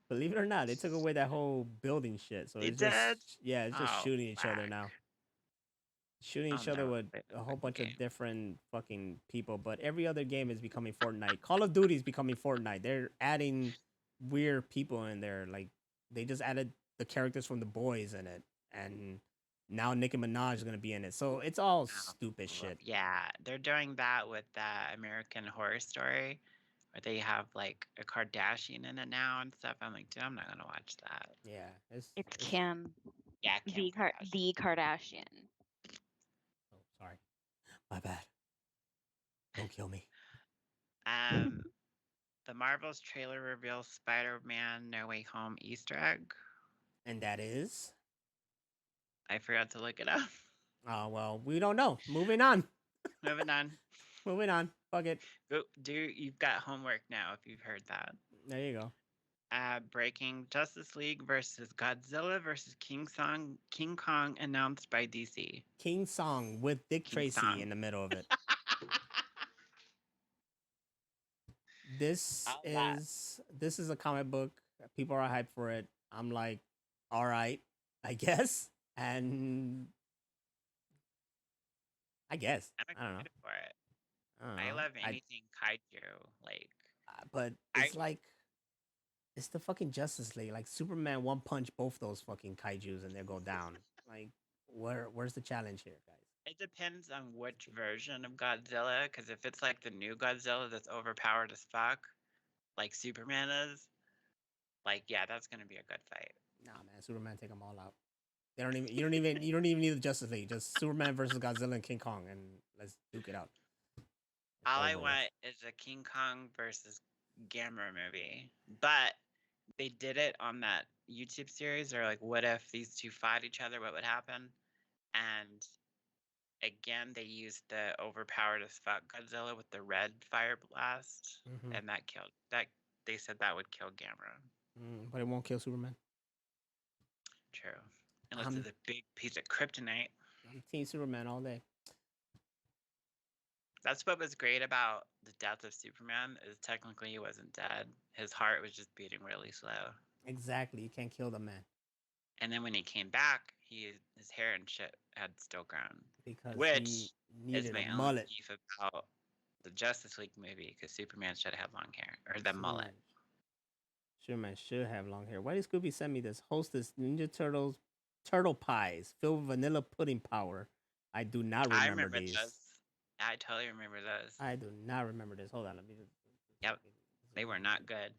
Believe it or not, they took away that whole building shit. So it's just shooting each other now. Shooting each other with a whole bunch of different fucking people, but every other game is becoming Fortnite. Call of Duty is becoming Fortnite. They're adding weird people in there. Like they just added the characters from The Boys in it, and now Nicki Minaj is gonna be in it. So it's all stupid shit. Yeah, they're doing that with that American Horror Story, where they have like a Kardashian in it now and stuff. I'm like, dude, I'm not gonna watch that. Yeah, it's Kim. Yeah, Kim the Kardashian. Oh, sorry, my bad. Don't kill me. The Marvel's trailer reveals Spider-Man No Way Home Easter egg. And that is? I forgot to look it up. Oh, well, we don't know. Moving on. Moving on. Moving on. Fuck it. You've got homework now if you've heard that. There you go. Breaking Justice League versus Godzilla versus King Kong announced by DC. King Song with Dick Tracy in the middle of it. This is a comic book. People are hyped for it. I'm like, all right, I guess. And I guess. I'm excited for it. I love anything kaiju. Like, but it's it's the fucking Justice League. Like Superman one punch both those fucking kaijus and they go down. Like, where's the challenge here, guys? It depends on which version of Godzilla, because if it's like the new Godzilla that's overpowered as fuck, like Superman is, like, yeah, that's gonna be a good fight. Nah, man, Superman take them all out. You don't even need the Justice League. Just Superman versus Godzilla and King Kong, and let's duke it out. All I want is a King Kong versus Gamera movie, but they did it on that YouTube series. They're like, what if these two fought each other? What would happen? And again, they used the overpowered as fuck Godzilla with the red fire blast, and that killed. They said that would kill Gamera. But it won't kill Superman. True. Unless it's a big piece of kryptonite. I'm Team Superman all day. That's what was great about the death of Superman, is technically he wasn't dead. His heart was just beating really slow. Exactly. You can't kill the man. And then when he came back, his hair and shit had still grown. Which he needed is my only beef about the Justice League movie, because Superman should have had long hair. Or the mullet. Superman should have long hair. Why did Scooby send me this? Hostess Ninja Turtles turtle pies filled with vanilla pudding power. I do not I remember remember these. those. I totally remember those. I do not remember this. Hold on, let me just. Yep, they were not good.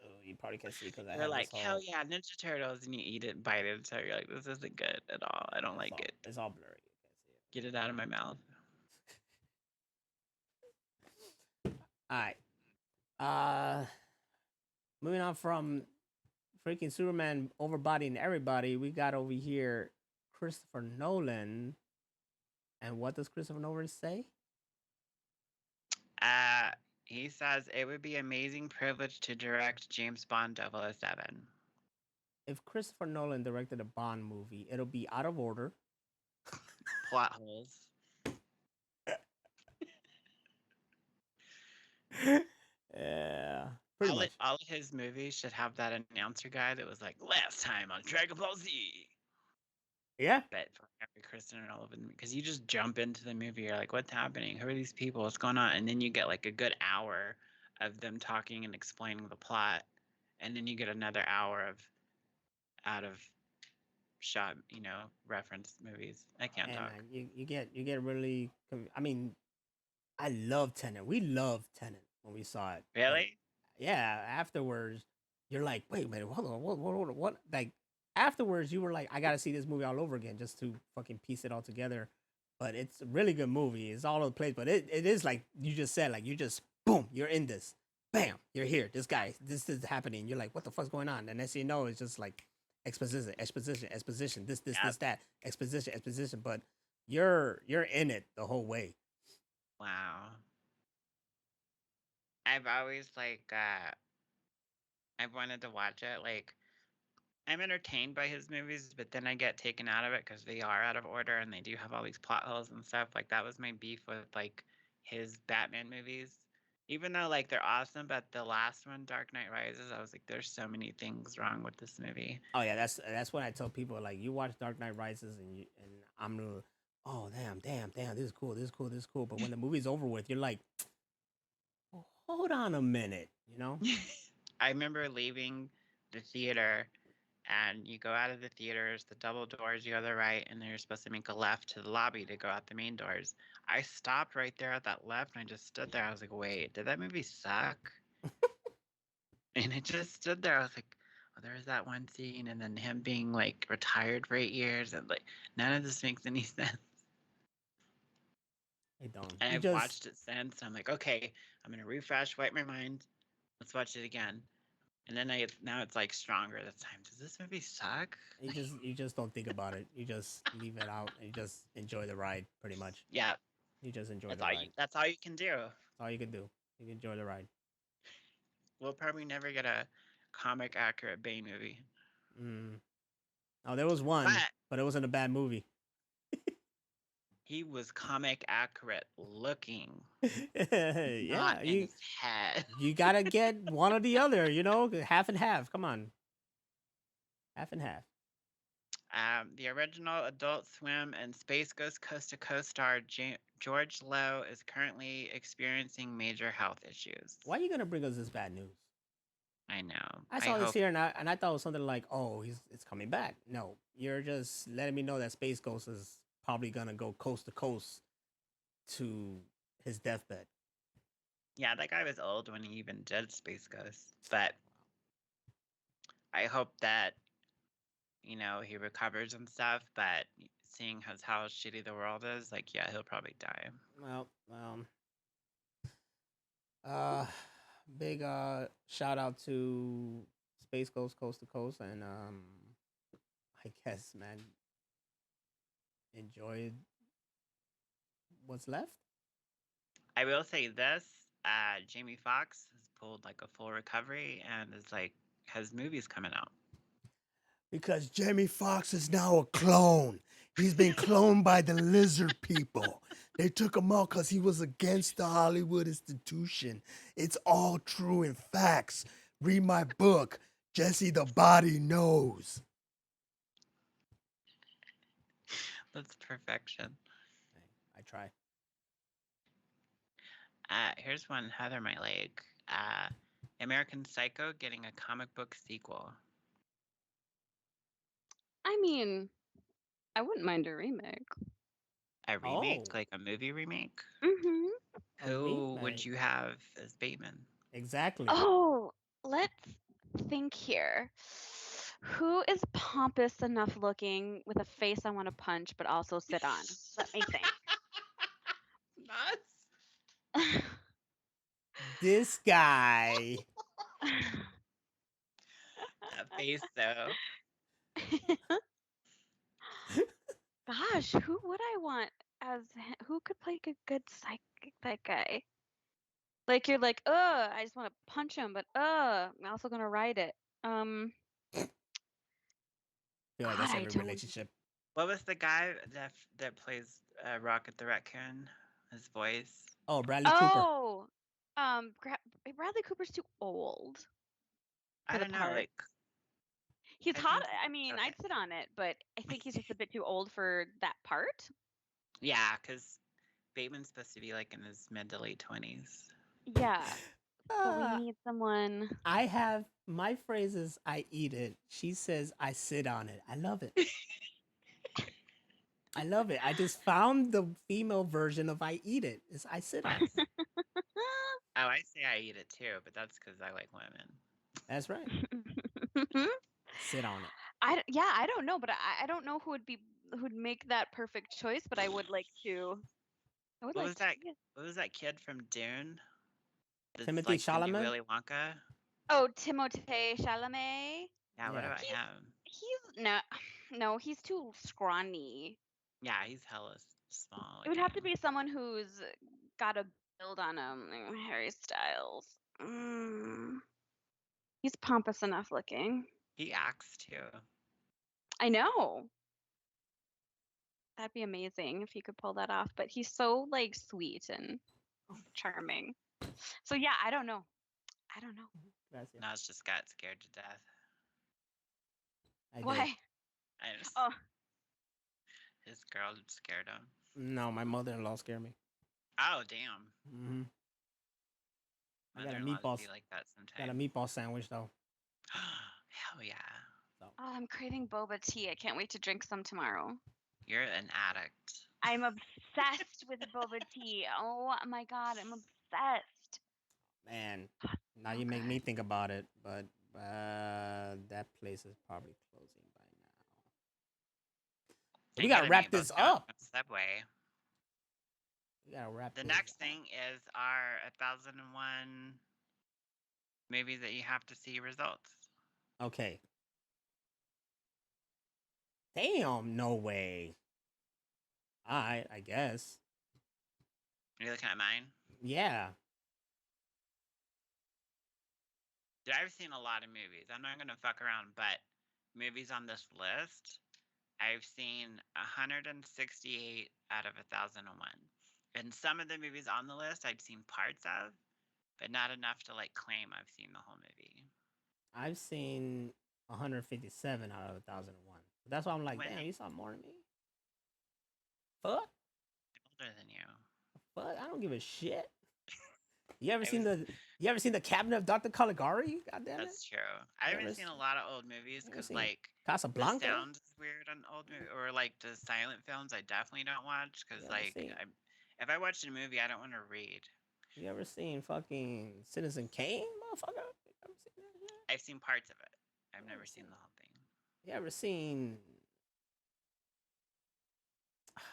Oh, you probably can't see because I You're have this like, hell all. yeah, Ninja Turtles, and you eat it, bite it, so you're like, this isn't good at all. I don't like it. It's all blurry. You can't see it. Get it out of my mouth. All right. Uh, moving on from freaking Superman overbodying everybody, we got over here Christopher Nolan. And what does Christopher Nolan say? He says it would be amazing privilege to direct James Bond 007. If Christopher Nolan directed a Bond movie, it'll be out of order. Plot holes. Yeah, pretty much. All of his movies should have that announcer guy that was like, last time on Dragon Ball Z. Yeah. But for every Christopher Nolan, because you just jump into the movie, you're like, what's happening? Who are these people? What's going on? And then you get like a good hour of them talking and explaining the plot. And then you get another hour of out of shot, reference movies. I can't talk. Man, you get really. I mean, I love Tenet. We loved Tenet when we saw it. Really? Yeah. Afterwards, you're like, wait a minute, hold on, what? Like afterwards, you were like, I gotta see this movie all over again just to fucking piece it all together. But it's a really good movie. It's all over the place, but it is like you just said, like you just boom, you're in this. Bam, you're here. This guy, this is happening. You're like, what the fuck's going on? And next thing you know, it's just like exposition. This, that, exposition. But you're in it the whole way. Wow. I've always I've wanted to watch it. Like, I'm entertained by his movies, but then I get taken out of it because they are out of order and they do have all these plot holes and stuff. Like, that was my beef with like his Batman movies. Even though like they're awesome, but the last one, Dark Knight Rises, I was like, there's so many things wrong with this movie. Oh yeah, that's what I tell people. Like you watch Dark Knight Rises and I'm oh damn, this is cool. But when the movie's over with, you're like, oh, hold on a minute, you know? I remember leaving the theater, and you go out of the theaters, the double doors, you go to the right, and then you're supposed to make a left to the lobby to go out the main doors. I stopped right there at that left, and I just stood there. I was like, wait, did that movie suck? And it just stood there. I was like, oh, there's that one scene, and then him being like retired for 8 years, and like none of this makes any sense. They don't. And I've watched it since. I'm like, okay, I'm gonna refresh, wipe my mind. Let's watch it again. And then now it's like stronger this time. Does this movie suck? You just don't think about it. You just leave it out and you just enjoy the ride, pretty much. Yeah. You just enjoy the ride. That's all you can do. That's all you can do. You can enjoy the ride. We'll probably never get a comic accurate Bane movie. Oh, there was one, but it wasn't a bad movie. He was comic accurate looking. Yeah, in his head. You gotta get one or the other, half and half. Come on, half and half. The original Adult Swim and Space Ghost Coast to Coast star George Lowe is currently experiencing major health issues. Why are you gonna bring us this bad news? I know. I saw this here and I thought it was something like, oh, it's coming back. No, you're just letting me know that Space Ghost is probably gonna go coast to coast to his deathbed. Yeah, that guy was old when he even did Space Ghost. But I hope that, he recovers and stuff. But seeing how shitty the world is, like, yeah, he'll probably die. Well, big shout out to Space Ghost Coast to Coast, and I guess, man, enjoy what's left. I will say this: Jamie Foxx has pulled like a full recovery and is like has movies coming out. Because Jamie Foxx is now a clone. He's been cloned by the lizard people. They took him out because he was against the Hollywood institution. It's all true in facts. Read my book, Jesse the Body Knows. That's perfection. I try. Here's one Heather might like. American Psycho getting a comic book sequel. I mean, I wouldn't mind a remake. A remake, Oh, like a movie remake. Mm-hmm. a Who would remake. you have as Bateman? Exactly. Oh, let's think here. Who is pompous enough looking with a face I want to punch but also sit on? Let me think. Nuts. This guy. That face, though. Gosh, who would I want as who could play a good psychic that guy? Like you're like, I just want to punch him, but I'm also gonna ride it. Feel like God, that's I every don't. relationship. What was the guy that plays Rocket the Raccoon? His voice. Oh, Bradley Cooper. Oh, Bradley Cooper's too old I for the don't know. part. Like, He's I hot. think. I mean, Okay. I'd sit on it, but I think he's just a bit too old for that part. Yeah, because Bateman's supposed to be like in his mid to late 20s. Yeah. So we Uh, need someone. I have my phrase is I eat it. She says I sit on it. I love it. I love it. I just found the female version of I eat it. Is I sit on it. That's. Oh, I say I eat it too, but that's because I like women. That's right. Sit on it. I don't know, but I don't know who'd make that perfect choice, but I would like to. I would What like was to that? see it. What was that kid from Dune? That's Timothy like the new Chalamet. Willy Wonka. Oh, Timothée Chalamet. Yeah. What Yeah. about him? He's no, he's too scrawny. Yeah, he's hella small It would have to looking. be someone who's got a build on him, like Harry Styles. He's pompous enough looking. He acts too. I know. That'd be amazing if he could pull that off. But he's so like sweet and charming. So yeah, I don't know. I don't know. Gracias. Nas just got scared to death. I did. Why? I just, Oh, his girl scared him. No, my mother-in-law scared me. Oh damn. Mm-hmm. I got a Mother-in-laws meatball. be like that Got a sometimes. meatball sandwich though. Hell yeah. So I'm craving boba tea. I can't wait to drink some tomorrow. You're an addict. I'm obsessed with boba tea. Oh my god, I'm obsessed. man, now So you make me good. think about it. But that place is probably closing by now. They We get gotta a wrap meatball this sandwich up. from Subway. We gotta wrap The this next up. thing is our 1001 movies that you have to see results. Okay. Damn, no way. Alright, I guess. Are you looking at mine? Yeah. Dude, I've seen a lot of movies. I'm not gonna fuck around, but movies on this list, I've seen 168 out of 1001. And some of the movies on the list I'd seen parts of, but not enough to like claim I've seen the whole movie. I've seen 157 out of 1001. That's why I'm like, When damn, you saw more than me. Fuck. older than you. Fuck. I don't give a shit. You ever I seen was- the Cabinet of Dr. Caligari? God damn it. That's true. I You haven't ever seen a s- lot of old movies you ever because seen like the Casablanca? sound is weird on old movies, or like the silent films I definitely don't watch because You ever like seen if I watch a movie I don't want to read. you ever seen fucking Citizen Kane, motherfucker? You ever seen that shit? I've seen parts of it. I've You never ever seen seen the whole thing. You ever seen oh, man,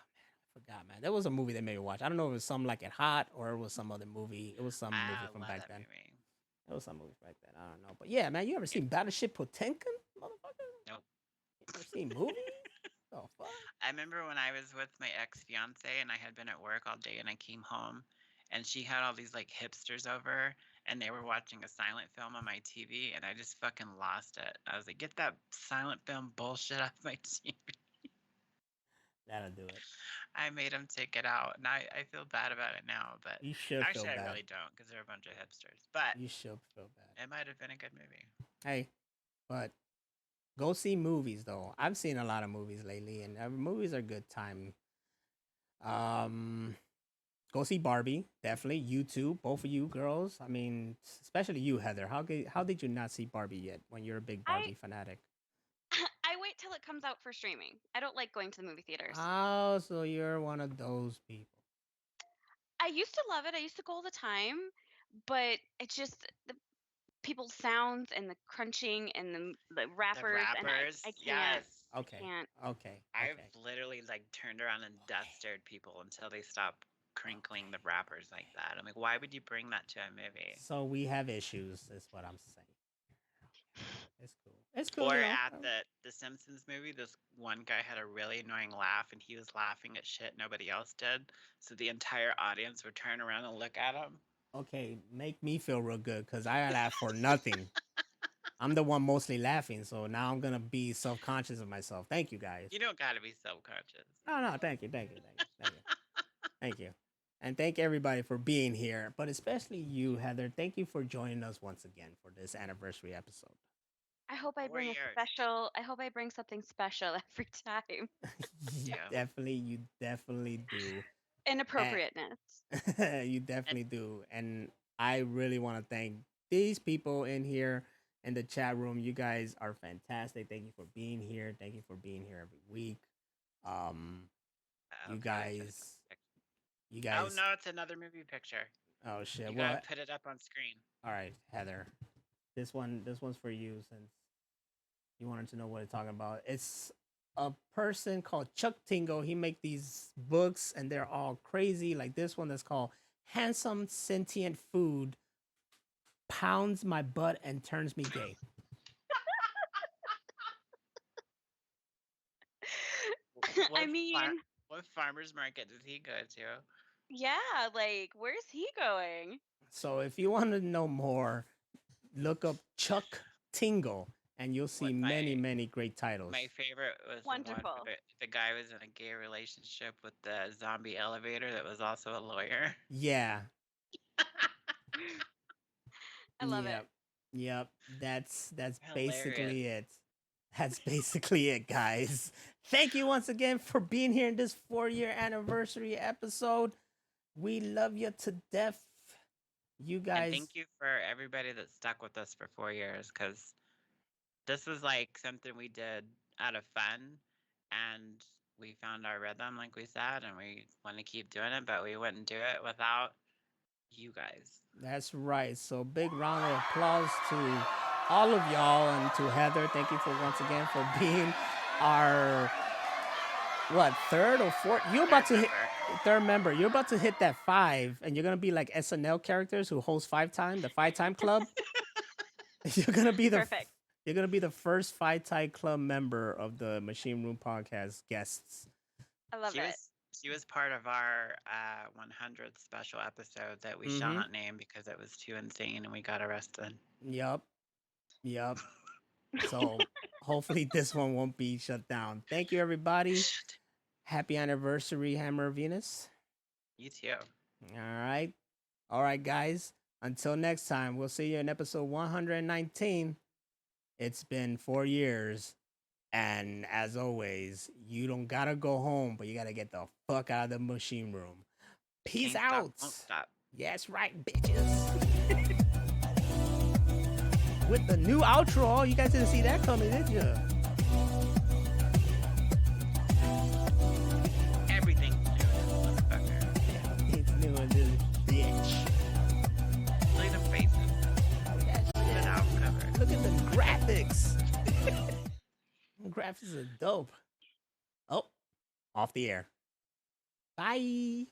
I forgot, man. There was a movie they made me watch. I don't know if it was something like It Hot or it was some other movie. It was some I movie from love back that then. movie. It was some movie back then. I don't know. But yeah, man, you ever seen Battleship Potemkin, motherfucker? Nope. You ever seen movies? Oh fuck. I remember when I was with my ex-fiance and I had been at work all day and I came home and she had all these like hipsters over and they were watching a silent film on my TV and I just fucking lost it. I was like, get that silent film bullshit off my TV. That'll do it. I made them take it out and I feel bad about it now, but You should actually feel I bad. really don't because they're a bunch of hipsters. But You should feel bad. it might have been a good movie. Hey, but go see movies though. I've seen a lot of movies lately, and movies are good time. Um, Go see Barbie. Definitely. You too. Both of you girls. I mean, especially you, Heather. How did you not see Barbie yet when you're a big I Barbie fanatic? I wait till it comes out for streaming. I don't like going to the movie theaters. Oh, so you're one of those people. I used to love it. I used to go all the time, but it's just the people's sounds and the crunching and the The rappers, and rappers, I can't. yes. I Okay. can't. Okay. I've Okay. literally like turned around and death Okay. stared people until they stop crinkling Okay. the rappers like that. I'm like, why would you bring that to a movie? So we have issues, is what I'm saying. It's cool. It's cool, Or you know. at the Simpsons movie, this one guy had a really annoying laugh, and he was laughing at shit nobody else did. So the entire audience would turn around and look at him. Okay, make me feel real good because I laugh for nothing. I'm the one mostly laughing, so now I'm gonna be self-conscious of myself. Thank you, guys. You don't gotta be self-conscious. No, thank you, thank you, and thank everybody for being here, but especially you, Heather. Thank you for joining us once again for this anniversary episode. I hope I 4 bring a years. special. I hope I bring something special every time. You definitely do. Inappropriateness. You definitely do. And I really want to thank these people in here in the chat room. You guys are fantastic. Thank you for being here. Thank you for being here every week. Um, you guys, you Oh guys. no, it's another movie picture. Oh shit! You Well, gotta put it up on screen. all right, Heather. This one's for you since you wanted to know what it's talking about. It's a person called Chuck Tingle. He make these books and they're all crazy. Like this one that's called Handsome Sentient Food Pounds My Butt and Turns Me Gay. I mean, what farmer's market did he go to? yeah, like where's he going? So if you want to know more, look up Chuck Tingle and you'll see many great titles. My favorite was Wonderful. the one where the guy was in a gay relationship with the zombie elevator that was also a lawyer. Yeah. I love it. Yep. That's Hilarious. basically it. That's basically it, guys. Thank you once again for being here in this 4-year anniversary episode. We love you to death. You guys. And thank you for everybody that stuck with us for 4 years, because this was like something we did out of fun, and we found our rhythm, like we said, and we want to keep doing it, but we wouldn't do it without you guys. That's right. So big round of applause to all of y'all and to Heather. Thank you for once again for being our third or fourth? You're about to hit third member. You're about to hit that 5, and you're gonna be like SNL characters who host 5-time, the 5-time club. You're gonna be the Perfect. You're gonna be the first 5-time club member of the Machine Room Podcast guests. I love it. She was part of our 100th special episode that we shall not name because it was too insane and we got arrested. Yep. So hopefully this one won't be shut down. Thank you, everybody. Happy anniversary, Hammer of Venus. You too. All right, guys. Until next time, we'll see you in episode 119. It's been 4 years. And as always, you don't gotta go home, but you gotta get the fuck out of the machine room. Peace out. Won't stop. Yes, right, bitches. With the new outro, you guys didn't see that coming, did you? Everything's new in this motherfucker. It's new in this bitch. Look at the faces. Look at that Look at shit. the album cover. Look at the graphics. The graphics are dope. Oh, off the air. Bye.